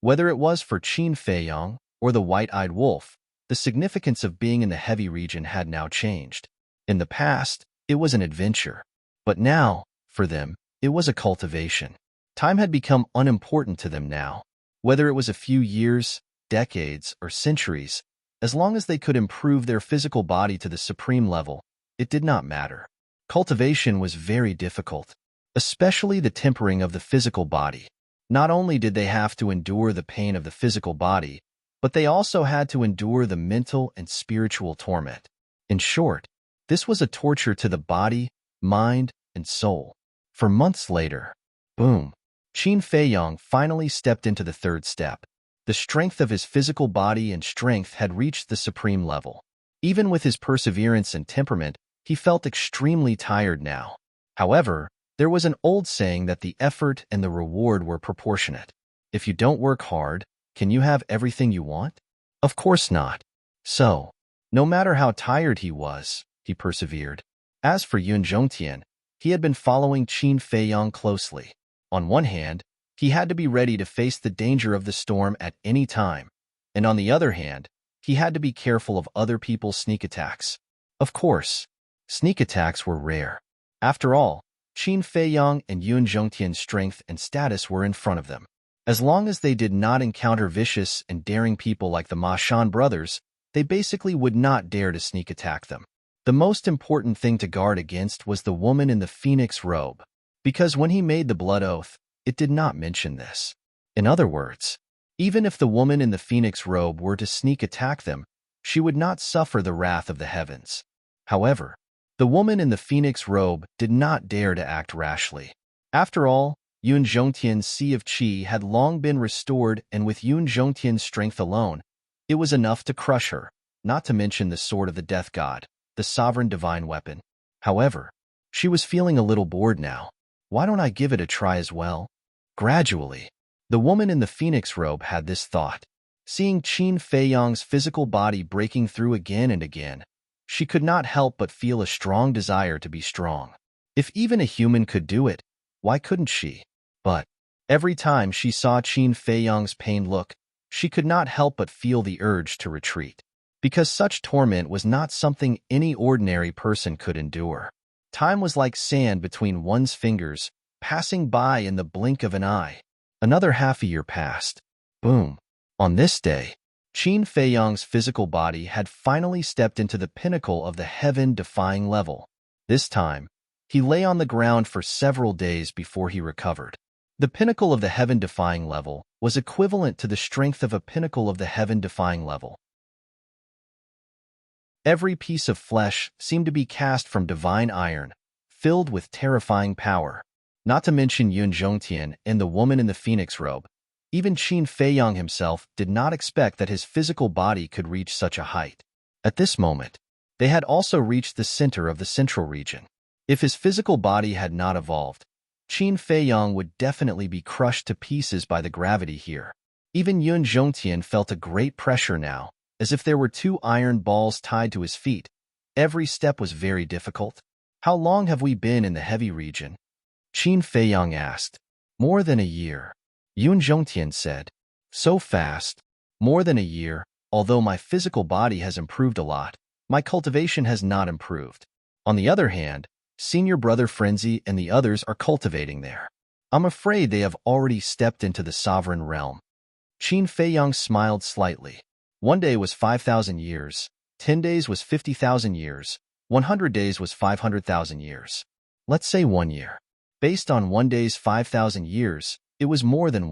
Whether it was for Qin Feiyang or the white-eyed wolf, the significance of being in the heavy region had now changed. In the past, it was an adventure, but now, for them, it was a cultivation. Time had become unimportant to them now. Whether it was a few years, decades, or centuries, as long as they could improve their physical body to the supreme level, it did not matter. Cultivation was very difficult, especially the tempering of the physical body. Not only did they have to endure the pain of the physical body, but they also had to endure the mental and spiritual torment. In short, this was a torture to the body, mind, and soul. For months later, boom, Qin Feiyang finally stepped into the third step. The strength of his physical body and strength had reached the supreme level. Even with his perseverance and temperament, he felt extremely tired now. However, there was an old saying that the effort and the reward were proportionate. If you don't work hard, can you have everything you want? Of course not. So, no matter how tired he was, he persevered. As for Yun Zhongtian, he had been following Qin Feiyang closely. On one hand, he had to be ready to face the danger of the storm at any time, and on the other hand, he had to be careful of other people's sneak attacks. Of course, sneak attacks were rare. After all, Qin Feiyang and Yun Zhongtian's strength and status were in front of them. As long as they did not encounter vicious and daring people like the Ma Shan brothers, they basically would not dare to sneak attack them. The most important thing to guard against was the woman in the phoenix robe, because when he made the blood oath, it did not mention this. In other words, even if the woman in the phoenix robe were to sneak attack them, she would not suffer the wrath of the heavens. However, the woman in the phoenix robe did not dare to act rashly. After all, Yun Zhongtian's Sea of Qi had long been restored, and with Yun Zhongtian's strength alone, it was enough to crush her, not to mention the sword of the death god, the sovereign divine weapon. However, she was feeling a little bored now. Why don't I give it a try as well? Gradually, the woman in the phoenix robe had this thought. Seeing Qin Feiyang's physical body breaking through again and again, she could not help but feel a strong desire to be strong. If even a human could do it, why couldn't she? But every time she saw Qin Feiyang's pained look, she could not help but feel the urge to retreat. Because such torment was not something any ordinary person could endure. Time was like sand between one's fingers, passing by in the blink of an eye. Another half a year passed. Boom. On this day, Qin Feiyang's physical body had finally stepped into the pinnacle of the heaven-defying level. This time, he lay on the ground for several days before he recovered. The pinnacle of the heaven-defying level was equivalent to the strength of a pinnacle of the heaven-defying level. Every piece of flesh seemed to be cast from divine iron, filled with terrifying power. Not to mention Yun Zhongtian and the woman in the phoenix robe. Even Qin Feiyang himself did not expect that his physical body could reach such a height. At this moment, they had also reached the center of the central region. If his physical body had not evolved, Qin Feiyang would definitely be crushed to pieces by the gravity here. Even Yun Zhongtian felt a great pressure now, as if there were two iron balls tied to his feet. Every step was very difficult. How long have we been in the heavy region? Qin Feiyang asked. More than a year. Yun Zhongtian said. So fast. More than a year. Although my physical body has improved a lot, my cultivation has not improved. On the other hand, senior brother Frenzy and the others are cultivating there. I'm afraid they have already stepped into the sovereign realm. Qin Feiyang smiled slightly. 1 day was 5,000 years, 10 days was 50,000 years, 100 days was 500,000 years. Let's say 1 year. Based on 1 day's 5,000 years, it was more than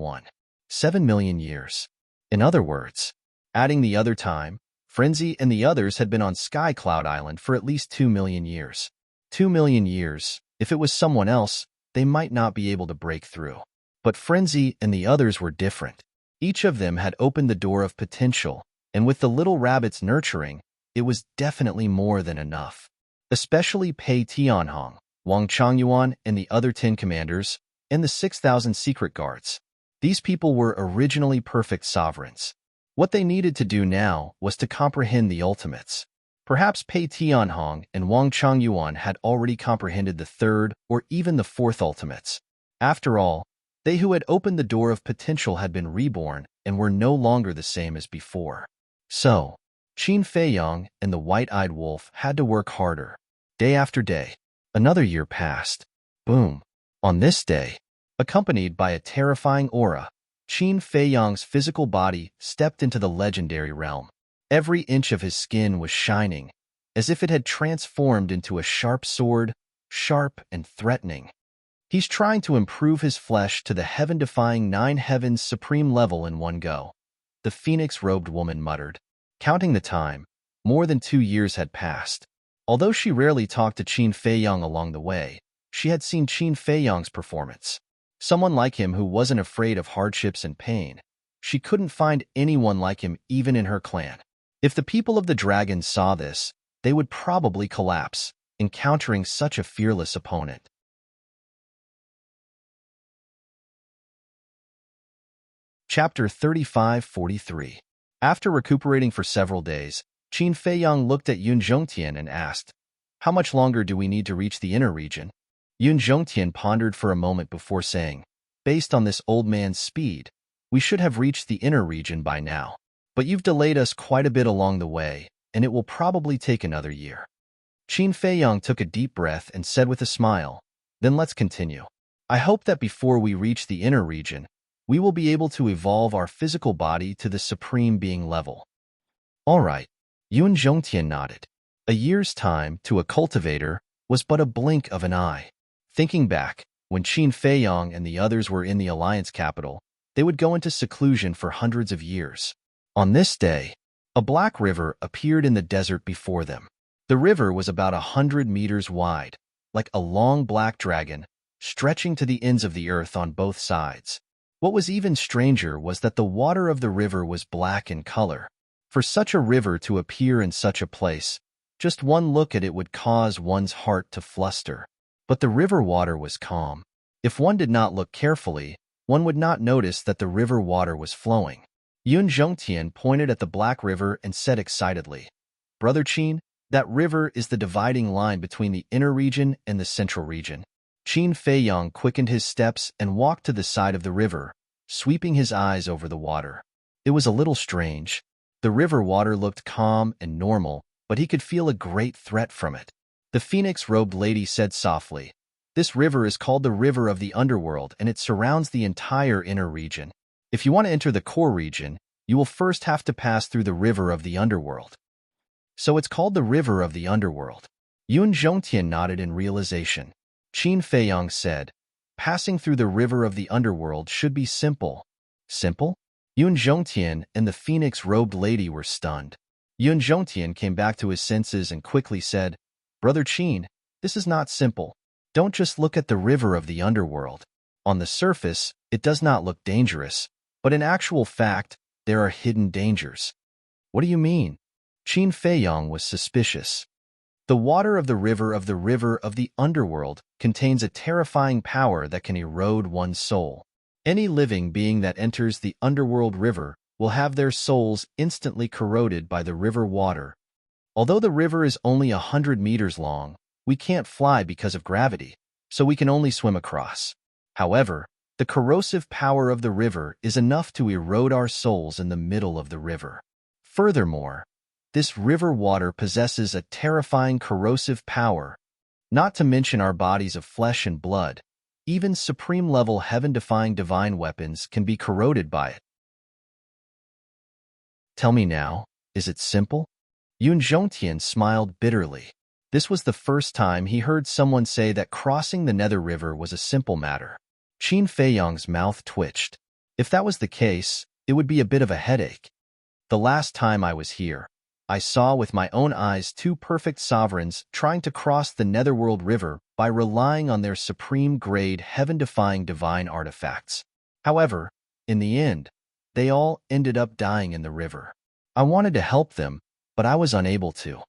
7 million years. In other words, adding the other time, Frenzy and the others had been on Sky Cloud Island for at least 2 million years. 2 million years, if it was someone else, they might not be able to break through. But Frenzy and the others were different. Each of them had opened the door of potential, and with the little rabbits nurturing, it was definitely more than enough. Especially Pei Tianhong, Wang Changyuan, and the other 10 commanders, and the 6,000 secret guards. These people were originally perfect sovereigns. What they needed to do now was to comprehend the ultimates. Perhaps Pei Tianhong and Wang Changyuan had already comprehended the third or even the fourth ultimates. After all, they who had opened the door of potential had been reborn and were no longer the same as before. So, Qin Feiyang and the white-eyed wolf had to work harder. Day after day, another year passed. Boom. On this day, accompanied by a terrifying aura, Qin Feiyang's physical body stepped into the legendary realm. Every inch of his skin was shining, as if it had transformed into a sharp sword, sharp and threatening. He's trying to improve his flesh to the heaven-defying 9 heavens supreme level in one go, the phoenix-robed woman muttered. Counting the time, more than 2 years had passed. Although she rarely talked to Qin Feiyang along the way, she had seen Qin Feiyang's performance. Someone like him who wasn't afraid of hardships and pain. She couldn't find anyone like him even in her clan. If the people of the dragons saw this, they would probably collapse, encountering such a fearless opponent. Chapter 35-43. After recuperating for several days, Qin Feiyang looked at Yun Zhongtian and asked, "How much longer do we need to reach the inner region?" Yun Zhongtian pondered for a moment before saying, "Based on this old man's speed, we should have reached the inner region by now. But you've delayed us quite a bit along the way, and it will probably take another year." Qin Feiyang took a deep breath and said with a smile, "Then let's continue. I hope that before we reach the inner region, we will be able to evolve our physical body to the supreme being level." All right, Yun Zhongtian nodded. A year's time to a cultivator was but a blink of an eye. Thinking back, when Qin Feiyang and the others were in the Alliance capital, they would go into seclusion for hundreds of years. On this day, a black river appeared in the desert before them. The river was about 100 meters wide, like a long black dragon, stretching to the ends of the earth on both sides. What was even stranger was that the water of the river was black in color. For such a river to appear in such a place, just one look at it would cause one's heart to fluster. But the river water was calm. If one did not look carefully, one would not notice that the river water was flowing. Yun Zhongtian pointed at the black river and said excitedly, "Brother Qin, that river is the dividing line between the inner region and the central region." Qin Feiyang quickened his steps and walked to the side of the river, sweeping his eyes over the water. It was a little strange. The river water looked calm and normal, but he could feel a great threat from it. The phoenix-robed lady said softly, "This river is called the River of the Underworld, and it surrounds the entire inner region. If you want to enter the core region, you will first have to pass through the River of the Underworld." "So it's called the River of the Underworld." Yun Zhongtian nodded in realization. Qin Feiyang said, "Passing through the River of the Underworld should be simple." Simple? Yun Zhongtian and the phoenix-robed lady were stunned. Yun Zhongtian came back to his senses and quickly said, "Brother Qin, this is not simple. Don't just look at the River of the Underworld. On the surface, it does not look dangerous, but in actual fact, there are hidden dangers." "What do you mean?" Qin Feiyang was suspicious. "The water of the River of the Underworld contains a terrifying power that can erode one's soul. Any living being that enters the Underworld River will have their souls instantly corroded by the river water. Although the river is only 100 meters long, we can't fly because of gravity, so we can only swim across. However, the corrosive power of the river is enough to erode our souls in the middle of the river. Furthermore, this river water possesses a terrifying corrosive power, not to mention our bodies of flesh and blood. Even supreme-level heaven-defying divine weapons can be corroded by it." "Tell me now, is it simple?" Yun Zhongtian smiled bitterly. This was the first time he heard someone say that crossing the Nether River was a simple matter. Qin Feiyang's mouth twitched. If that was the case, it would be a bit of a headache. "The last time I was here, I saw with my own eyes two perfect sovereigns trying to cross the Netherworld River by relying on their supreme-grade, heaven-defying divine artifacts. However, in the end, they all ended up dying in the river. I wanted to help them, but I was unable to.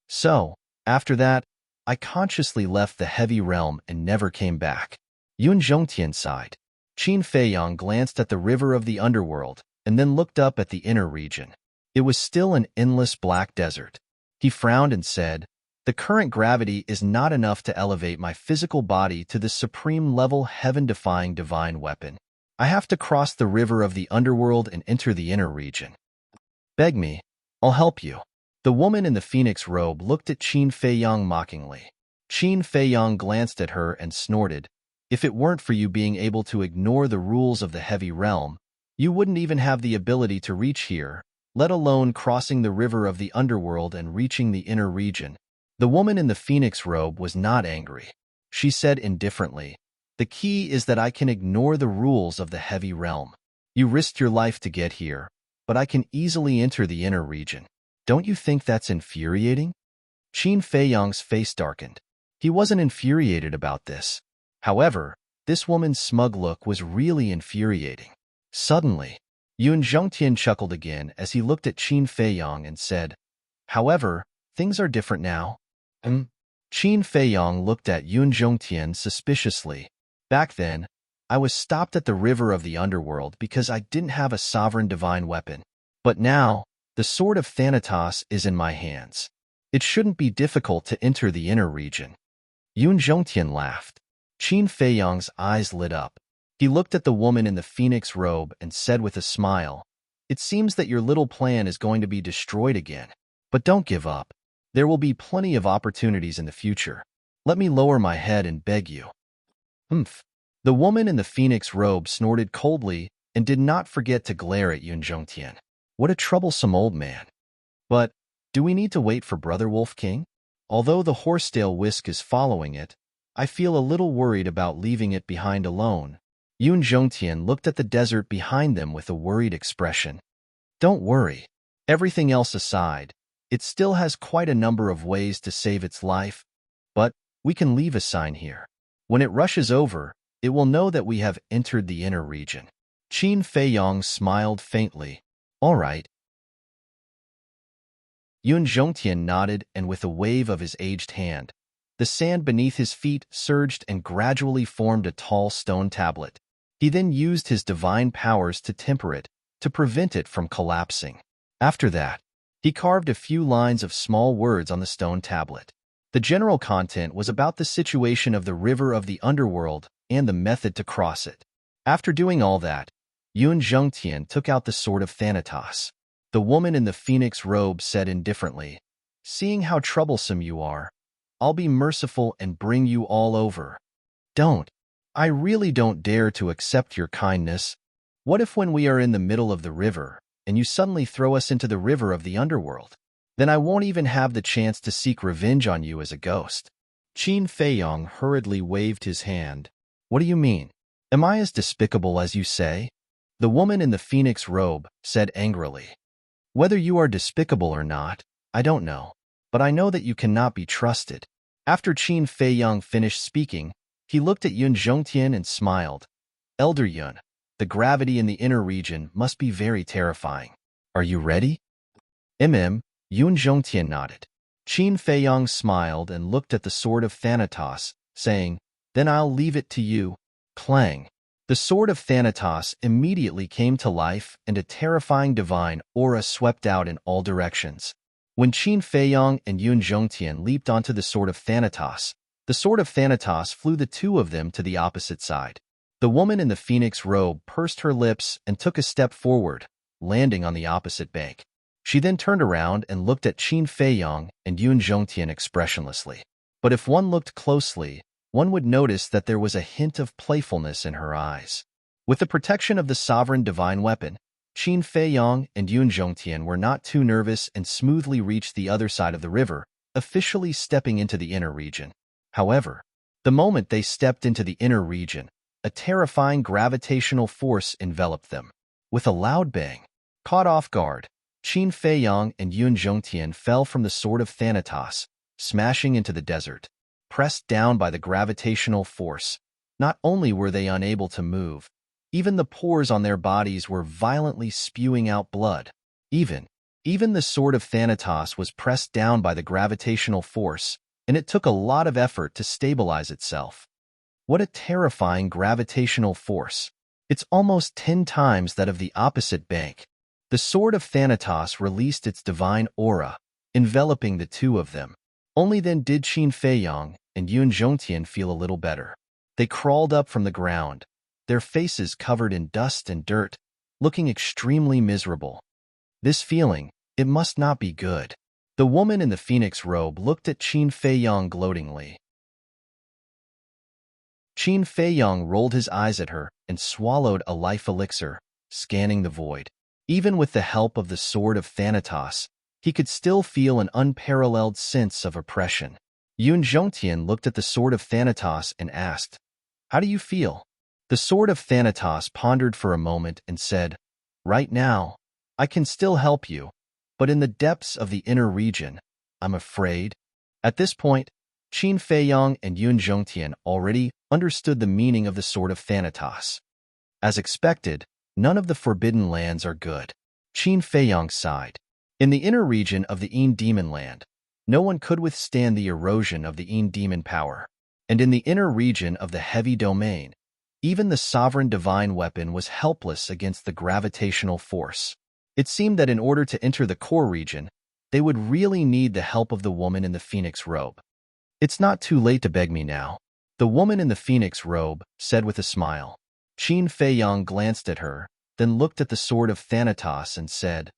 So, after that, I consciously left the heavy realm and never came back." Yun Zhongtian sighed. Qin Feiyang glanced at the River of the Underworld and then looked up at the inner region. It was still an endless black desert. He frowned and said, "The current gravity is not enough to elevate my physical body to the supreme-level heaven-defying divine weapon. I have to cross the River of the Underworld and enter the inner region." "Beg me, I'll help you." The woman in the phoenix robe looked at Qin Feiyang mockingly. Qin Feiyang glanced at her and snorted, "If it weren't for you being able to ignore the rules of the heavy realm, you wouldn't even have the ability to reach here, let alone crossing the River of the Underworld and reaching the inner region." The woman in the phoenix robe was not angry. She said indifferently, "The key is that I can ignore the rules of the heavy realm. You risked your life to get here, but I can easily enter the inner region. Don't you think that's infuriating?" Qin Feiyang's face darkened. He wasn't infuriated about this. However, this woman's smug look was really infuriating. Suddenly, Yun Zhongtian chuckled again as he looked at Qin Feiyang and said, "However, things are different now." Qin Feiyang looked at Yun Zhongtian suspiciously. "Back then, I was stopped at the river of the underworld because I didn't have a sovereign divine weapon. But now, the sword of Thanatos is in my hands. It shouldn't be difficult to enter the inner region." Yun Zhongtian laughed. Qin Feiyang's eyes lit up. He looked at the woman in the phoenix robe and said with a smile, "It seems that your little plan is going to be destroyed again. But don't give up. There will be plenty of opportunities in the future. Let me lower my head and beg you." "Humph." The woman in the phoenix robe snorted coldly and did not forget to glare at Yun Zhongtian. What a troublesome old man. "But, do we need to wait for Brother Wolf King? Although the horsetail whisk is following it, I feel a little worried about leaving it behind alone." Yun Zhongtian looked at the desert behind them with a worried expression. "Don't worry. Everything else aside, it still has quite a number of ways to save its life, but we can leave a sign here. When it rushes over, it will know that we have entered the inner region." Qin Feiyang smiled faintly. "All right." Yun Zhongtian nodded, and with a wave of his aged hand, the sand beneath his feet surged and gradually formed a tall stone tablet. He then used his divine powers to temper it, to prevent it from collapsing. After that, he carved a few lines of small words on the stone tablet. The general content was about the situation of the river of the underworld and the method to cross it. After doing all that, Yun Zhongtian took out the sword of Thanatos. The woman in the phoenix robe said indifferently, "Seeing how troublesome you are, I'll be merciful and bring you all over." "Don't. I really don't dare to accept your kindness. What if when we are in the middle of the river, and you suddenly throw us into the river of the underworld? Then I won't even have the chance to seek revenge on you as a ghost." Qin Feiyang hurriedly waved his hand. "What do you mean? Am I as despicable as you say?" The woman in the phoenix robe said angrily. "Whether you are despicable or not, I don't know. But I know that you cannot be trusted." After Qin Feiyang finished speaking, he looked at Yun Zhongtian and smiled. "Elder Yun, the gravity in the inner region must be very terrifying. Are you ready?" Yun Zhongtian nodded. Qin Feiyang smiled and looked at the sword of Thanatos, saying, "Then I'll leave it to you." Clang! The sword of Thanatos immediately came to life, and a terrifying divine aura swept out in all directions. When Qin Feiyang and Yun Zhongtian leaped onto the sword of Thanatos flew the two of them to the opposite side. The woman in the phoenix robe pursed her lips and took a step forward, landing on the opposite bank. She then turned around and looked at Qin Feiyang and Yun Zhongtian expressionlessly. But if one looked closely, one would notice that there was a hint of playfulness in her eyes. With the protection of the sovereign divine weapon, Qin Feiyang and Yun Zhongtian were not too nervous and smoothly reached the other side of the river, officially stepping into the inner region. However, the moment they stepped into the inner region, a terrifying gravitational force enveloped them. With a loud bang, caught off guard, Qin Feiyang and Yun Zhongtian fell from the sword of Thanatos, smashing into the desert. Pressed down by the gravitational force, not only were they unable to move, even the pores on their bodies were violently spewing out blood. Even the sword of Thanatos was pressed down by the gravitational force, and it took a lot of effort to stabilize itself. What a terrifying gravitational force! It's almost 10 times that of the opposite bank. The sword of Thanatos released its divine aura, enveloping the two of them. Only then did Qin Feiyang and Yun Zhongtian feel a little better. They crawled up from the ground, their faces covered in dust and dirt, looking extremely miserable. This feeling, it must not be good. The woman in the phoenix robe looked at Qin Feiyang gloatingly. Qin Feiyang rolled his eyes at her and swallowed a life elixir, scanning the void. Even with the help of the sword of Thanatos, he could still feel an unparalleled sense of oppression. Yun Zhongtian looked at the sword of Thanatos and asked, "How do you feel?" The sword of Thanatos pondered for a moment and said, "Right now, I can still help you, but in the depths of the inner region, I'm afraid." At this point, Qin Feiyang and Yun Zhongtian already understood the meaning of the Sword of Thanatos. As expected, none of the forbidden lands are good. Qin Feiyang sighed. In the inner region of the Yin Demon Land, no one could withstand the erosion of the Yin Demon power. And in the inner region of the Heavy Domain, even the sovereign divine weapon was helpless against the gravitational force. It seemed that in order to enter the core region, they would really need the help of the woman in the phoenix robe. "It's not too late to beg me now," the woman in the phoenix robe said with a smile. Qin Feiyang glanced at her, then looked at the Sword of Thanatos and said,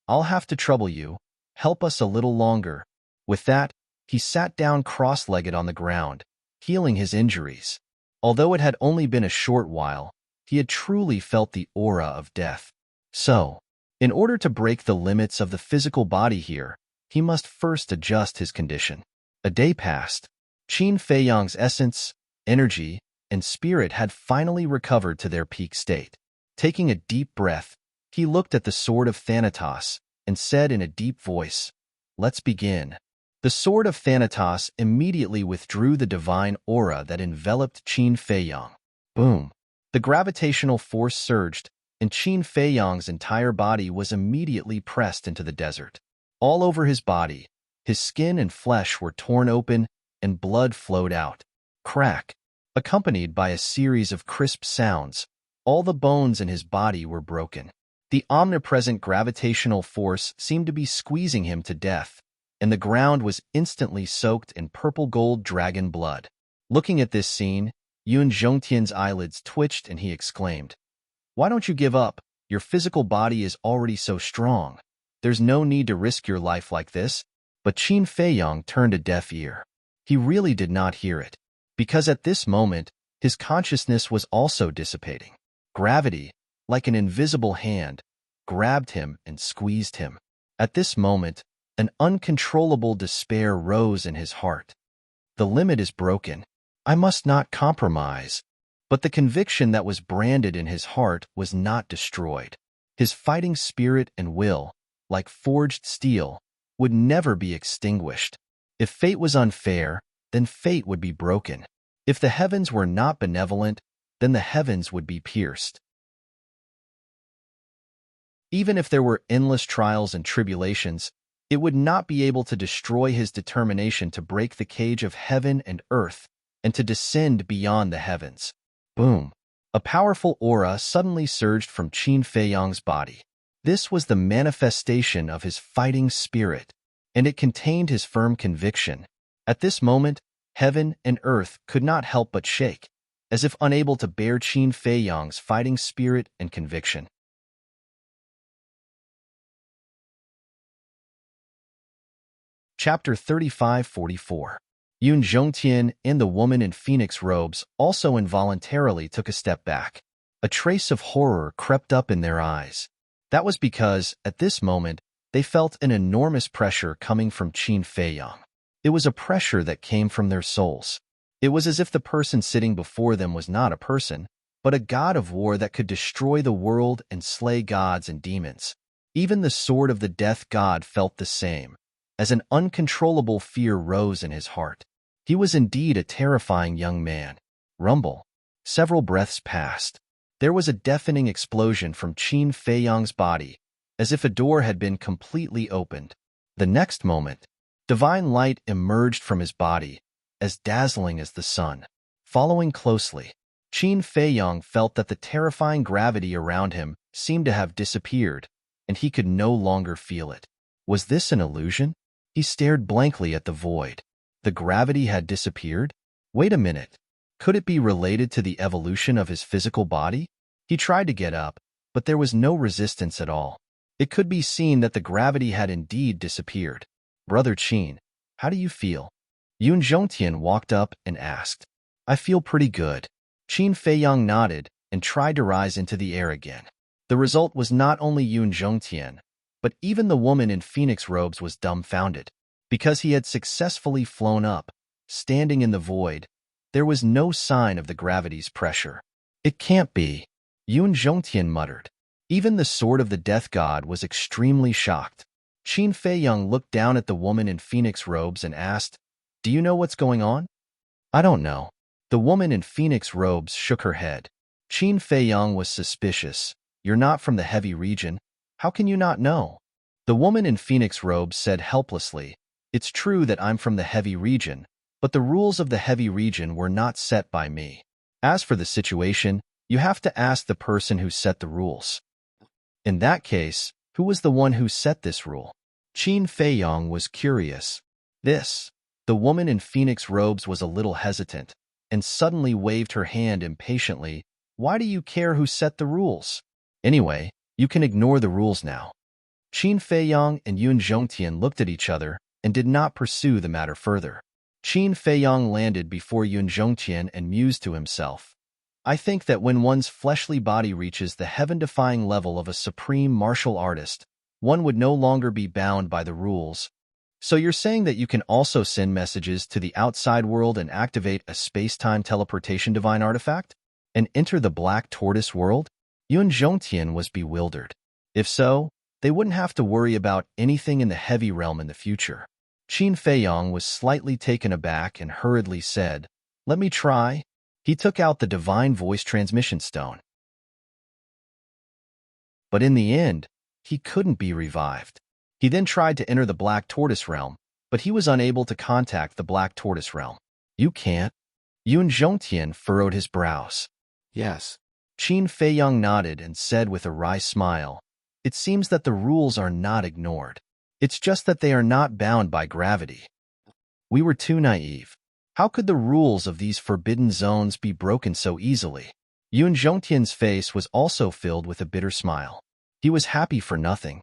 "I'll have to trouble you. Help us a little longer." With that, he sat down cross-legged on the ground, healing his injuries. Although it had only been a short while, he had truly felt the aura of death. So, in order to break the limits of the physical body here, he must first adjust his condition. A day passed. Qin Feiyang's essence, energy, and spirit had finally recovered to their peak state. Taking a deep breath, he looked at the Sword of Thanatos and said in a deep voice, "Let's begin." The Sword of Thanatos immediately withdrew the divine aura that enveloped Qin Feiyang. Boom! The gravitational force surged, and Qin Feiyang's entire body was immediately pressed into the desert. All over his body, his skin and flesh were torn open, and blood flowed out. Crack! Accompanied by a series of crisp sounds, all the bones in his body were broken. The omnipresent gravitational force seemed to be squeezing him to death, and the ground was instantly soaked in purple-gold dragon blood. Looking at this scene, Yun Zhongtian's eyelids twitched and he exclaimed, "Why don't you give up? Your physical body is already so strong. There's no need to risk your life like this." But Qin Feiyang turned a deaf ear. He really did not hear it, because at this moment, his consciousness was also dissipating. Gravity, like an invisible hand, grabbed him and squeezed him. At this moment, an uncontrollable despair rose in his heart. The limit is broken. I must not compromise. But the conviction that was branded in his heart was not destroyed. His fighting spirit and will, like forged steel, would never be extinguished. If fate was unfair, then fate would be broken. If the heavens were not benevolent, then the heavens would be pierced. Even if there were endless trials and tribulations, it would not be able to destroy his determination to break the cage of heaven and earth and to descend beyond the heavens. Boom! A powerful aura suddenly surged from Qin Feiyang's body. This was the manifestation of his fighting spirit, and it contained his firm conviction. At this moment, heaven and earth could not help but shake, as if unable to bear Qin Feiyang's fighting spirit and conviction. Chapter 35-44. Yun Zhongtian and the woman in phoenix robes also involuntarily took a step back. A trace of horror crept up in their eyes. That was because, at this moment, they felt an enormous pressure coming from Qin Feiyang. It was a pressure that came from their souls. It was as if the person sitting before them was not a person, but a god of war that could destroy the world and slay gods and demons. Even the sword of the death god felt the same, as an uncontrollable fear rose in his heart. He was indeed a terrifying young man. Rumble. Several breaths passed. There was a deafening explosion from Qin Feiyang's body, as if a door had been completely opened. The next moment, divine light emerged from his body, as dazzling as the sun. Following closely, Qin Feiyang felt that the terrifying gravity around him seemed to have disappeared, and he could no longer feel it. Was this an illusion? He stared blankly at the void. The gravity had disappeared? Wait a minute. Could it be related to the evolution of his physical body? He tried to get up, but there was no resistance at all. It could be seen that the gravity had indeed disappeared. "Brother Qin, how do you feel?" Yun Zhongtian walked up and asked. "I feel pretty good." Qin Feiyang nodded and tried to rise into the air again. The result was not only Yun Zhongtian, but even the woman in phoenix robes was dumbfounded. Because he had successfully flown up, standing in the void, there was no sign of the gravity's pressure. "It can't be," Yun Zhongtian muttered. Even the sword of the death god was extremely shocked. Qin Feiyang looked down at the woman in phoenix robes and asked, Do you know what's going on? I don't know. The woman in phoenix robes shook her head. Qin Feiyang was suspicious. You're not from the heavy region. How can you not know? The woman in phoenix robes said helplessly, It's true that I'm from the heavy region, but the rules of the heavy region were not set by me. As for the situation, you have to ask the person who set the rules. In that case, who was the one who set this rule? Qin Feiyang was curious. The woman in phoenix robes was a little hesitant, and suddenly waved her hand impatiently. Why do you care who set the rules? Anyway, you can ignore the rules now. Qin Feiyang and Yun Zhongtian looked at each other and did not pursue the matter further. Qin Feiyang landed before Yun Zhongtian and mused to himself. I think that when one's fleshly body reaches the heaven-defying level of a supreme martial artist, one would no longer be bound by the rules. So you're saying that you can also send messages to the outside world and activate a space-time teleportation divine artifact? And enter the black tortoise world? Yun Zhongtian was bewildered. If so, they wouldn't have to worry about anything in the heavy realm in the future. Qin Feiyang was slightly taken aback and hurriedly said, Let me try. He took out the divine voice transmission stone. But in the end, he couldn't be revived. He then tried to enter the black tortoise realm, but he was unable to contact the black tortoise realm. You can't? Yun Zhongtian furrowed his brows. Yes. Qin Feiyang nodded and said with a wry smile, It seems that the rules are not ignored. It's just that they are not bound by gravity. We were too naive. How could the rules of these forbidden zones be broken so easily? Yun Zhongtian's face was also filled with a bitter smile. He was happy for nothing.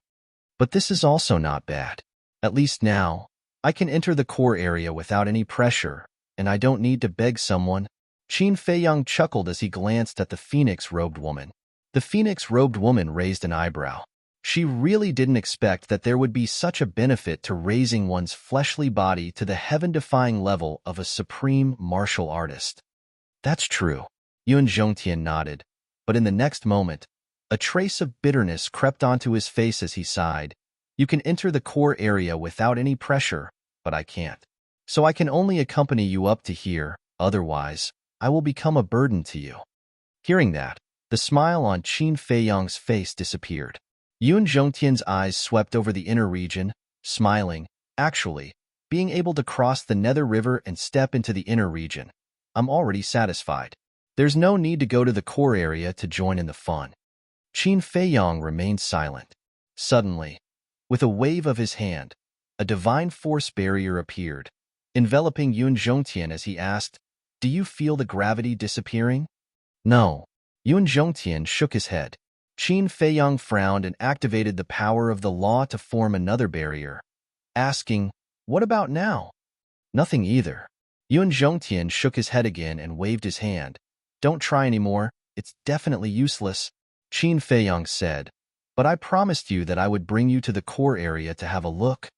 But this is also not bad. At least now, I can enter the core area without any pressure, and I don't need to beg someone. Qin Feiyang chuckled as he glanced at the phoenix-robed woman. The phoenix-robed woman raised an eyebrow. She really didn't expect that there would be such a benefit to raising one's fleshly body to the heaven-defying level of a supreme martial artist. That's true. Yun Zhongtian nodded, but in the next moment, a trace of bitterness crept onto his face as he sighed. You can enter the core area without any pressure, but I can't. So I can only accompany you up to here, otherwise, I will become a burden to you. Hearing that, the smile on Qin Feiyang's face disappeared. Yun Zhongtian's eyes swept over the inner region, smiling. Actually, being able to cross the Nether River and step into the inner region. I'm already satisfied. There's no need to go to the core area to join in the fun. Qin Feiyang remained silent. Suddenly, with a wave of his hand, a divine force barrier appeared, enveloping Yun Zhongtian as he asked, Do you feel the gravity disappearing? No. Yun Zhongtian shook his head. Qin Feiyang frowned and activated the power of the law to form another barrier, asking, What about now? Nothing either. Yun Zhongtian shook his head again and waved his hand. Don't try anymore. It's definitely useless. Qin Feiyang said, But I promised you that I would bring you to the core area to have a look.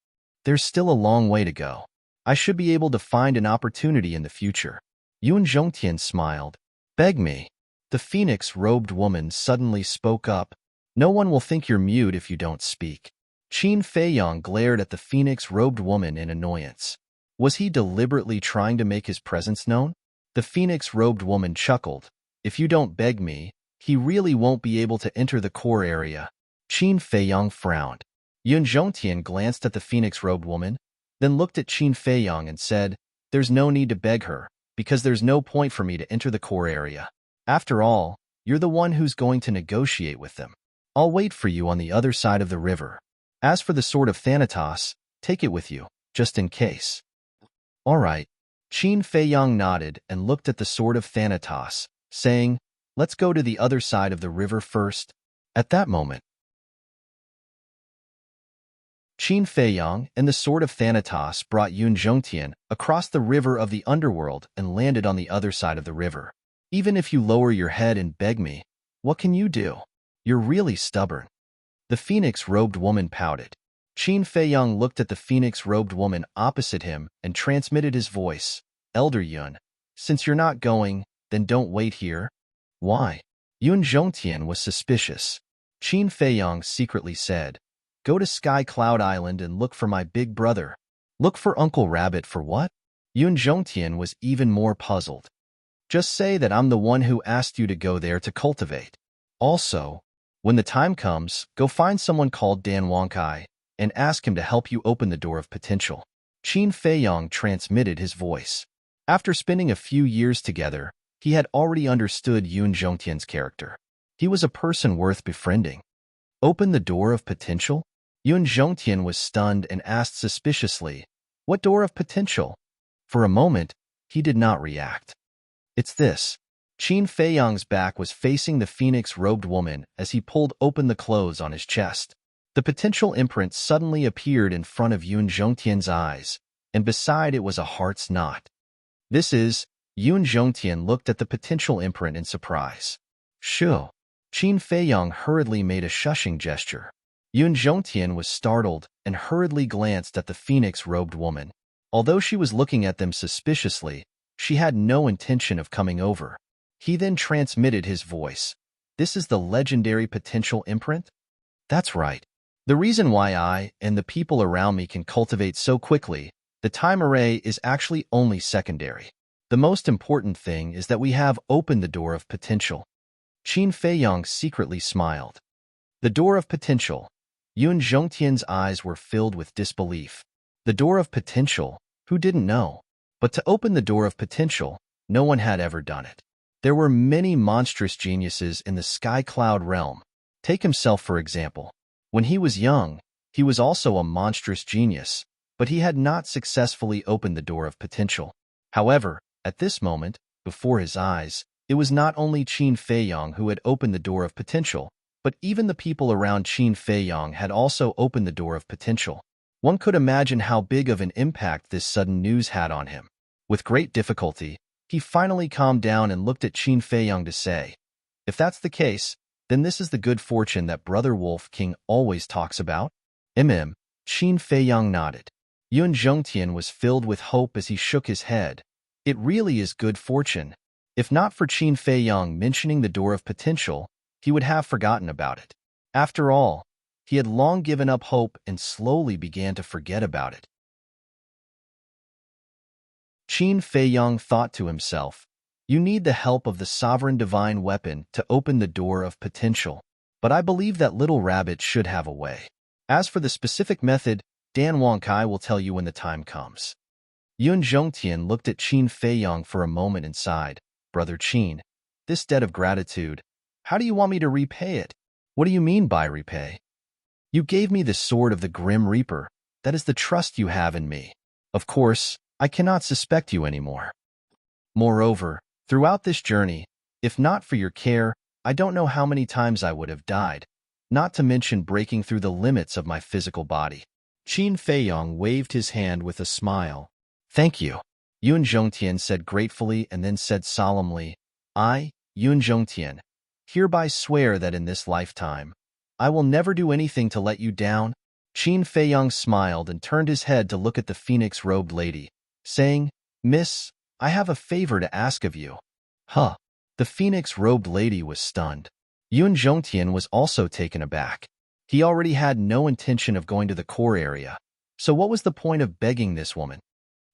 There's still a long way to go. I should be able to find an opportunity in the future. Yun Zhongtian smiled. Beg me. The phoenix-robed woman suddenly spoke up. No one will think you're mute if you don't speak. Qin Feiyang glared at the phoenix-robed woman in annoyance. Was he deliberately trying to make his presence known? The phoenix-robed woman chuckled. If you don't beg me, he really won't be able to enter the core area. Qin Feiyang frowned. Yun Zhongtian glanced at the phoenix-robed woman, then looked at Qin Feiyang and said, There's no need to beg her, because there's no point for me to enter the core area. After all, you're the one who's going to negotiate with them. I'll wait for you on the other side of the river. As for the sword of Thanatos, take it with you, just in case. All right. Qin Feiyang nodded and looked at the sword of Thanatos, saying, Let's go to the other side of the river first. At that moment, Qin Feiyang and the sword of Thanatos brought Yun Zhongtian across the river of the underworld and landed on the other side of the river. Even if you lower your head and beg me, what can you do? You're really stubborn. The phoenix-robed woman pouted. Qin Feiyang looked at the phoenix-robed woman opposite him and transmitted his voice. Elder Yun, since you're not going, then don't wait here. Why? Yun Zhongtian was suspicious. Qin Feiyang secretly said, Go to Sky Cloud Island and look for my big brother. Look for Uncle Rabbit for what? Yun Zhongtian was even more puzzled. Just say that I'm the one who asked you to go there to cultivate. Also, when the time comes, go find someone called Dan Wangkai and ask him to help you open the door of potential. Qin Feiyong transmitted his voice. After spending a few years together, he had already understood Yun Zhongtian's character. He was a person worth befriending. Open the door of potential? Yun Zhongtian was stunned and asked suspiciously, "What door of potential?" For a moment, he did not react. It's this. Qin Feiyong's back was facing the phoenix-robed woman as he pulled open the clothes on his chest. The potential imprint suddenly appeared in front of Yun Zhongtian's eyes, and beside it was a heart's knot. This is, Yun Zhongtian looked at the potential imprint in surprise. Shoo. Qin Feiyong hurriedly made a shushing gesture. Yun Zhongtian was startled and hurriedly glanced at the phoenix-robed woman. Although she was looking at them suspiciously, she had no intention of coming over. He then transmitted his voice. This is the legendary potential imprint? That's right. The reason why I and the people around me can cultivate so quickly, the time array is actually only secondary. The most important thing is that we have opened the door of potential. Qin Feiyong secretly smiled. The door of potential. Yun Zhongtian's eyes were filled with disbelief. The door of potential? Who didn't know? But to open the door of potential, no one had ever done it. There were many monstrous geniuses in the sky cloud realm. Take himself, for example. When he was young, he was also a monstrous genius, but he had not successfully opened the door of potential. However, at this moment, before his eyes, it was not only Qin Feiyong who had opened the door of potential, but even the people around Qin Feiyong had also opened the door of potential. One could imagine how big of an impact this sudden news had on him. With great difficulty, he finally calmed down and looked at Qin Feiyong to say, "If that's the case, then this is the good fortune that Brother Wolf King always talks about?" Qin Feiyong nodded. Yun Zhongtian was filled with hope as he shook his head. It really is good fortune. If not for Qin Feiyong mentioning the door of potential, he would have forgotten about it. After all, he had long given up hope and slowly began to forget about it. Qin Feiyong thought to himself, "You need the help of the sovereign divine weapon to open the door of potential. But I believe that little rabbit should have a way. As for the specific method, Dan Wangkai will tell you when the time comes." Yun Zhongtian looked at Qin Feiyong for a moment and sighed. "Brother Qin, this debt of gratitude, how do you want me to repay it?" "What do you mean by repay?" "You gave me the sword of the Grim Reaper. That is the trust you have in me. Of course, I cannot suspect you anymore. Moreover, throughout this journey, if not for your care, I don't know how many times I would have died, not to mention breaking through the limits of my physical body." Qin Feiyong waved his hand with a smile. "Thank you," Yun Zhongtian said gratefully and then said solemnly, "I, Yun Zhongtian, hereby swear that in this lifetime, I will never do anything to let you down." Qin Feiyong smiled and turned his head to look at the phoenix-robed lady, saying, "Miss, I have a favor to ask of you." Huh. The phoenix-robed lady was stunned. Yun Zhongtian was also taken aback. He already had no intention of going to the core area, so what was the point of begging this woman?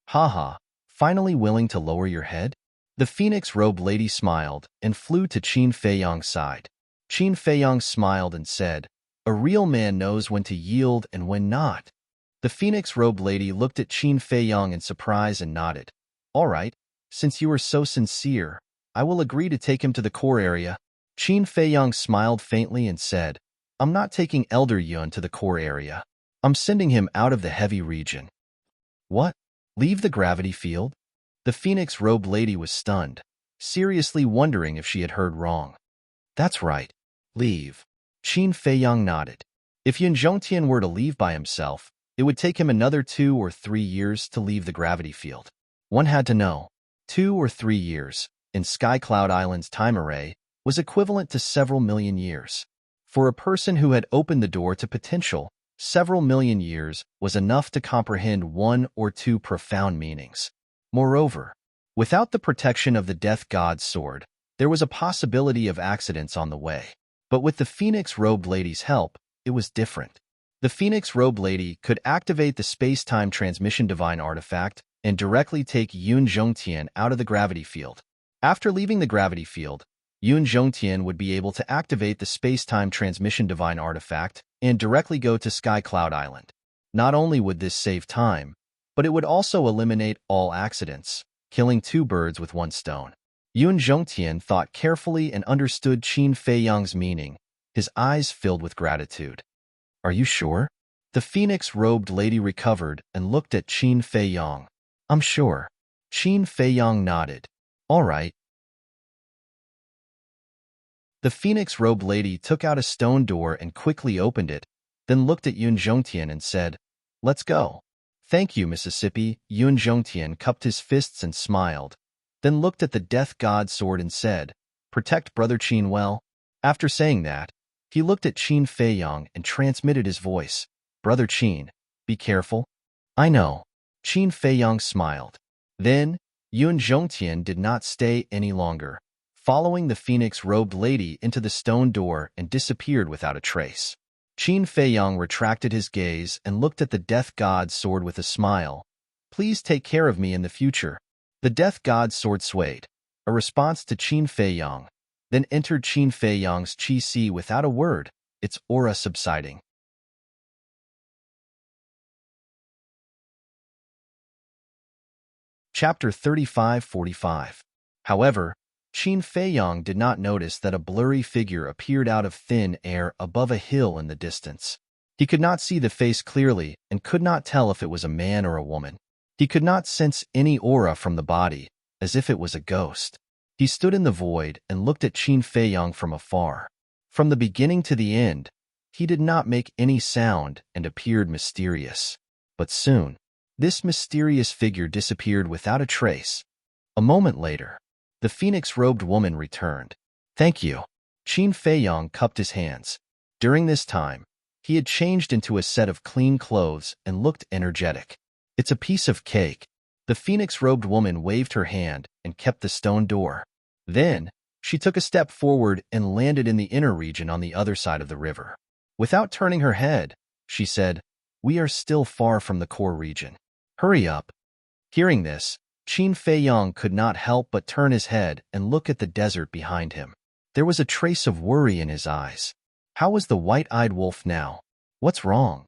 "Haha, finally willing to lower your head?" The phoenix-robed lady smiled and flew to Qin Feiyong's side. Qin Feiyong smiled and said, "A real man knows when to yield and when not." The phoenix-robed lady looked at Qin Feiyong in surprise and nodded. "All right, since you are so sincere, I will agree to take him to the core area." Qin Feiyong smiled faintly and said, "I'm not taking Elder Yun to the core area. I'm sending him out of the heavy region." "What? Leave the gravity field?" The phoenix-robed lady was stunned, seriously wondering if she had heard wrong. "That's right. Leave." Qin Feiyong nodded. If Yun Zhongtian were to leave by himself, it would take him another 2 or 3 years to leave the gravity field. One had to know. 2 or 3 years, in Sky Cloud Island's time array, was equivalent to several million years. For a person who had opened the door to potential, several million years was enough to comprehend 1 or 2 profound meanings. Moreover, without the protection of the Death God's sword, there was a possibility of accidents on the way. But with the Phoenix-robed lady's help, it was different. The Phoenix-robed lady could activate the space-time transmission divine artifact and directly take Yun Zhongtian out of the gravity field. After leaving the gravity field, Yun Zhongtian would be able to activate the space-time transmission divine artifact and directly go to Sky Cloud Island. Not only would this save time, but it would also eliminate all accidents, killing two birds with one stone. Yun Zhongtian thought carefully and understood Qin Feiyang's meaning. His eyes filled with gratitude. Are you sure? The phoenix-robed lady recovered and looked at Qin Feiyang. I'm sure. Qin Feiyang nodded. All right. The phoenix-robed lady took out a stone door and quickly opened it, then looked at Yun Zhongtian and said, Let's go. Thank you, Mississippi. Yun Zhongtian cupped his fists and smiled, then looked at the death god sword and said, Protect Brother Qin well. After saying that, he looked at Qin Feiyang and transmitted his voice. Brother Qin, be careful. I know. Qin Feiyang smiled. Then, Yun Zhongtian did not stay any longer, following the phoenix-robed lady into the stone door and disappeared without a trace. Qin Feiyang retracted his gaze and looked at the death god's sword with a smile. Please take care of me in the future. The death god's sword swayed, a response to Qin Feiyang, then entered Qin Feiyang's Qi Si without a word, its aura subsiding. Chapter 35-45. However, Qin Feiyang did not notice that a blurry figure appeared out of thin air above a hill in the distance. He could not see the face clearly and could not tell if it was a man or a woman. He could not sense any aura from the body, as if it was a ghost. He stood in the void and looked at Qin Feiyang from afar. From the beginning to the end, he did not make any sound and appeared mysterious. But soon, this mysterious figure disappeared without a trace. A moment later, the phoenix-robed woman returned. Thank you. Qin Feiyang cupped his hands. During this time, he had changed into a set of clean clothes and looked energetic. It's a piece of cake. The phoenix-robed woman waved her hand and kept the stone door. Then, she took a step forward and landed in the inner region on the other side of the river. Without turning her head, she said, We are still far from the core region. Hurry up. Hearing this, Qin Feiyang could not help but turn his head and look at the desert behind him. There was a trace of worry in his eyes. How was the white-eyed wolf now? What's wrong?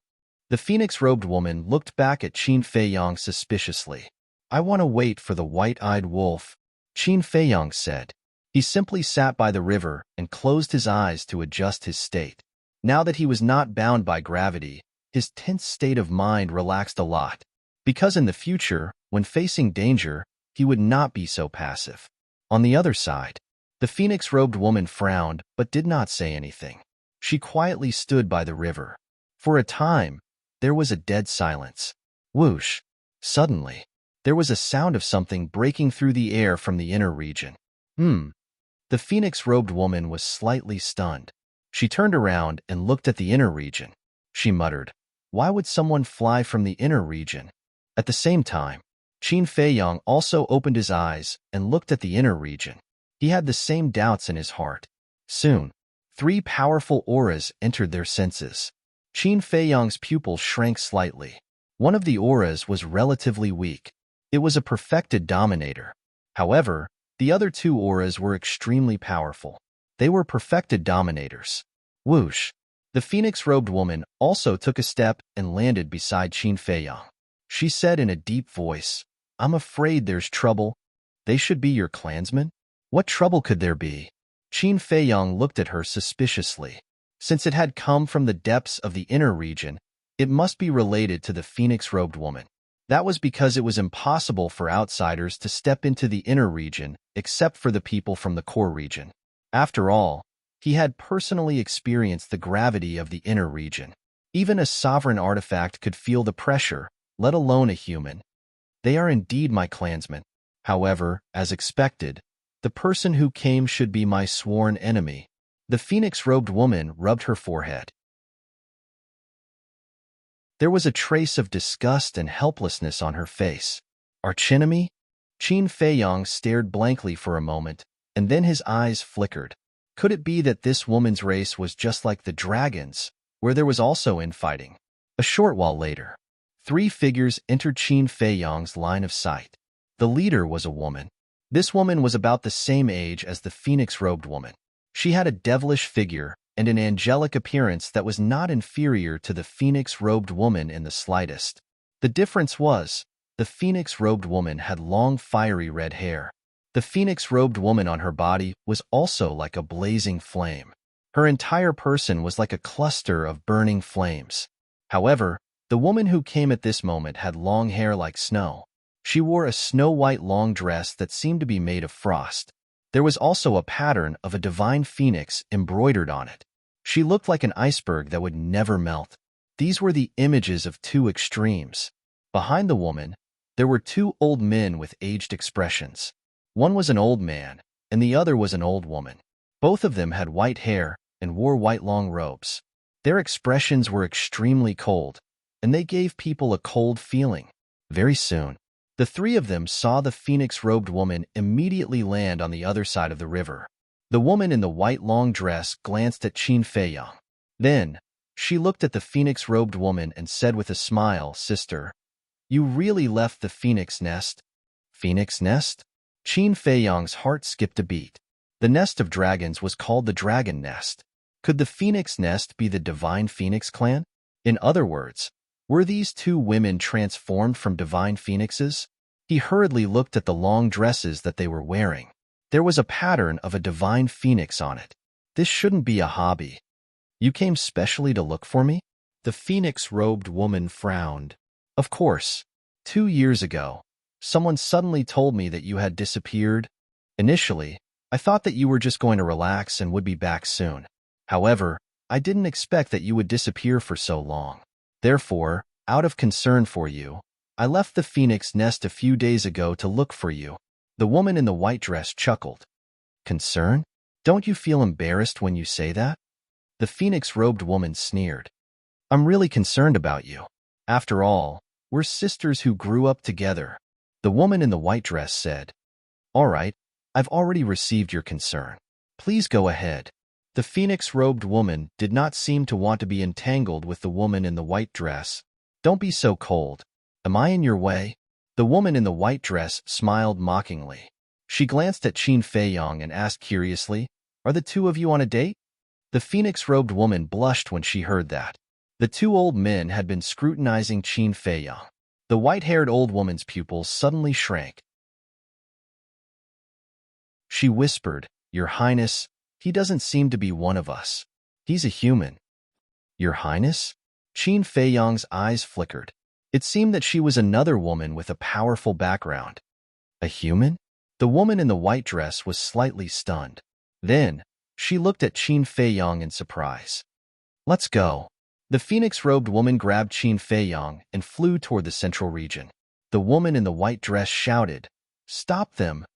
The phoenix-robed woman looked back at Qin Feiyang suspiciously. I want to wait for the white-eyed wolf, Qin Feiyang said. He simply sat by the river and closed his eyes to adjust his state. Now that he was not bound by gravity, his tense state of mind relaxed a lot. Because in the future, when facing danger, he would not be so passive. On the other side, the phoenix-robed woman frowned but did not say anything. She quietly stood by the river. For a time, there was a dead silence. Whoosh! Suddenly, there was a sound of something breaking through the air from the inner region. The phoenix-robed woman was slightly stunned. She turned around and looked at the inner region. She muttered, Why would someone fly from the inner region? At the same time, Qin Feiyang also opened his eyes and looked at the inner region. He had the same doubts in his heart. Soon, 3 powerful auras entered their senses. Qin Feiyang's pupils shrank slightly. One of the auras was relatively weak. It was a perfected dominator. However, the other 2 auras were extremely powerful. They were perfected dominators. Whoosh! The phoenix-robed woman also took a step and landed beside Qin Feiyang. She said in a deep voice, I'm afraid there's trouble. They should be your clansmen? What trouble could there be? Qin Feiyang looked at her suspiciously. Since it had come from the depths of the inner region, it must be related to the phoenix-robed woman. That was because it was impossible for outsiders to step into the inner region except for the people from the core region. After all, he had personally experienced the gravity of the inner region. Even a sovereign artifact could feel the pressure, let alone a human. They are indeed my clansmen. However, as expected, the person who came should be my sworn enemy. The phoenix-robed woman rubbed her forehead. There was a trace of disgust and helplessness on her face. Archenemy? Qin Feiyang stared blankly for a moment, and then his eyes flickered. Could it be that this woman's race was just like the dragons, where there was also infighting? A short while later, Three figures entered Qin Fei Yang's line of sight. The leader was a woman. This woman was about the same age as the phoenix-robed woman. She had a devilish figure and an angelic appearance that was not inferior to the phoenix-robed woman in the slightest. The difference was, the phoenix-robed woman had long fiery red hair. The phoenix-robed woman on her body was also like a blazing flame. Her entire person was like a cluster of burning flames. However, the woman who came at this moment had long hair like snow. She wore a snow-white long dress that seemed to be made of frost. There was also a pattern of a divine phoenix embroidered on it. She looked like an iceberg that would never melt. These were the images of two extremes. Behind the woman, there were two old men with aged expressions. One was an old man, and the other was an old woman. Both of them had white hair and wore white long robes. Their expressions were extremely cold, and they gave people a cold feeling. Very soon, the three of them saw the phoenix-robed woman immediately land on the other side of the river. The woman in the white long dress glanced at Qin Fei Yang. Then, she looked at the phoenix-robed woman and said with a smile, "Sister, you really left the phoenix nest?" Phoenix nest? Qin Fei Yang's heart skipped a beat. The nest of dragons was called the dragon nest. Could the phoenix nest be the divine phoenix clan? In other words, were these two women transformed from divine phoenixes? He hurriedly looked at the long dresses that they were wearing. There was a pattern of a divine phoenix on it. This shouldn't be a hobby. You came specially to look for me? The phoenix-robed woman frowned. Of course. 2 years ago, someone suddenly told me that you had disappeared. Initially, I thought that you were just going to relax and would be back soon. However, I didn't expect that you would disappear for so long. Therefore, out of concern for you, I left the phoenix nest a few days ago to look for you. The woman in the white dress chuckled. Concern? Don't you feel embarrassed when you say that? The phoenix-robed woman sneered. I'm really concerned about you. After all, we're sisters who grew up together. The woman in the white dress said, All right, I've already received your concern. Please go ahead. The phoenix-robed woman did not seem to want to be entangled with the woman in the white dress. Don't be so cold. Am I in your way? The woman in the white dress smiled mockingly. She glanced at Qin Fei Yang and asked curiously, Are the two of you on a date? The phoenix-robed woman blushed when she heard that. The two old men had been scrutinizing Qin Fei Yang. The white-haired old woman's pupils suddenly shrank. She whispered, Your Highness, he doesn't seem to be one of us. He's a human. Your Highness? Qin Fei Yang's eyes flickered. It seemed that she was another woman with a powerful background. A human? The woman in the white dress was slightly stunned. Then, she looked at Qin Fei Yang in surprise. Let's go. The phoenix-robed woman grabbed Qin Fei Yang and flew toward the central region. The woman in the white dress shouted, Stop them!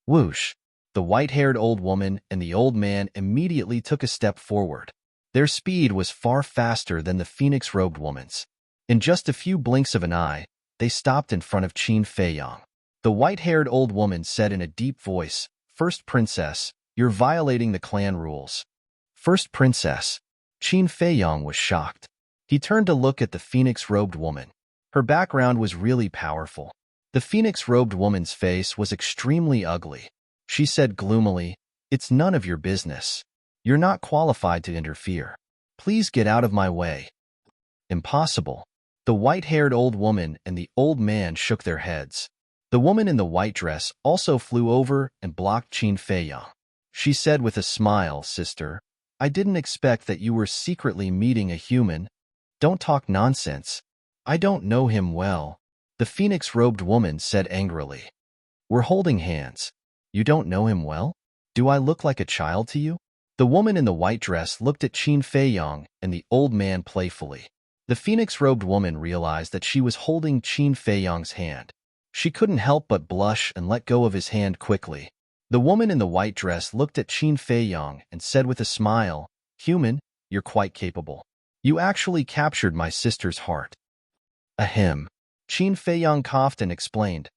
Whoosh! The white-haired old woman and the old man immediately took a step forward. Their speed was far faster than the phoenix-robed woman's. In just a few blinks of an eye, they stopped in front of Qin Fei Yang. The white-haired old woman said in a deep voice, First Princess, you're violating the clan rules. First Princess. Qin Fei Yang was shocked. He turned to look at the phoenix-robed woman. Her background was really powerful. The phoenix-robed woman's face was extremely ugly. She said gloomily, It's none of your business. You're not qualified to interfere. Please get out of my way. Impossible. The white-haired old woman and the old man shook their heads. The woman in the white dress also flew over and blocked Qin Fei Yang. She said with a smile, Sister, I didn't expect that you were secretly meeting a human. Don't talk nonsense. I don't know him well. The phoenix-robed woman said angrily. We're holding hands. You don't know him well? Do I look like a child to you? The woman in the white dress looked at Qin Fei Yang and the old man playfully. The phoenix-robed woman realized that she was holding Qin Fei Yang's hand. She couldn't help but blush and let go of his hand quickly. The woman in the white dress looked at Qin Fei Yang and said with a smile, Human, you're quite capable. You actually captured my sister's heart. Ahem. Qin Fei Yang coughed and explained,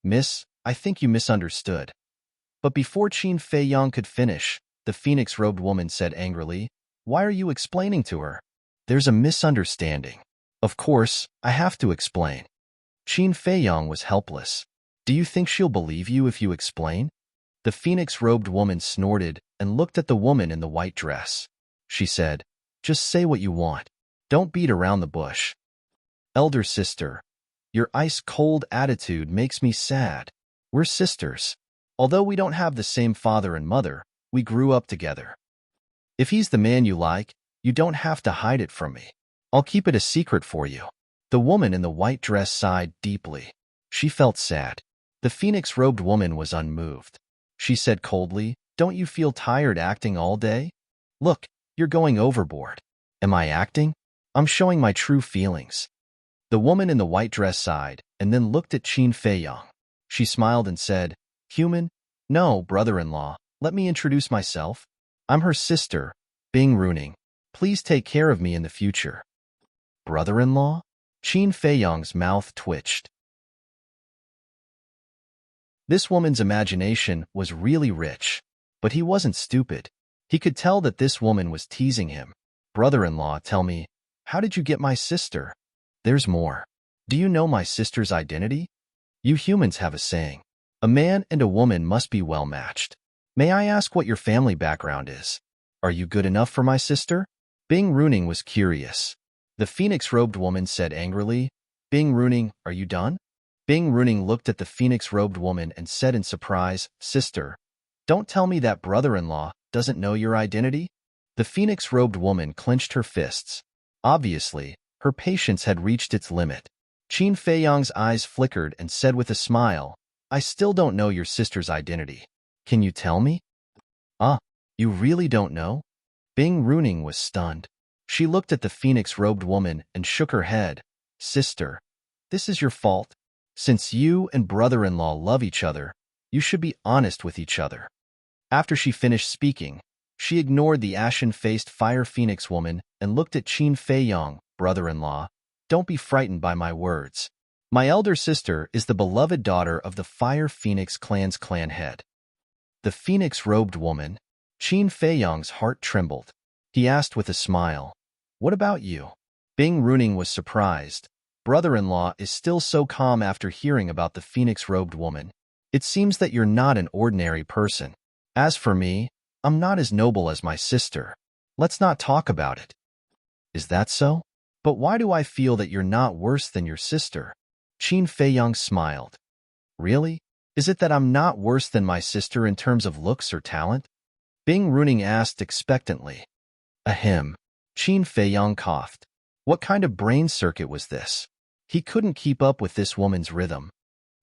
Miss, I think you misunderstood. But before Qin Fei Yang could finish, the phoenix-robed woman said angrily, Why are you explaining to her? There's a misunderstanding. Of course, I have to explain. Qin Feiyong was helpless. Do you think she'll believe you if you explain? The phoenix-robed woman snorted and looked at the woman in the white dress. She said, just say what you want. Don't beat around the bush. Elder sister, your ice-cold attitude makes me sad. We're sisters. Although we don't have the same father and mother, we grew up together. If he's the man you like, you don't have to hide it from me. I'll keep it a secret for you. The woman in the white dress sighed deeply. She felt sad. The phoenix-robed woman was unmoved. She said coldly, don't you feel tired acting all day? Look, you're going overboard. Am I acting? I'm showing my true feelings. The woman in the white dress sighed and then looked at Qin Feiyong. She smiled and said, human? No, brother-in-law, let me introduce myself. I'm her sister, Bing Runing. Please take care of me in the future. Brother-in-law? Qin Feiyong's mouth twitched. This woman's imagination was really rich, but he wasn't stupid. He could tell that this woman was teasing him. Brother-in-law, tell me, how did you get my sister? There's more. Do you know my sister's identity? You humans have a saying. A man and a woman must be well matched. May I ask what your family background is? Are you good enough for my sister? Bing Runing was curious. The phoenix-robed woman said angrily, Bing Runing, are you done? Bing Runing looked at the phoenix-robed woman and said in surprise, sister, don't tell me that brother-in-law doesn't know your identity? The phoenix-robed woman clenched her fists. Obviously, her patience had reached its limit. Qin Feiyong's eyes flickered and said with a smile, I still don't know your sister's identity. Can you tell me? You really don't know? Bing Runing was stunned. She looked at the phoenix-robed woman and shook her head. Sister, this is your fault. Since you and brother-in-law love each other, you should be honest with each other. After she finished speaking, she ignored the ashen-faced fire phoenix woman and looked at Qin Feiyong, brother-in-law. Don't be frightened by my words. My elder sister is the beloved daughter of the Fire Phoenix clan's clan head. The phoenix-robed woman, Qin Feiyong's heart trembled. He asked with a smile, what about you? Bing Runing was surprised. Brother-in-law is still so calm after hearing about the phoenix-robed woman. It seems that you're not an ordinary person. As for me, I'm not as noble as my sister. Let's not talk about it. Is that so? But why do I feel that you're not worse than your sister? Qin Feiyong smiled. Really? Is it that I'm not worse than my sister in terms of looks or talent? Bing Runing asked expectantly. Ahem. Qin Feiyong coughed. What kind of brain circuit was this? He couldn't keep up with this woman's rhythm.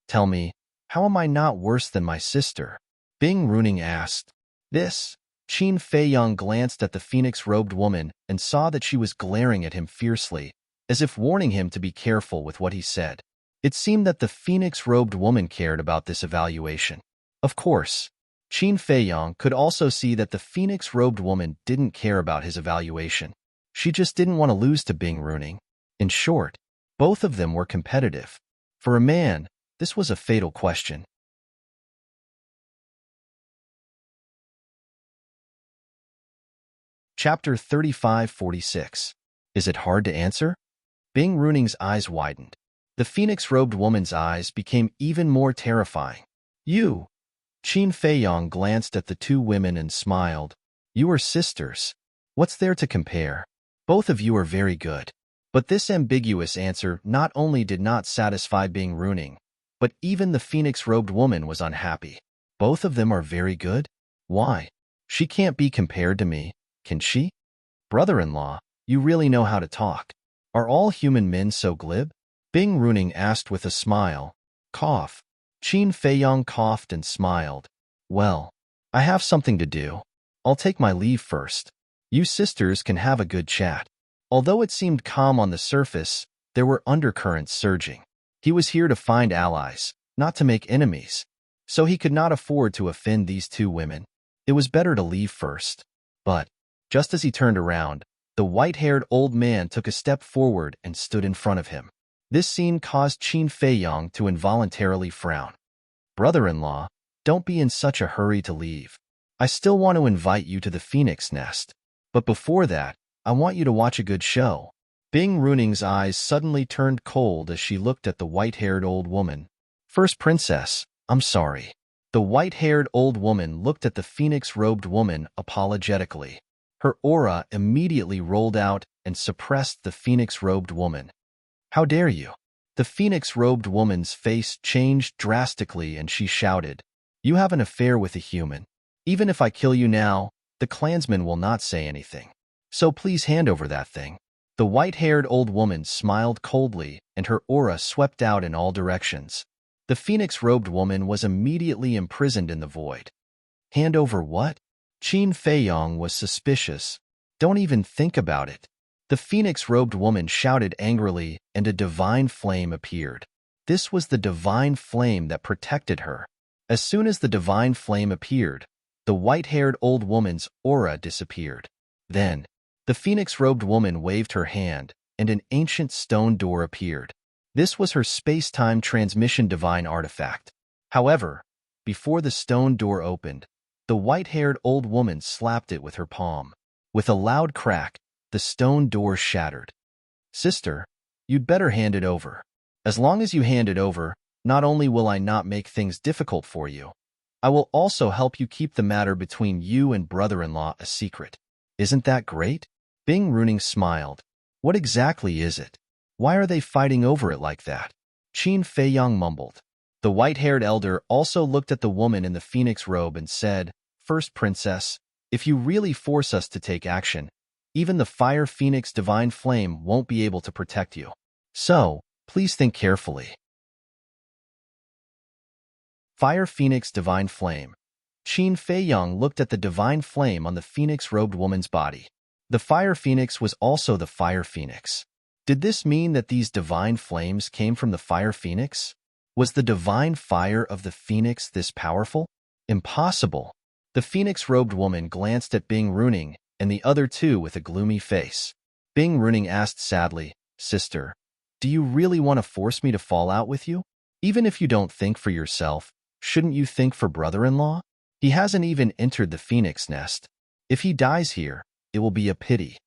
Tell me, how am I not worse than my sister? Bing Runing asked. This? Qin Feiyong glanced at the phoenix-robed woman and saw that she was glaring at him fiercely, as if warning him to be careful with what he said. It seemed that the phoenix-robed woman cared about this evaluation. Of course, Qin Feiyong could also see that the phoenix-robed woman didn't care about his evaluation. She just didn't want to lose to Bing Runing. In short, both of them were competitive. For a man, this was a fatal question. Chapter 3546. Is it hard to answer? Bing Runing's eyes widened. The phoenix-robed woman's eyes became even more terrifying. You. Qin Feiyong glanced at the two women and smiled. You are sisters. What's there to compare? Both of you are very good. But this ambiguous answer not only did not satisfy Bing Runing, but even the phoenix-robed woman was unhappy. Both of them are very good? Why? She can't be compared to me, can she? Brother-in-law, you really know how to talk. Are all human men so glib? Bing Runing asked with a smile. Cough. Qin Feiyong coughed and smiled. Well, I have something to do. I'll take my leave first. You sisters can have a good chat. Although it seemed calm on the surface, there were undercurrents surging. He was here to find allies, not to make enemies. So he could not afford to offend these two women. It was better to leave first. But, just as he turned around, the white-haired old man took a step forward and stood in front of him. This scene caused Qin Feiyong to involuntarily frown. Brother-in-law, don't be in such a hurry to leave. I still want to invite you to the Phoenix Nest. But before that, I want you to watch a good show. Bing Runing's eyes suddenly turned cold as she looked at the white-haired old woman. First Princess, I'm sorry. The white-haired old woman looked at the phoenix-robed woman apologetically. Her aura immediately rolled out and suppressed the phoenix-robed woman. How dare you? The phoenix-robed woman's face changed drastically and she shouted, You have an affair with a human. Even if I kill you now, the clansmen will not say anything. So please hand over that thing. The white-haired old woman smiled coldly and her aura swept out in all directions. The phoenix-robed woman was immediately imprisoned in the void. Hand over what? Qin Feiyong was suspicious. Don't even think about it. The phoenix-robed woman shouted angrily and a divine flame appeared. This was the divine flame that protected her. As soon as the divine flame appeared, the white-haired old woman's aura disappeared. Then, the phoenix-robed woman waved her hand, and an ancient stone door appeared. This was her space-time transmission divine artifact. However, before the stone door opened, the white-haired old woman slapped it with her palm. With a loud crack, the stone door shattered. Sister, you'd better hand it over. As long as you hand it over, not only will I not make things difficult for you, I will also help you keep the matter between you and brother-in-law a secret. Isn't that great? Bing Runing smiled. What exactly is it? Why are they fighting over it like that? Qin Feiyong mumbled. The white-haired elder also looked at the woman in the phoenix robe and said, First Princess, if you really force us to take action, even the Fire Phoenix Divine Flame won't be able to protect you. So, please think carefully. Fire Phoenix Divine Flame. Qin Feiyong looked at the divine flame on the phoenix-robed woman's body. The Fire Phoenix was also the Fire Phoenix. Did this mean that these divine flames came from the Fire Phoenix? Was the divine fire of the Phoenix this powerful? Impossible. The phoenix-robed woman glanced at Bing Runing and the other two with a gloomy face. Bing Runing asked sadly, Sister, do you really want to force me to fall out with you? Even if you don't think for yourself, shouldn't you think for brother-in-law? He hasn't even entered the phoenix nest. If he dies here, it will be a pity.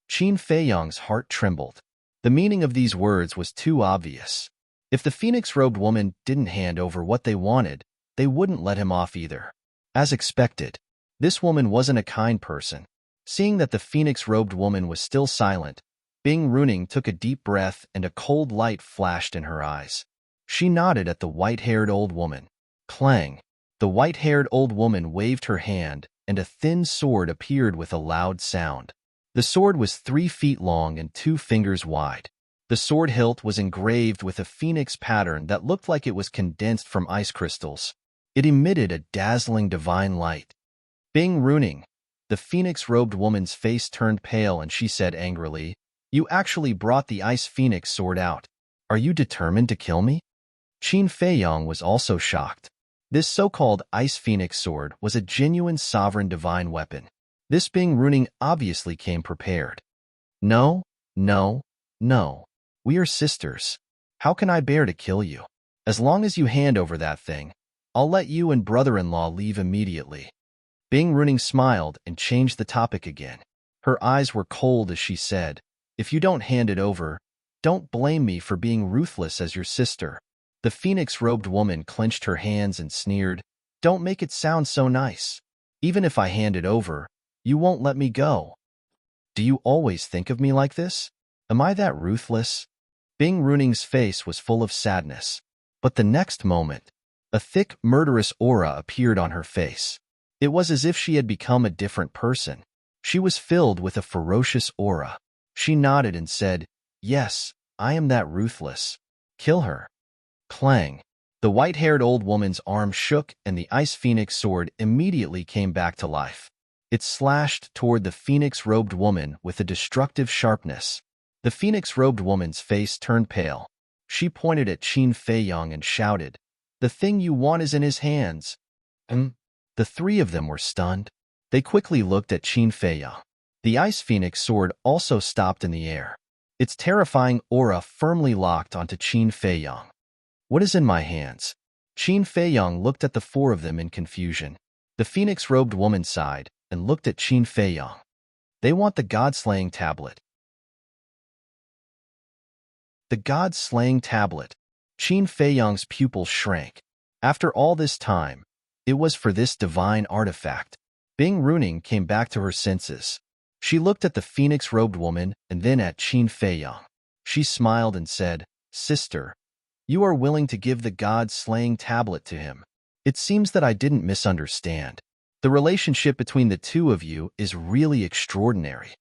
Qin Feiyong's heart trembled. The meaning of these words was too obvious. If the phoenix-robed woman didn't hand over what they wanted, they wouldn't let him off either. As expected, this woman wasn't a kind person. Seeing that the phoenix-robed woman was still silent, Bing Runing took a deep breath and a cold light flashed in her eyes. She nodded at the white-haired old woman. Clang! The white-haired old woman waved her hand, and a thin sword appeared with a loud sound. The sword was 3 feet long and 2 fingers wide. The sword hilt was engraved with a phoenix pattern that looked like it was condensed from ice crystals. It emitted a dazzling divine light. Bing Runing. The phoenix-robed woman's face turned pale and she said angrily, You actually brought the ice phoenix sword out. Are you determined to kill me? Qin Feiyong was also shocked. This so-called ice phoenix sword was a genuine sovereign divine weapon. This Bing Runing obviously came prepared. No, no, no. We are sisters. How can I bear to kill you? As long as you hand over that thing, I'll let you and brother-in-law leave immediately. Bing Runing smiled and changed the topic again. Her eyes were cold as she said, If you don't hand it over, don't blame me for being ruthless as your sister. The phoenix-robed woman clenched her hands and sneered, Don't make it sound so nice. Even if I hand it over, you won't let me go. Do you always think of me like this? Am I that ruthless? Bing Runing's face was full of sadness. But the next moment, a thick, murderous aura appeared on her face. It was as if she had become a different person. She was filled with a ferocious aura. She nodded and said, Yes, I am that ruthless. Kill her. Clang. The white-haired old woman's arm shook and the ice phoenix sword immediately came back to life. It slashed toward the phoenix-robed woman with a destructive sharpness. The phoenix-robed woman's face turned pale. She pointed at Qin Feiyong and shouted, The thing you want is in his hands. The 3 of them were stunned. They quickly looked at Qin Feiyong. The ice phoenix sword also stopped in the air. Its terrifying aura firmly locked onto Qin Feiyong. What is in my hands? Qin Feiyong looked at the 4 of them in confusion. The phoenix-robed woman sighed and looked at Qin Feiyong. They want the God-slaying tablet. The god-slaying tablet. Qin Feiyang's pupils shrank. After all this time, it was for this divine artifact. Bing Runing came back to her senses. She looked at the phoenix-robed woman and then at Qin Feiyang. She smiled and said, "Sister, you are willing to give the god-slaying tablet to him. It seems that I didn't misunderstand. The relationship between the two of you is really extraordinary."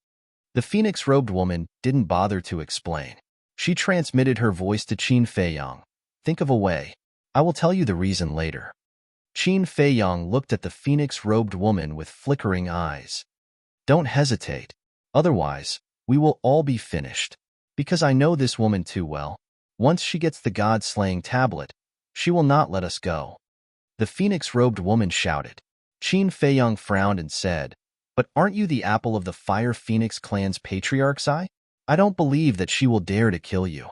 The phoenix-robed woman didn't bother to explain. She transmitted her voice to Qin Feiyang. "Think of a way. I will tell you the reason later." Qin Feiyang looked at the phoenix-robed woman with flickering eyes. "Don't hesitate. Otherwise, we will all be finished. Because I know this woman too well. Once she gets the god-slaying tablet, she will not let us go." The phoenix-robed woman shouted. Qin Feiyang frowned and said, "But aren't you the apple of the Fire Phoenix clan's patriarch's eye? I don't believe that she will dare to kill you.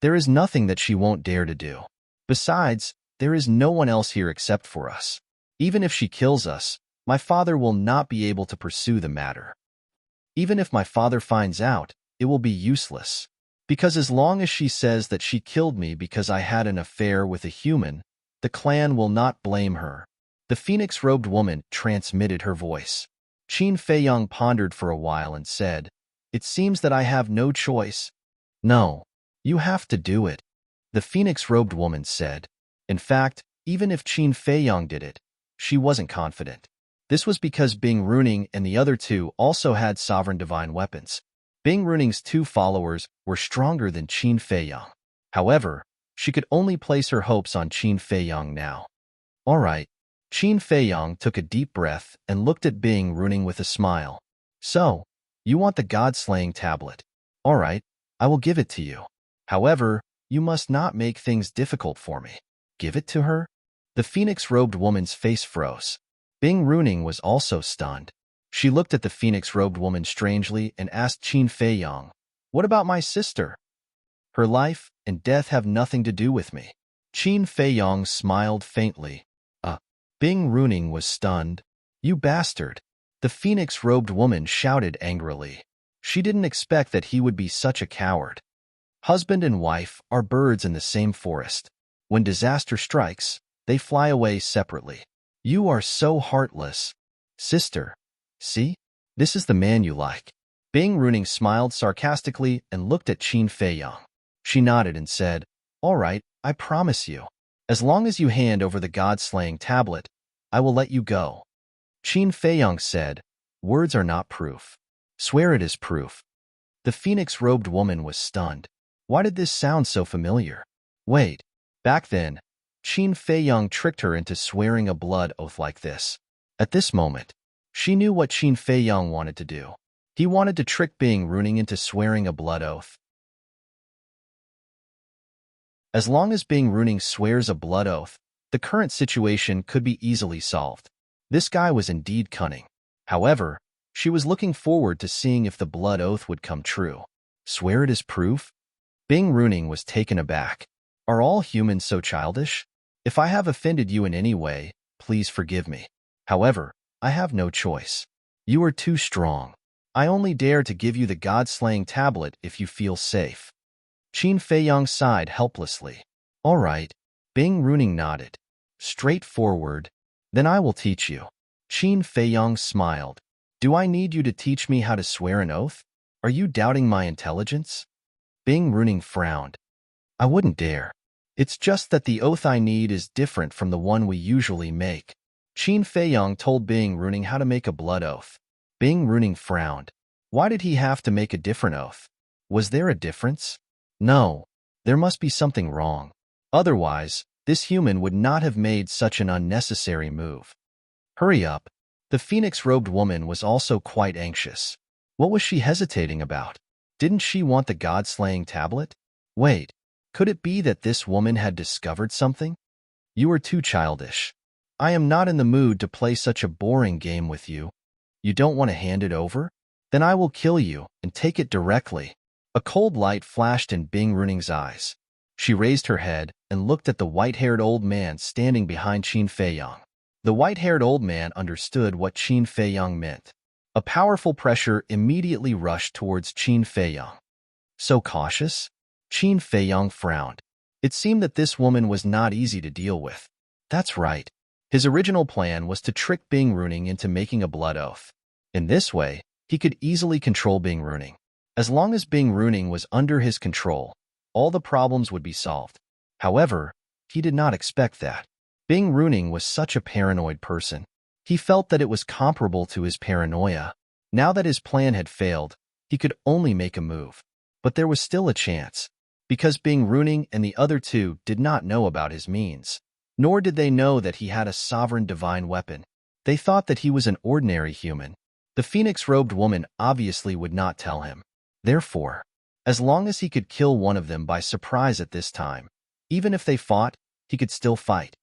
There is nothing that she won't dare to do. Besides, there is no one else here except for us. Even if she kills us, my father will not be able to pursue the matter. Even if my father finds out, it will be useless. Because as long as she says that she killed me because I had an affair with a human, the clan will not blame her." The phoenix-robed woman transmitted her voice. Qin Feiyang pondered for a while and said, "It seems that I have no choice." "No, you have to do it," the phoenix-robed woman said. In fact, even if Qin Feiyang did it, she wasn't confident. This was because Bing Runing and the other two also had sovereign divine weapons. Bing Runing's two followers were stronger than Qin Feiyang. However, she could only place her hopes on Qin Feiyang now. "All right." Qin Feiyang took a deep breath and looked at Bing Runing with a smile. "So, you want the god-slaying tablet. All right, I will give it to you. However, you must not make things difficult for me." "Give it to her?" The phoenix-robed woman's face froze. Bing Runing was also stunned. She looked at the phoenix-robed woman strangely and asked Qin Feiyang, "What about my sister? Her life and death have nothing to do with me." Qin Feiyang smiled faintly. Bing Runing was stunned. "You bastard!" The phoenix-robed woman shouted angrily. She didn't expect that he would be such a coward. Husband and wife are birds in the same forest. When disaster strikes, they fly away separately. "You are so heartless." "Sister, see? This is the man you like." Bing Runing smiled sarcastically and looked at Qin Feiyang. She nodded and said, "All right, I promise you. As long as you hand over the god-slaying tablet, I will let you go." Qin Feiyang said, "Words are not proof. Swear it is proof." The phoenix-robed woman was stunned. Why did this sound so familiar? Wait, back then, Qin Feiyang tricked her into swearing a blood oath like this. At this moment, she knew what Qin Feiyang wanted to do. He wanted to trick Bing Runing into swearing a blood oath. As long as Bing Runing swears a blood oath, the current situation could be easily solved. This guy was indeed cunning. However, she was looking forward to seeing if the blood oath would come true. Swear it as proof? Bing Runing was taken aback. Are all humans so childish? If I have offended you in any way, please forgive me. However, I have no choice. You are too strong. I only dare to give you the god-slaying tablet if you feel safe. Qin Feiyang sighed helplessly. All right. Bing Runing nodded. Straightforward. Then I will teach you. Qin Feiyang smiled. Do I need you to teach me how to swear an oath? Are you doubting my intelligence? Bing Runing frowned. I wouldn't dare. It's just that the oath I need is different from the one we usually make. Qin Feiyang told Bing Runing how to make a blood oath. Bing Runing frowned. Why did he have to make a different oath? Was there a difference? No, there must be something wrong. Otherwise, this human would not have made such an unnecessary move. Hurry up. The phoenix-robed woman was also quite anxious. What was she hesitating about? Didn't she want the god-slaying tablet? Wait, could it be that this woman had discovered something? You are too childish. I am not in the mood to play such a boring game with you. You don't want to hand it over? Then I will kill you and take it directly. A cold light flashed in Bing Runing's eyes. She raised her head and looked at the white-haired old man standing behind Qin Feiyang. The white-haired old man understood what Qin Feiyang meant. A powerful pressure immediately rushed towards Qin Feiyang. So cautious? Qin Feiyong frowned. It seemed that this woman was not easy to deal with. That's right. His original plan was to trick Bing Runing into making a blood oath. In this way, he could easily control Bing Runing. As long as Bing Runing was under his control, all the problems would be solved. However, he did not expect that. Bing Runing was such a paranoid person. He felt that it was comparable to his paranoia. Now that his plan had failed, he could only make a move. But there was still a chance, because Bing Runing and the other two did not know about his means, nor did they know that he had a sovereign divine weapon. They thought that he was an ordinary human. The phoenix-robed woman obviously would not tell him. Therefore, as long as he could kill one of them by surprise at this time, even if they fought, he could still fight.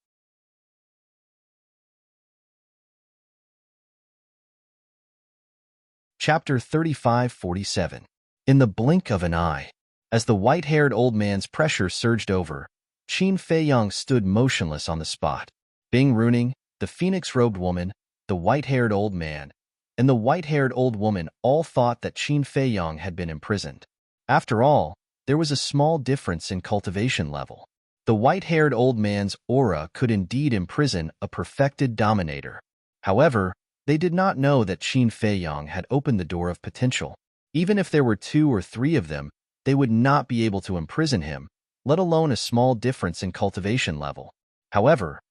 Chapter 35-47. In the blink of an eye, as the white-haired old man's pressure surged over, Qin Feiyong stood motionless on the spot. Bing Runing, the phoenix-robed woman, the white-haired old man, and the white-haired old woman all thought that Qin Feiyong had been imprisoned. After all, there was a small difference in cultivation level. The white-haired old man's aura could indeed imprison a perfected dominator. However, they did not know that Qin Feiyong had opened the door of potential. Even if there were 2 or 3 of them, they would not be able to imprison him, let alone a small difference in cultivation level. However,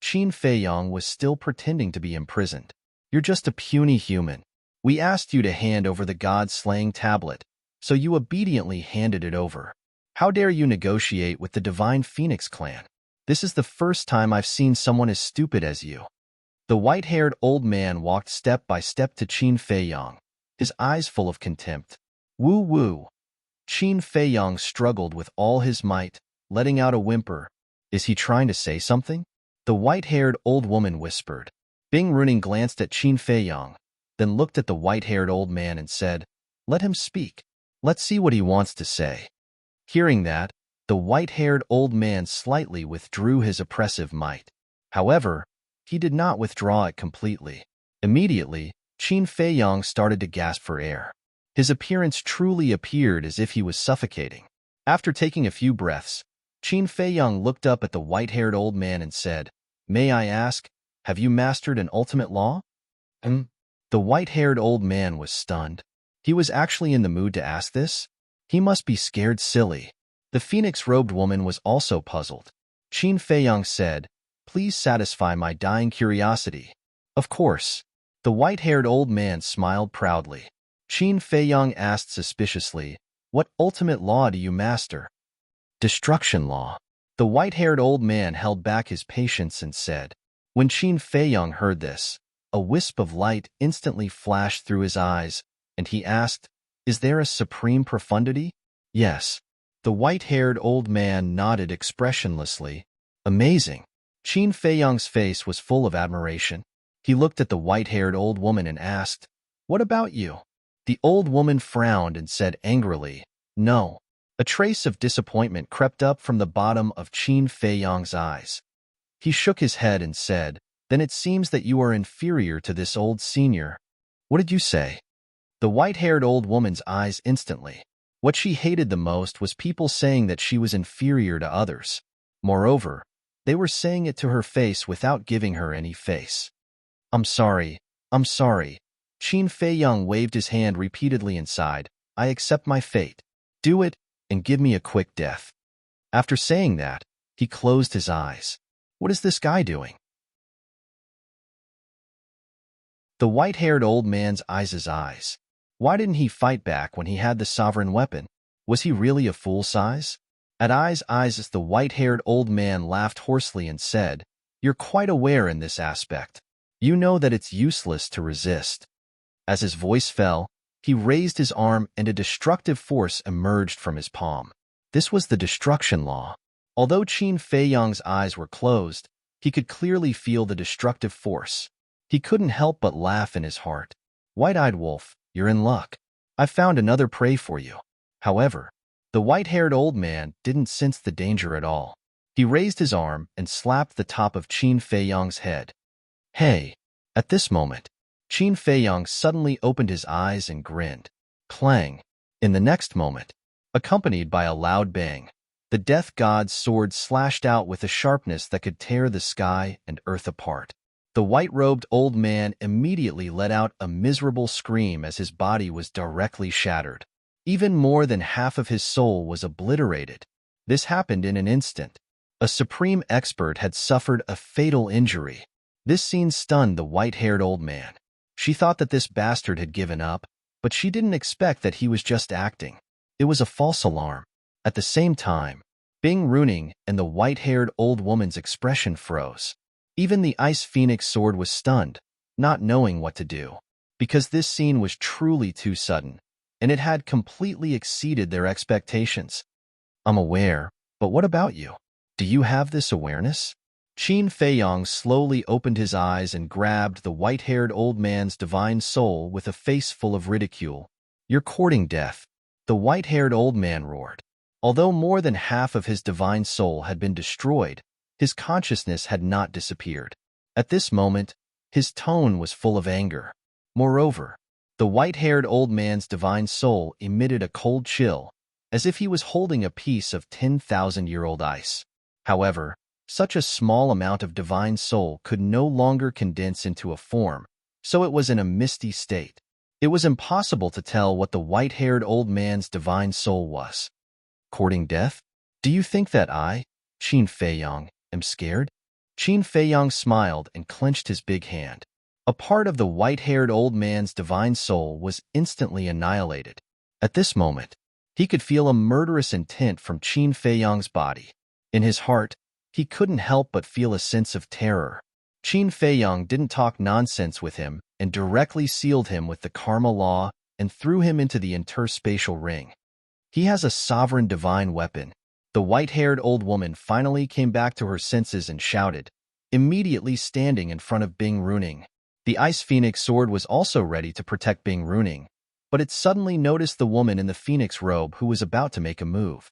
Qin Feiyong was still pretending to be imprisoned. You're just a puny human. We asked you to hand over the god-slaying tablet, so you obediently handed it over. How dare you negotiate with the Divine Phoenix clan? This is the first time I've seen someone as stupid as you. The white-haired old man walked step by step to Qin Feiyong, his eyes full of contempt. Woo-woo. Qin Feiyong struggled with all his might, letting out a whimper. Is he trying to say something? The white-haired old woman whispered. Bing Runing glanced at Qin Feiyong, then looked at the white-haired old man and said, "Let him speak. Let's see what he wants to say." Hearing that, the white-haired old man slightly withdrew his oppressive might. However, he did not withdraw it completely. Immediately, Qin Feiyong started to gasp for air. His appearance truly appeared as if he was suffocating. After taking a few breaths, Qin Feiyong looked up at the white-haired old man and said, "May I ask, have you mastered an ultimate law?" The white-haired old man was stunned. He was actually in the mood to ask this? He must be scared silly. The phoenix-robed woman was also puzzled. Qin Feiyong said, "Please satisfy my dying curiosity." Of course. The white-haired old man smiled proudly. Qin Feiyong asked suspiciously, "What ultimate law do you master?" "Destruction law." The white-haired old man held back his patience and said. When Qin Feiyong heard this, a wisp of light instantly flashed through his eyes, and he asked, "Is there a supreme profundity?" "Yes." The white-haired old man nodded expressionlessly. "Amazing." Qin Feiyong's face was full of admiration. He looked at the white-haired old woman and asked, "What about you?" The old woman frowned and said angrily, "No." A trace of disappointment crept up from the bottom of Qin Feiyong's eyes. He shook his head and said, "Then it seems that you are inferior to this old senior." "What did you say?" The white-haired old woman's eyes instantly. What she hated the most was people saying that she was inferior to others. Moreover, they were saying it to her face without giving her any face. I'm sorry. Qin Feiyong waved his hand repeatedly and sighed, "I accept my fate. Do it, and give me a quick death." After saying that, he closed his eyes. What is this guy doing? The white-haired old man's eyes. Why didn't he fight back when he had the sovereign weapon? Was he really a fool size? At eyes, the white-haired old man laughed hoarsely and said, "You're quite aware in this aspect. You know that it's useless to resist." As his voice fell, he raised his arm and a destructive force emerged from his palm. This was the destruction law. Although Qin Feiyong's eyes were closed, he could clearly feel the destructive force. He couldn't help but laugh in his heart. "White-eyed wolf, you're in luck. I found another prey for you." However, the white-haired old man didn't sense the danger at all. He raised his arm and slapped the top of Qin Feiyong's head. "Hey!" At this moment, Qin Feiyong suddenly opened his eyes and grinned. Clang! In the next moment, accompanied by a loud bang. The death god's sword slashed out with a sharpness that could tear the sky and earth apart. The white-robed old man immediately let out a miserable scream as his body was directly shattered. Even more than half of his soul was obliterated. This happened in an instant. A supreme expert had suffered a fatal injury. This scene stunned the white-haired old man. She thought that this bastard had given up, but she didn't expect that he was just acting. It was a false alarm. At the same time, Bing Runing and the white-haired old woman's expression froze. Even the Ice Phoenix sword was stunned, not knowing what to do, because this scene was truly too sudden, and it had completely exceeded their expectations. I'm aware, but what about you? Do you have this awareness? Qin Feiyong slowly opened his eyes and grabbed the white-haired old man's divine soul with a face full of ridicule. You're courting death, the white-haired old man roared. Although more than half of his divine soul had been destroyed, his consciousness had not disappeared. At this moment, his tone was full of anger. Moreover, the white-haired old man's divine soul emitted a cold chill, as if he was holding a piece of 10,000-year-old ice. However, such a small amount of divine soul could no longer condense into a form, so it was in a misty state. It was impossible to tell what the white-haired old man's divine soul was. Courting death? Do you think that I, Qin Feiyong, am scared? Qin Feiyong smiled and clenched his big hand. A part of the white-haired old man's divine soul was instantly annihilated. At this moment, he could feel a murderous intent from Qin Feiyong's body. In his heart, he couldn't help but feel a sense of terror. Qin Feiyong didn't talk nonsense with him and directly sealed him with the karma law and threw him into the interspatial ring. He has a sovereign divine weapon. The white-haired old woman finally came back to her senses and shouted, immediately standing in front of Bing Runing. The Ice Phoenix sword was also ready to protect Bing Runing, but it suddenly noticed the woman in the phoenix robe who was about to make a move.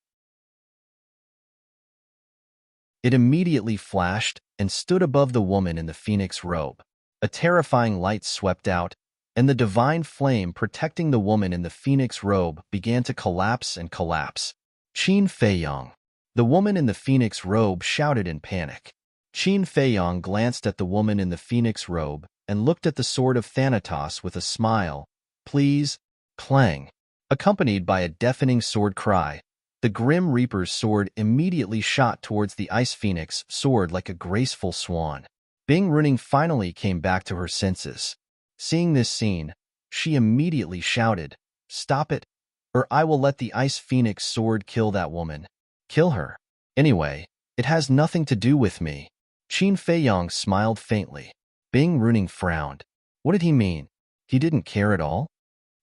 It immediately flashed and stood above the woman in the phoenix robe. A terrifying light swept out, and the divine flame protecting the woman in the phoenix robe began to collapse and collapse. Qin Feiyong. The woman in the phoenix robe shouted in panic. Qin Feiyong glanced at the woman in the phoenix robe and looked at the sword of Thanatos with a smile. Please, clang. Accompanied by a deafening sword cry, the Grim Reaper's sword immediately shot towards the Ice Phoenix sword like a graceful swan. Bing Runing finally came back to her senses. Seeing this scene, she immediately shouted, "Stop it, or I will let the Ice Phoenix sword kill that woman." Kill her. Anyway, it has nothing to do with me. Qin Feiyong smiled faintly. Bing Runing frowned. What did he mean? He didn't care at all?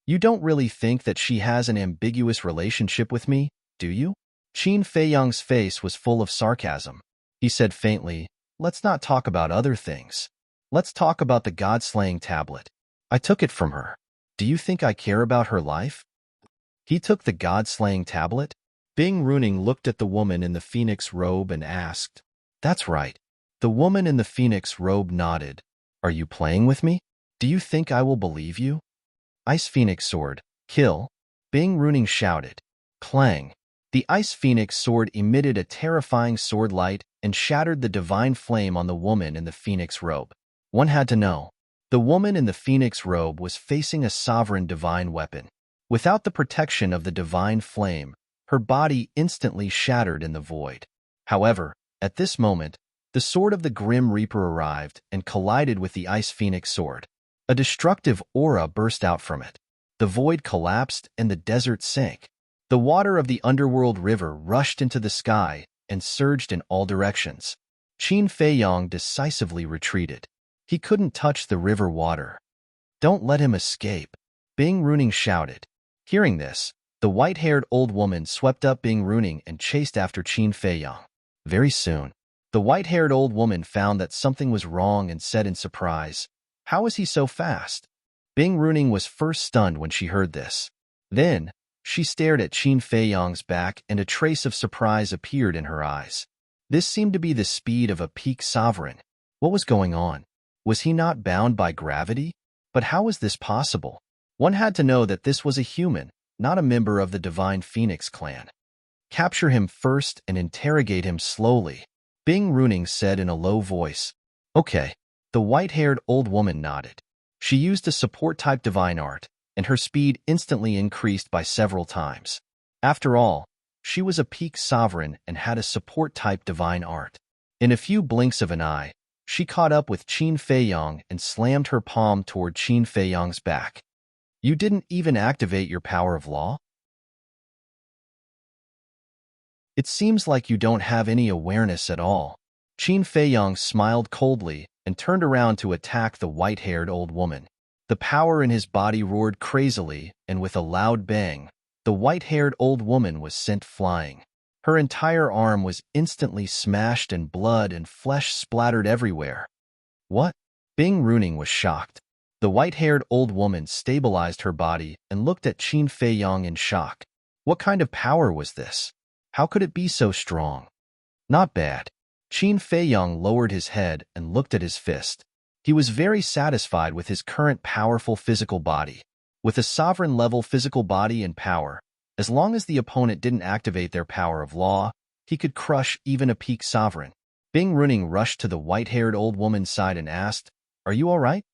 You don't really think that she has an ambiguous relationship with me, do you? Qin Feiyong's face was full of sarcasm. He said faintly, let's not talk about other things. Let's talk about the God-slaying tablet. I took it from her. Do you think I care about her life? He took the God-slaying tablet? Bing Runing looked at the woman in the phoenix robe and asked. That's right. The woman in the phoenix robe nodded. Are you playing with me? Do you think I will believe you? Ice Phoenix sword, kill. Bing Runing shouted. Clang. The Ice Phoenix sword emitted a terrifying sword light and shattered the divine flame on the woman in the phoenix robe. One had to know. The woman in the phoenix robe was facing a sovereign divine weapon. Without the protection of the divine flame, her body instantly shattered in the void. However, at this moment, the sword of the Grim Reaper arrived and collided with the Ice Phoenix sword. A destructive aura burst out from it. The void collapsed and the desert sank. The water of the underworld river rushed into the sky and surged in all directions. Qin Feiyong decisively retreated. He couldn't touch the river water. Don't let him escape, Bing Runing shouted. Hearing this, the white-haired old woman swept up Bing Runing and chased after Qin Feiyong. Very soon, the white-haired old woman found that something was wrong and said in surprise, how is he so fast? Bing Runing was first stunned when she heard this. Then, she stared at Qin Feiyong's back and a trace of surprise appeared in her eyes. This seemed to be the speed of a peak sovereign. What was going on? Was he not bound by gravity? But how was this possible? One had to know that this was a human, not a member of the Divine Phoenix clan. Capture him first and interrogate him slowly, Bing Runing said in a low voice. Okay. The white-haired old woman nodded. She used a support-type divine art, and her speed instantly increased by several times. After all, she was a peak sovereign and had a support-type divine art. In a few blinks of an eye, she caught up with Qin Feiyong and slammed her palm toward Qin Feiyong's back. You didn't even activate your power of law? It seems like you don't have any awareness at all. Qin Feiyong smiled coldly and turned around to attack the white-haired old woman. The power in his body roared crazily, and with a loud bang, the white-haired old woman was sent flying. Her entire arm was instantly smashed and blood and flesh splattered everywhere. What? Bing Runing was shocked. The white-haired old woman stabilized her body and looked at Qin Feiyong in shock. What kind of power was this? How could it be so strong? Not bad. Qin Feiyong lowered his head and looked at his fist. He was very satisfied with his current powerful physical body. With a sovereign-level physical body and power, as long as the opponent didn't activate their power of law, he could crush even a peak sovereign. Bing Runing rushed to the white-haired old woman's side and asked, "Are you all right?"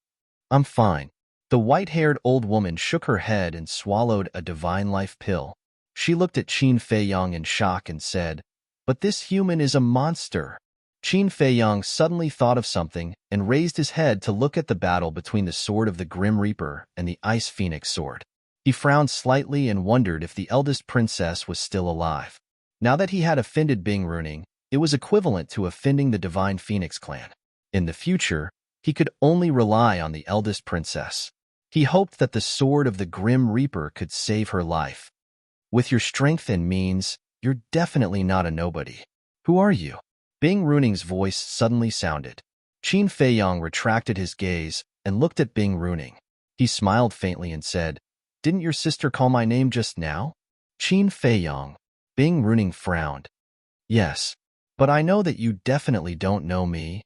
"I'm fine." The white-haired old woman shook her head and swallowed a divine life pill. She looked at Qin Feiyong in shock and said, "But this human is a monster." Qin Feiyong suddenly thought of something and raised his head to look at the battle between the sword of the Grim Reaper and the Ice Phoenix sword. He frowned slightly and wondered if the eldest princess was still alive. Now that he had offended Bing Runing, it was equivalent to offending the Divine Phoenix clan. In the future, he could only rely on the eldest princess. He hoped that the sword of the Grim Reaper could save her life. With your strength and means, you're definitely not a nobody. Who are you? Bing Runing's voice suddenly sounded. Qin Feiyong retracted his gaze and looked at Bing Runing. He smiled faintly and said, "Didn't your sister call my name just now?" Qin Feiyong. Bing Runing frowned. "Yes, but I know that you definitely don't know me."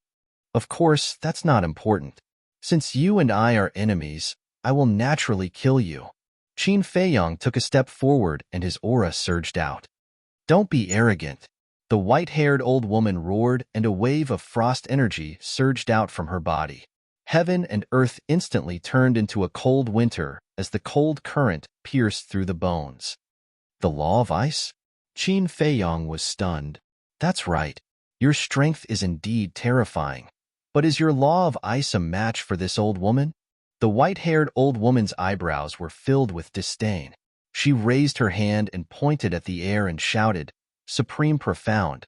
"Of course, that's not important. Since you and I are enemies, I will naturally kill you." Qin Feiyong took a step forward and his aura surged out. "Don't be arrogant." The white-haired old woman roared and a wave of frost energy surged out from her body. Heaven and earth instantly turned into a cold winter as the cold current pierced through the bones. The law of ice? Qin Feiyong was stunned. "That's right. Your strength is indeed terrifying. But is your law of ice a match for this old woman?" The white-haired old woman's eyebrows were filled with disdain. She raised her hand and pointed at the air and shouted, "Supreme profound,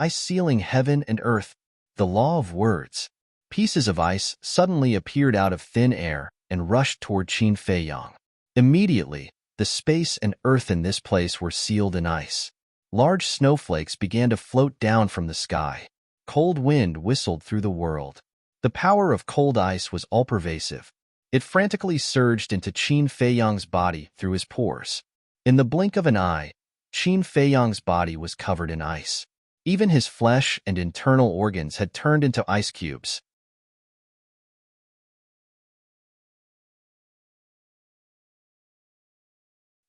ice sealing heaven and earth, the law of words." Pieces of ice suddenly appeared out of thin air and rushed toward Qin Feiyong. Immediately, the space and earth in this place were sealed in ice. Large snowflakes began to float down from the sky. Cold wind whistled through the world. The power of cold ice was all-pervasive. It frantically surged into Qin Feiyong's body through his pores. In the blink of an eye, Qin Feiyong's body was covered in ice. Even his flesh and internal organs had turned into ice cubes.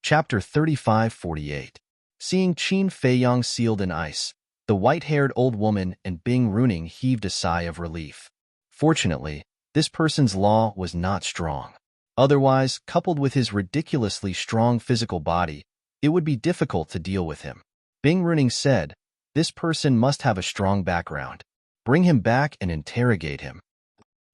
Chapter 35-48. Seeing Qin Feiyong sealed in ice, the white-haired old woman and Bing Runing heaved a sigh of relief. Fortunately, this person's law was not strong. Otherwise, coupled with his ridiculously strong physical body, it would be difficult to deal with him. Bing Runing said, "This person must have a strong background. Bring him back and interrogate him."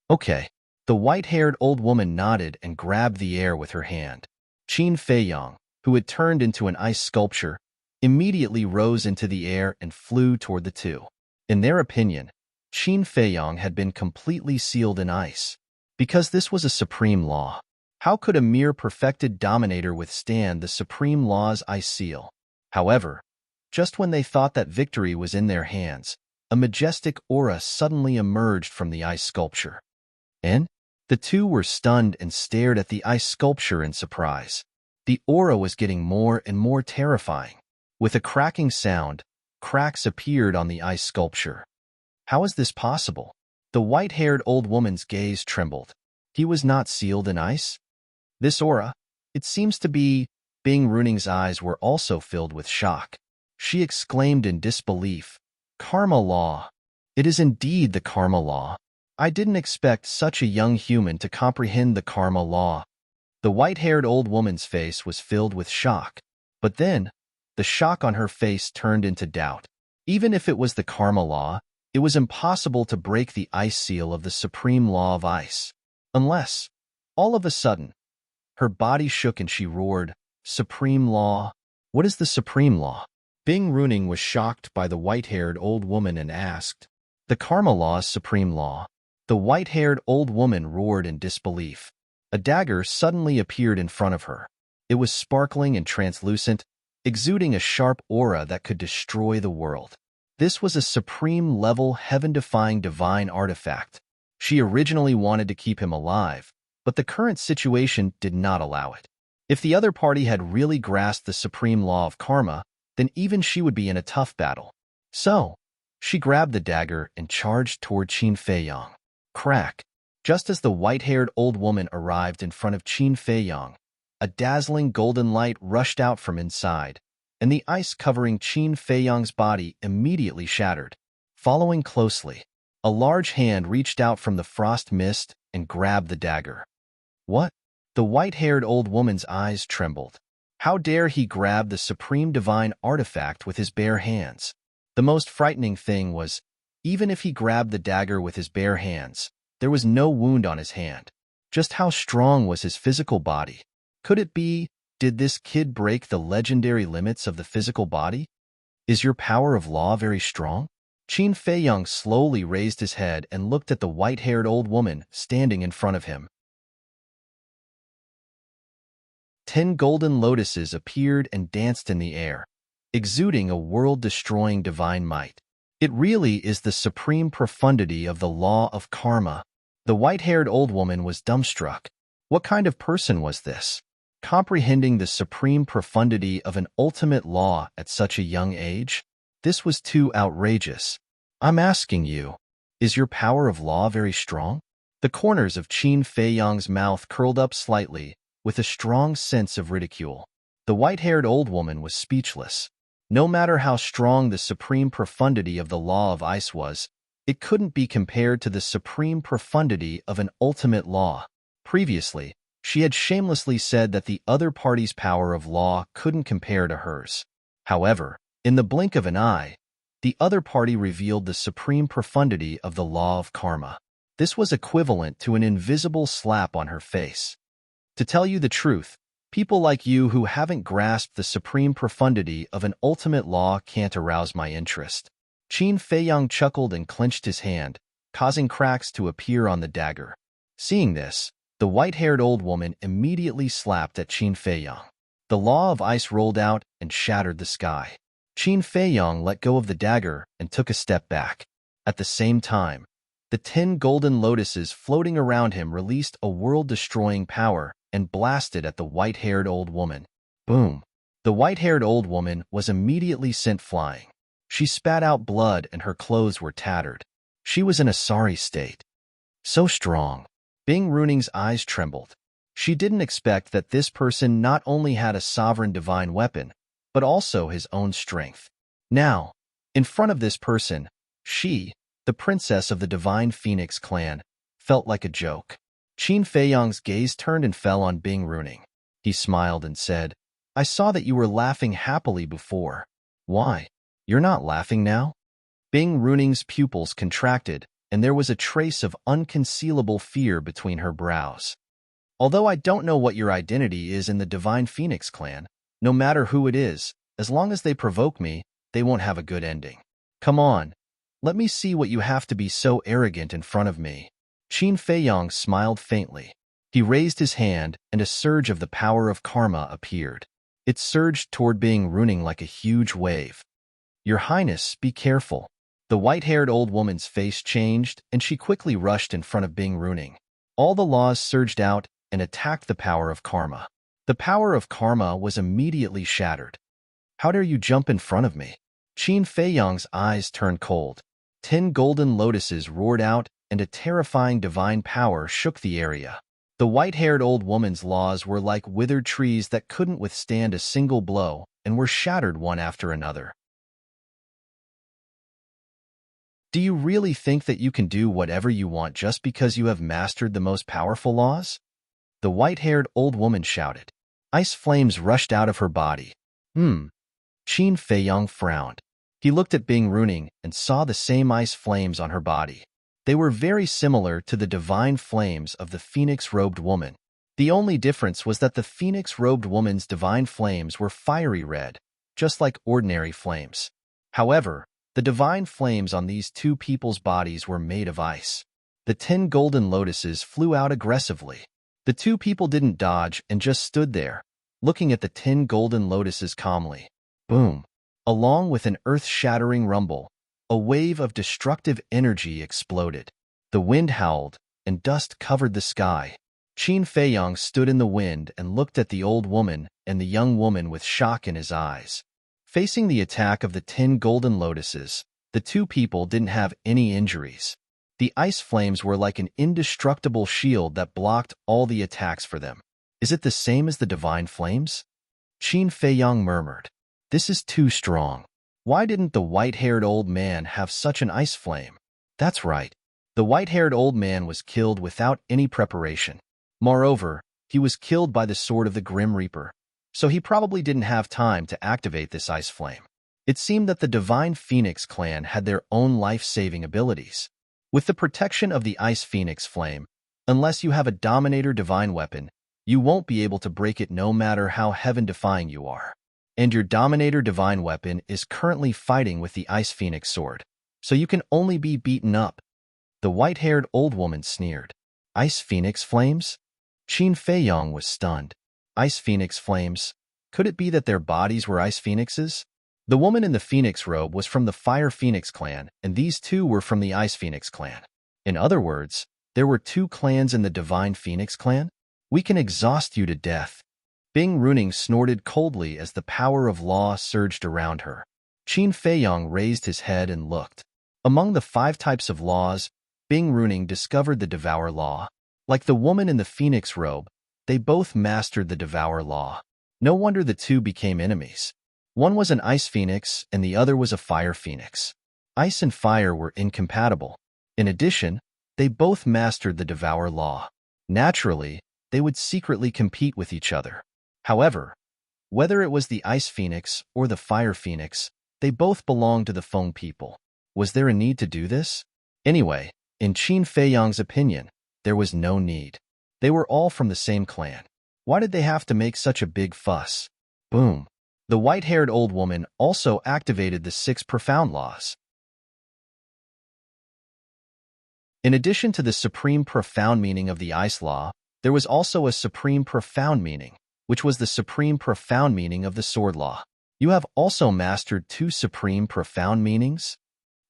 "Okay." The white-haired old woman nodded and grabbed the air with her hand. Qin Feiyong, who had turned into an ice sculpture, immediately rose into the air and flew toward the two. In their opinion, Qin Feiyong had been completely sealed in ice. Because this was a supreme law, how could a mere perfected dominator withstand the supreme law's ice seal? However, just when they thought that victory was in their hands, a majestic aura suddenly emerged from the ice sculpture. And the two were stunned and stared at the ice sculpture in surprise. The aura was getting more and more terrifying. With a cracking sound, cracks appeared on the ice sculpture. How is this possible? The white-haired old woman's gaze trembled. He was not sealed in ice? This aura, it seems to be Bing Runing's eyes were also filled with shock. She exclaimed in disbelief, "Karma law! It is indeed the karma law. I didn't expect such a young human to comprehend the karma law." The white-haired old woman's face was filled with shock, but then, the shock on her face turned into doubt. Even if it was the karma law, it was impossible to break the ice seal of the supreme law of ice. Unless, all of a sudden, her body shook and she roared, "Supreme law? What is the supreme law?" Bing Runing was shocked by the white-haired old woman and asked, "The karma law is supreme law." The white-haired old woman roared in disbelief. A dagger suddenly appeared in front of her. It was sparkling and translucent, exuding a sharp aura that could destroy the world. This was a supreme-level, heaven-defying divine artifact. She originally wanted to keep him alive, but the current situation did not allow it. If the other party had really grasped the supreme law of karma, then even she would be in a tough battle. So, she grabbed the dagger and charged toward Qin Feiyang. Crack! Just as the white-haired old woman arrived in front of Qin Feiyang, a dazzling golden light rushed out from inside, and the ice covering Qin Feiyang's body immediately shattered. Following closely, a large hand reached out from the frost mist and grabbed the dagger. What? The white-haired old woman's eyes trembled. How dare he grab the supreme divine artifact with his bare hands? The most frightening thing was, even if he grabbed the dagger with his bare hands, there was no wound on his hand. Just how strong was his physical body? Could it be, did this kid break the legendary limits of the physical body? Is your power of law very strong? Qin Feiyang slowly raised his head and looked at the white-haired old woman standing in front of him. 10 golden lotuses appeared and danced in the air, exuding a world-destroying divine might. It really is the supreme profundity of the law of karma. The white-haired old woman was dumbstruck. What kind of person was this? Comprehending the supreme profundity of an ultimate law at such a young age? This was too outrageous. I'm asking you, is your power of law very strong? The corners of Qin Feiyang's mouth curled up slightly, with a strong sense of ridicule. The white-haired old woman was speechless. No matter how strong the supreme profundity of the law of ice was, it couldn't be compared to the supreme profundity of an ultimate law. Previously, she had shamelessly said that the other party's power of law couldn't compare to hers. However, in the blink of an eye, the other party revealed the supreme profundity of the law of karma. This was equivalent to an invisible slap on her face. To tell you the truth, people like you who haven't grasped the supreme profundity of an ultimate law can't arouse my interest. Qin Feiyang chuckled and clenched his hand, causing cracks to appear on the dagger. Seeing this, the white-haired old woman immediately slapped at Qin Feiyang. The law of ice rolled out and shattered the sky. Qin Feiyang let go of the dagger and took a step back. At the same time, the 10 golden lotuses floating around him released a world-destroying power and blasted at the white-haired old woman. Boom! The white-haired old woman was immediately sent flying. She spat out blood and her clothes were tattered. She was in a sorry state. So strong. Bing Runing's eyes trembled. She didn't expect that this person not only had a sovereign divine weapon, but also his own strength. Now, in front of this person, she, the princess of the divine phoenix clan, felt like a joke. Qin Feiyang's gaze turned and fell on Bing Runing. He smiled and said, "I saw that you were laughing happily before. Why? You're not laughing now?" Bing Runing's pupils contracted, and there was a trace of unconcealable fear between her brows. "Although I don't know what your identity is in the divine phoenix clan, no matter who it is, as long as they provoke me, they won't have a good ending. Come on, let me see what you have to be so arrogant in front of me." Qin Feiyang smiled faintly. He raised his hand, and a surge of the power of karma appeared. It surged toward Bing Runing like a huge wave. "Your Highness, be careful." The white-haired old woman's face changed, and she quickly rushed in front of Bing Runing. All the laws surged out and attacked the power of karma. The power of karma was immediately shattered. "How dare you jump in front of me?" Qin Feiyang's eyes turned cold. 10 golden lotuses roared out, and a terrifying divine power shook the area. The white-haired old woman's laws were like withered trees that couldn't withstand a single blow and were shattered one after another. Do you really think that you can do whatever you want just because you have mastered the most powerful laws? The white-haired old woman shouted. Ice flames rushed out of her body. Qin Feiyong frowned. He looked at Bing Runing and saw the same ice flames on her body. They were very similar to the divine flames of the phoenix-robed woman. The only difference was that the phoenix-robed woman's divine flames were fiery red, just like ordinary flames. However, the divine flames on these two people's bodies were made of ice. The 10 golden lotuses flew out aggressively. The two people didn't dodge and just stood there, looking at the 10 golden lotuses calmly. Boom! Along with an earth-shattering rumble, a wave of destructive energy exploded. The wind howled, and dust covered the sky. Qin Feiyong stood in the wind and looked at the old woman and the young woman with shock in his eyes. Facing the attack of the 10 golden lotuses, the two people didn't have any injuries. The ice flames were like an indestructible shield that blocked all the attacks for them. Is it the same as the divine flames? Qin Feiyong murmured. This is too strong. Why didn't the white-haired old man have such an ice flame? That's right. The white-haired old man was killed without any preparation. Moreover, he was killed by the sword of the Grim Reaper, so he probably didn't have time to activate this ice flame. It seemed that the Divine Phoenix clan had their own life-saving abilities. With the protection of the Ice Phoenix flame, unless you have a Dominator divine weapon, you won't be able to break it no matter how heaven-defying you are. And your Dominator divine weapon is currently fighting with the Ice Phoenix sword, so you can only be beaten up. The white-haired old woman sneered. Ice Phoenix flames? Qin Feiyong was stunned. Ice Phoenix flames? Could it be that their bodies were ice phoenixes? The woman in the phoenix robe was from the Fire Phoenix clan, and these two were from the Ice Phoenix clan. In other words, there were two clans in the Divine Phoenix clan? We can exhaust you to death. Bing Runing snorted coldly as the power of law surged around her. Qin Feiyong raised his head and looked. Among the 5 types of laws, Bing Runing discovered the Devour Law. Like the woman in the phoenix robe, they both mastered the Devour Law. No wonder the two became enemies. One was an Ice Phoenix and the other was a Fire Phoenix. Ice and fire were incompatible. In addition, they both mastered the Devour Law. Naturally, they would secretly compete with each other. However, whether it was the Ice Phoenix or the Fire Phoenix, they both belonged to the Feng people. Was there a need to do this? Anyway, in Qin Feiyong's opinion, there was no need. They were all from the same clan. Why did they have to make such a big fuss? Boom. The white-haired old woman also activated the 6 profound laws. In addition to the supreme profound meaning of the Ice Law, there was also a supreme profound meaning, which was the supreme profound meaning of the Sword Law. You have also mastered 2 supreme profound meanings?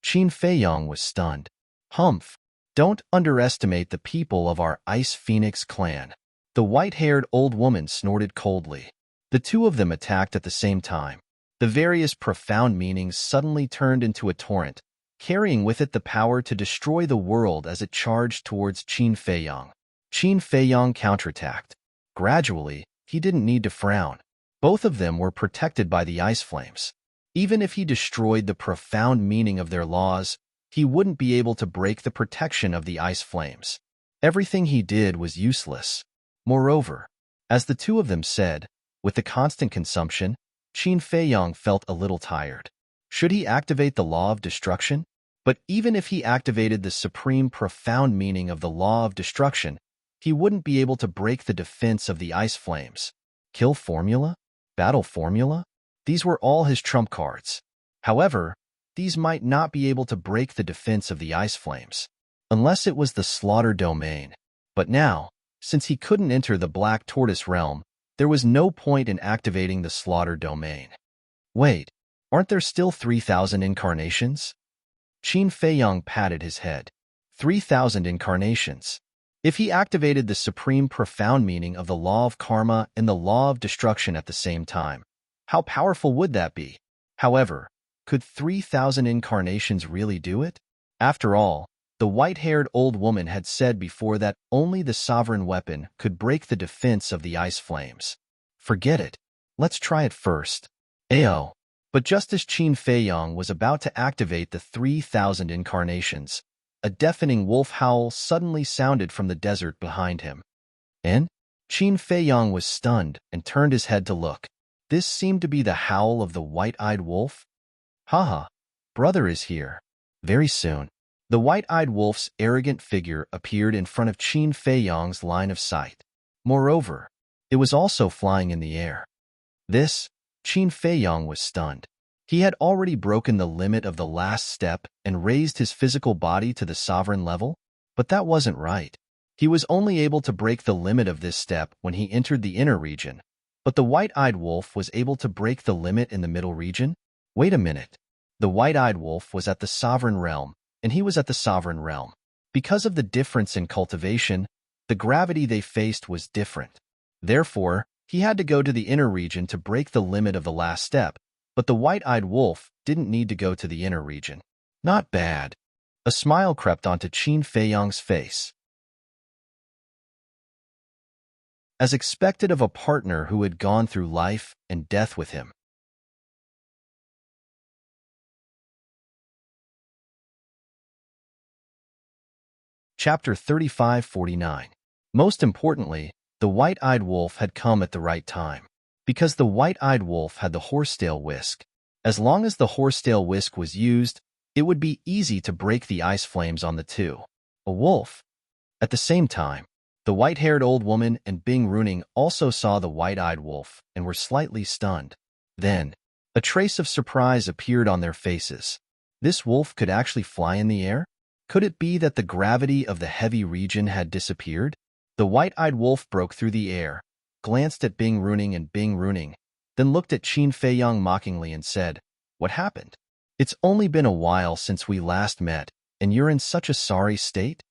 Qin Feiyong was stunned. Humph. Don't underestimate the people of our Ice Phoenix clan. The white-haired old woman snorted coldly. The two of them attacked at the same time. The various profound meanings suddenly turned into a torrent, carrying with it the power to destroy the world as it charged towards Qin Feiyong. Qin Feiyong counterattacked. Gradually, he didn't need to frown. Both of them were protected by the ice flames. Even if he destroyed the profound meaning of their laws, he wouldn't be able to break the protection of the ice flames. Everything he did was useless. Moreover, as the two of them said, with the constant consumption, Qin Feiyong felt a little tired. Should he activate the law of destruction? But even if he activated the supreme profound meaning of the law of destruction, he wouldn't be able to break the defense of the ice flames. Kill formula? Battle formula? These were all his trump cards. However, these might not be able to break the defense of the ice flames, unless it was the slaughter domain. But now, since he couldn't enter the Black Tortoise realm, there was no point in activating the slaughter domain. Wait, aren't there still 3,000 incarnations? Qin Feiyong patted his head. 3,000 incarnations. If he activated the supreme profound meaning of the law of karma and the law of destruction at the same time, how powerful would that be? However, could 3,000 incarnations really do it? After all, The white-haired old woman had said before that only the sovereign weapon could break the defense of the ice flames. Forget it. Let's try it first. Ayo. But just as Qin Feiyang was about to activate the 3,000 incarnations, a deafening wolf howl suddenly sounded from the desert behind him. And Qin Feiyang was stunned and turned his head to look. This seemed to be the howl of the white-eyed wolf. Haha, brother is here. Very soon. The white-eyed wolf's arrogant figure appeared in front of Qin Feiyang's line of sight. Moreover, it was also flying in the air. Qin Feiyang was stunned. He had already broken the limit of the last step and raised his physical body to the sovereign level, but that wasn't right. He was only able to break the limit of this step when he entered the inner region, but the white-eyed wolf was able to break the limit in the middle region? Wait a minute. The white-eyed wolf was at the sovereign realm, and he was at the sovereign realm. Because of the difference in cultivation, the gravity they faced was different. Therefore, he had to go to the inner region to break the limit of the last step, but the white-eyed wolf didn't need to go to the inner region. Not bad. A smile crept onto Qin Feiyang's face. As expected of a partner who had gone through life and death with him. Chapter 3549. Most importantly, the white-eyed wolf had come at the right time. Because the white-eyed wolf had the horsetail whisk. As long as the horsetail whisk was used, it would be easy to break the ice flames on the two. A wolf. At the same time, the white-haired old woman and Bing Runing also saw the white-eyed wolf and were slightly stunned. Then, a trace of surprise appeared on their faces. This wolf could actually fly in the air? Could it be that the gravity of the heavy region had disappeared? The white-eyed wolf broke through the air, glanced at Bing Runing and Bing Runing, then looked at Qin Feiyang mockingly and said, "What happened? It's only been a while since we last met, and you're in such a sorry state?"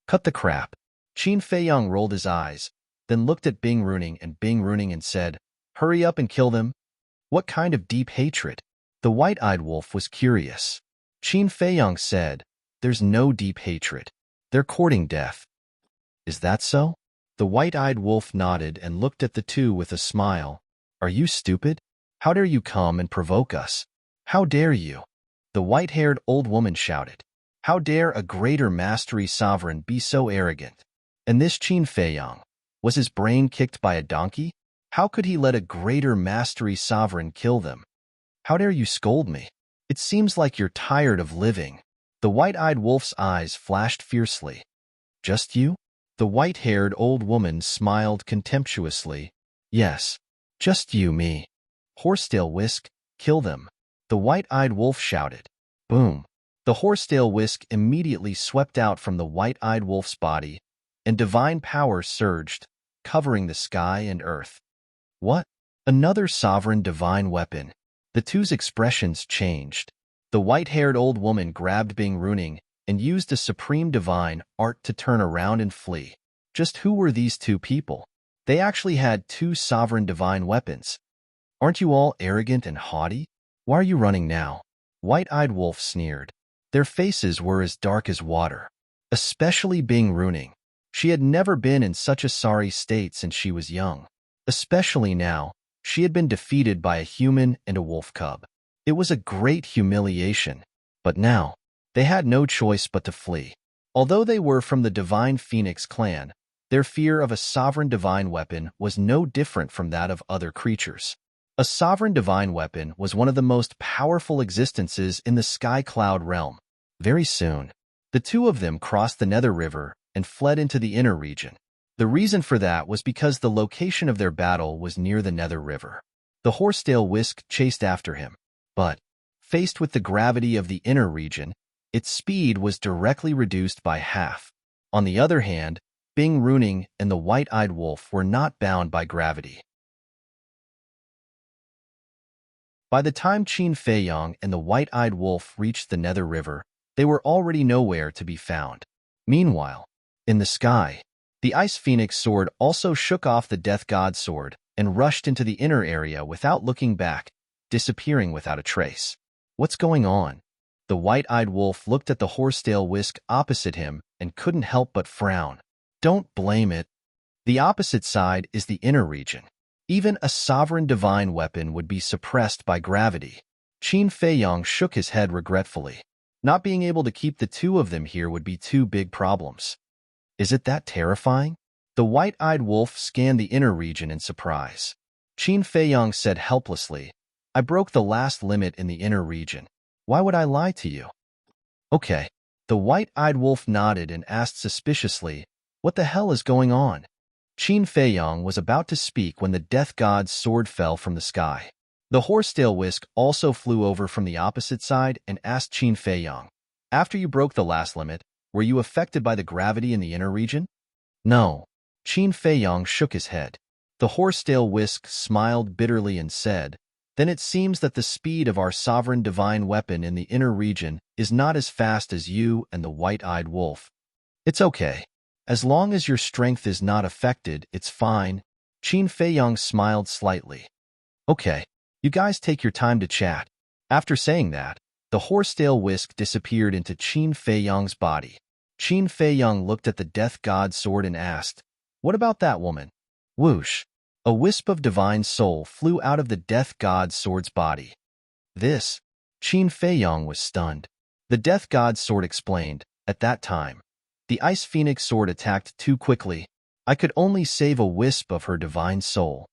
Cut the crap. Qin Feiyang rolled his eyes, then looked at Bing Runing and said, "Hurry up and kill them." What kind of deep hatred? The white-eyed wolf was curious. Qin Feiyang said, "There's no deep hatred. They're courting death." Is that so? The white-eyed wolf nodded and looked at the two with a smile. Are you stupid? How dare you come and provoke us? How dare you? The white-haired old woman shouted. How dare a greater mastery sovereign be so arrogant? And this Qin Feiyang, was his brain kicked by a donkey? How could he let a greater mastery sovereign kill them? How dare you scold me? It seems like you're tired of living. The white-eyed wolf's eyes flashed fiercely. Just you? The white-haired old woman smiled contemptuously. Yes, just you, me. Horsetail whisk, kill them. The white-eyed wolf shouted. Boom. The horsetail whisk immediately swept out from the white-eyed wolf's body, and divine power surged, covering the sky and earth. What? Another sovereign divine weapon. The two's expressions changed. The white-haired old woman grabbed Bing Runing and used a supreme divine art to turn around and flee. Just who were these two people? They actually had two sovereign divine weapons. Aren't you all arrogant and haughty? Why are you running now? White-eyed wolf sneered. Their faces were as dark as water. Especially Bing Runing. She had never been in such a sorry state since she was young. Especially now, she had been defeated by a human and a wolf cub. It was a great humiliation. But now, they had no choice but to flee. Although they were from the Divine Phoenix clan, their fear of a sovereign divine weapon was no different from that of other creatures. A sovereign divine weapon was one of the most powerful existences in the Sky Cloud realm. Very soon, the two of them crossed the Nether River and fled into the inner region. The reason for that was because the location of their battle was near the Nether River. The horsetail whisk chased after him, but, faced with the gravity of the inner region, its speed was directly reduced by half. On the other hand, Bing Runing and the white-eyed wolf were not bound by gravity. By the time Qin Feiyang and the white-eyed wolf reached the Nether River, they were already nowhere to be found. Meanwhile, in the sky, the Ice Phoenix sword also shook off the Death God sword and rushed into the inner area without looking back, disappearing without a trace. What's going on? The white-eyed wolf looked at the horsetail whisk opposite him and couldn't help but frown. Don't blame it. The opposite side is the inner region. Even a sovereign divine weapon would be suppressed by gravity. Qin Feiyong shook his head regretfully. Not being able to keep the two of them here would be two big problems. Is it that terrifying? The white-eyed wolf scanned the inner region in surprise. Qin Feiyong said helplessly, I broke the last limit in the inner region. Why would I lie to you? Okay. The white-eyed wolf nodded and asked suspiciously, what the hell is going on? Qin Feiyong was about to speak when the death god's sword fell from the sky. The horsetail whisk also flew over from the opposite side and asked Qin Feiyong, after you broke the last limit, were you affected by the gravity in the inner region? No. Qin Feiyong shook his head. The horsetail whisk smiled bitterly and said, then it seems that the speed of our sovereign divine weapon in the inner region is not as fast as you and the white-eyed wolf. It's okay. As long as your strength is not affected, it's fine. Qin Feiyong smiled slightly. Okay, you guys take your time to chat. After saying that, the horsetail whisk disappeared into Qin Feiyong's body. Qin Feiyong looked at the death god's sword and asked, what about that woman? Whoosh! A wisp of divine soul flew out of the death god's sword's body. This? Qin Feiyong was stunned. The death god's sword explained, at that time, the ice phoenix sword attacked too quickly. I could only save a wisp of her divine soul.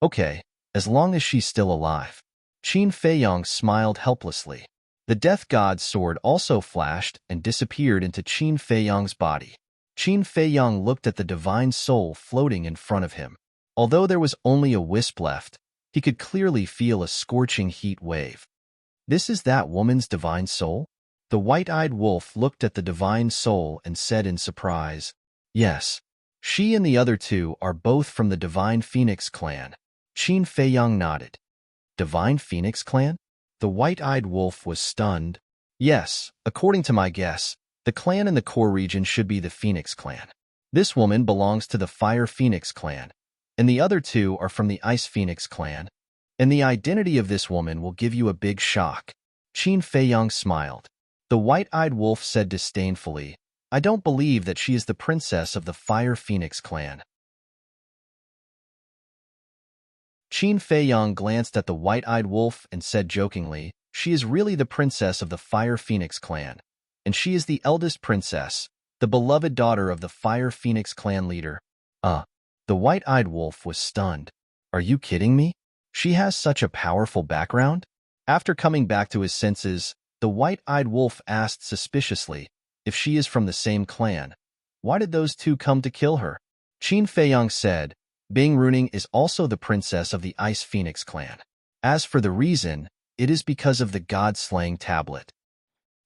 Okay, as long as she's still alive. Qin Feiyong smiled helplessly. The death god's sword also flashed and disappeared into Qin Feiyong's body. Qin Feiyong looked at the divine soul floating in front of him. Although there was only a wisp left, he could clearly feel a scorching heat wave. This is that woman's divine soul? The white-eyed wolf looked at the divine soul and said in surprise, yes. She and the other two are both from the Divine Phoenix clan. Qin Feiyong nodded. Divine Phoenix clan? The white-eyed wolf was stunned. Yes, according to my guess, the clan in the core region should be the Phoenix clan. This woman belongs to the Fire Phoenix clan, and the other two are from the Ice Phoenix clan. And the identity of this woman will give you a big shock. Qin Feiyong smiled. The white-eyed wolf said disdainfully, I don't believe that she is the princess of the Fire Phoenix clan. Qin Feiyong glanced at the white-eyed wolf and said jokingly, she is really the princess of the Fire Phoenix clan, and she is the eldest princess, the beloved daughter of the Fire Phoenix clan leader. The white-eyed wolf was stunned. Are you kidding me? She has such a powerful background? After coming back to his senses, the white-eyed wolf asked suspiciously, if she is from the same clan, why did those two come to kill her? Qin Feiyong said, Bing Runing is also the princess of the Ice Phoenix clan. As for the reason, it is because of the God-slaying tablet.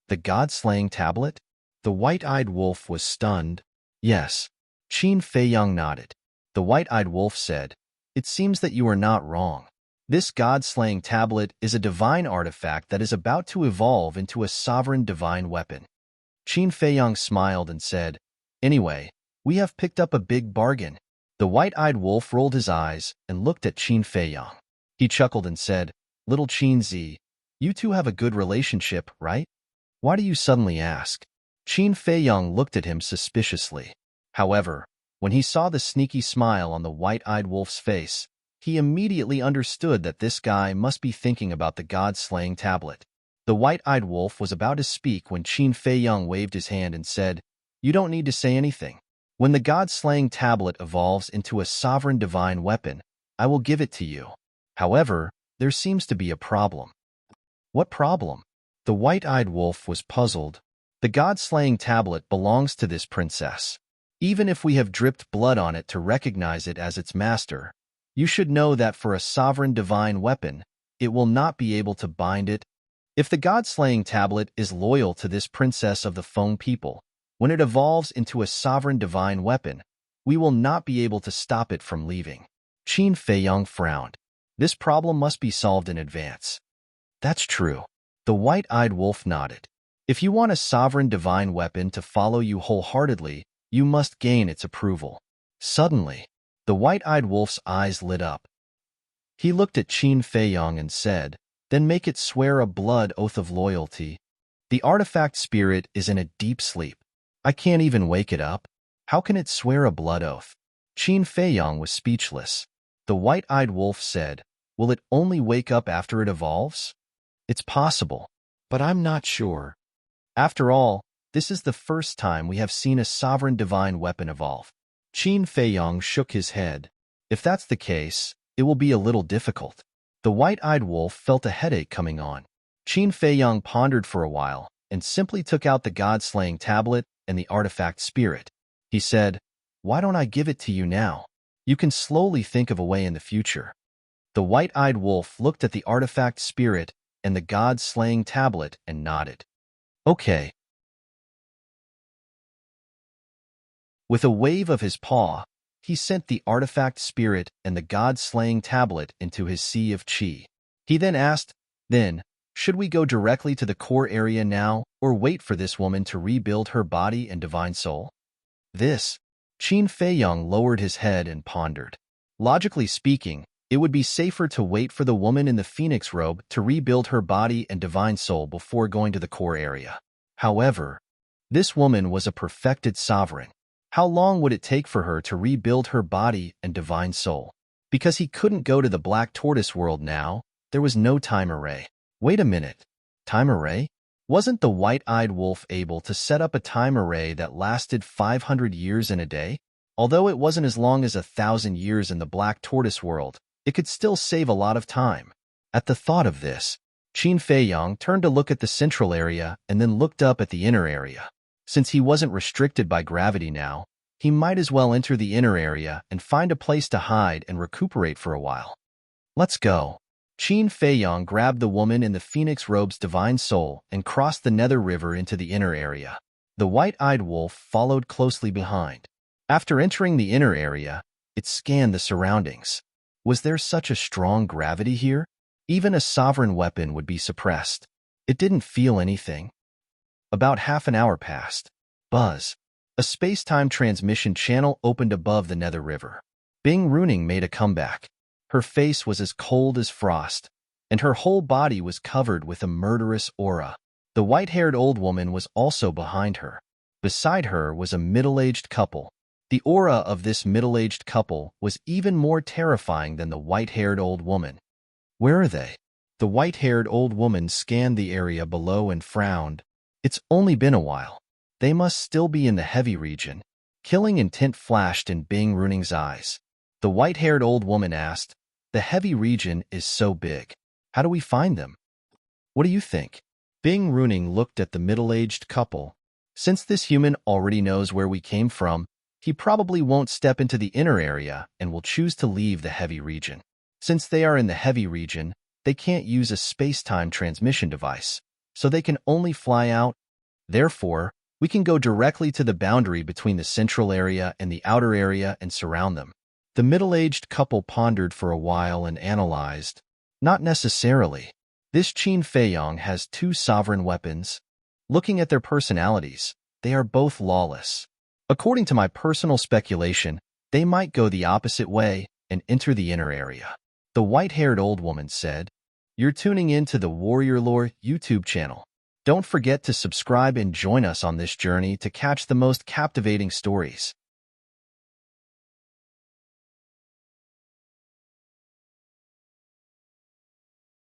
The God-slaying tablet? The white-eyed wolf was stunned. Yes. Qin Feiyong nodded. The white-eyed wolf said, it seems that you are not wrong. This God-slaying tablet is a divine artifact that is about to evolve into a sovereign divine weapon. Qin Feiyong smiled and said, anyway, we have picked up a big bargain. The white-eyed wolf rolled his eyes and looked at Qin Feiyong. He chuckled and said, little Qin Zi, you two have a good relationship, right? Why do you suddenly ask? Qin Feiyong looked at him suspiciously. However, when he saw the sneaky smile on the white-eyed wolf's face, he immediately understood that this guy must be thinking about the God-slaying tablet. The white-eyed wolf was about to speak when Qin Feiyong waved his hand and said, you don't need to say anything. When the God-slaying tablet evolves into a sovereign divine weapon, I will give it to you. However, there seems to be a problem. What problem? The white-eyed wolf was puzzled. The God-slaying tablet belongs to this princess. Even if we have dripped blood on it to recognize it as its master, you should know that for a sovereign divine weapon, it will not be able to bind it. If the God-slaying tablet is loyal to this princess of the Feng people, when it evolves into a sovereign divine weapon, we will not be able to stop it from leaving. Qin Feiyong frowned. This problem must be solved in advance. That's true. The white-eyed wolf nodded. If you want a sovereign divine weapon to follow you wholeheartedly, you must gain its approval. Suddenly, the white-eyed wolf's eyes lit up. He looked at Qin Feiyong and said, then make it swear a blood oath of loyalty. The artifact spirit is in a deep sleep. I can't even wake it up. How can it swear a blood oath? Qin Feiyong was speechless. The white-eyed wolf said, will it only wake up after it evolves? It's possible, but I'm not sure. After all, this is the first time we have seen a sovereign divine weapon evolve. Qin Feiyong shook his head. If that's the case, it will be a little difficult. The white-eyed wolf felt a headache coming on. Qin Feiyong pondered for a while and simply took out the god-slaying tablet and the artifact spirit. He said, why don't I give it to you now? You can slowly think of a way in the future. The white-eyed wolf looked at the artifact spirit and the god-slaying tablet and nodded. Okay. With a wave of his paw, he sent the artifact spirit and the god-slaying tablet into his sea of qi. He then asked, should we go directly to the core area now, or wait for this woman to rebuild her body and divine soul? Qin Feiyong lowered his head and pondered. Logically speaking, it would be safer to wait for the woman in the phoenix robe to rebuild her body and divine soul before going to the core area. However, this woman was a perfected sovereign. How long would it take for her to rebuild her body and divine soul? Because he couldn't go to the Black Tortoise world now, there was no time array. Wait a minute. Time array? Wasn't the white-eyed wolf able to set up a time array that lasted 500 years in a day? Although it wasn't as long as 1,000 years in the Black Tortoise world, it could still save a lot of time. At the thought of this, Qin Feiyong turned to look at the central area and then looked up at the inner area. Since he wasn't restricted by gravity now, he might as well enter the inner area and find a place to hide and recuperate for a while. Let's go. Qin Feiyong grabbed the woman in the phoenix robe's divine soul and crossed the Nether River into the inner area. The white-eyed wolf followed closely behind. After entering the inner area, it scanned the surroundings. Was there such a strong gravity here? Even a sovereign weapon would be suppressed. It didn't feel anything. About half an hour passed. Buzz. A space-time transmission channel opened above the Nether River. Bing Runing made a comeback. Her face was as cold as frost, and her whole body was covered with a murderous aura. The white-haired old woman was also behind her. Beside her was a middle-aged couple. The aura of this middle-aged couple was even more terrifying than the white-haired old woman. Where are they? The white-haired old woman scanned the area below and frowned. It's only been a while. They must still be in the heavy region. Killing intent flashed in Bing Runing's eyes. The white-haired old woman asked, the heavy region is so big. How do we find them? What do you think? Bing Runing looked at the middle-aged couple. Since this human already knows where we came from, he probably won't step into the inner area and will choose to leave the heavy region. Since they are in the heavy region, they can't use a space-time transmission device, so they can only fly out. Therefore, we can go directly to the boundary between the central area and the outer area and surround them. The middle-aged couple pondered for a while and analyzed. Not necessarily. This Qin Feiyong has two sovereign weapons. Looking at their personalities, they are both lawless. According to my personal speculation, they might go the opposite way and enter the inner area. The white-haired old woman said, You're tuning in to the Warrior Lore YouTube channel. Don't forget to subscribe and join us on this journey to catch the most captivating stories.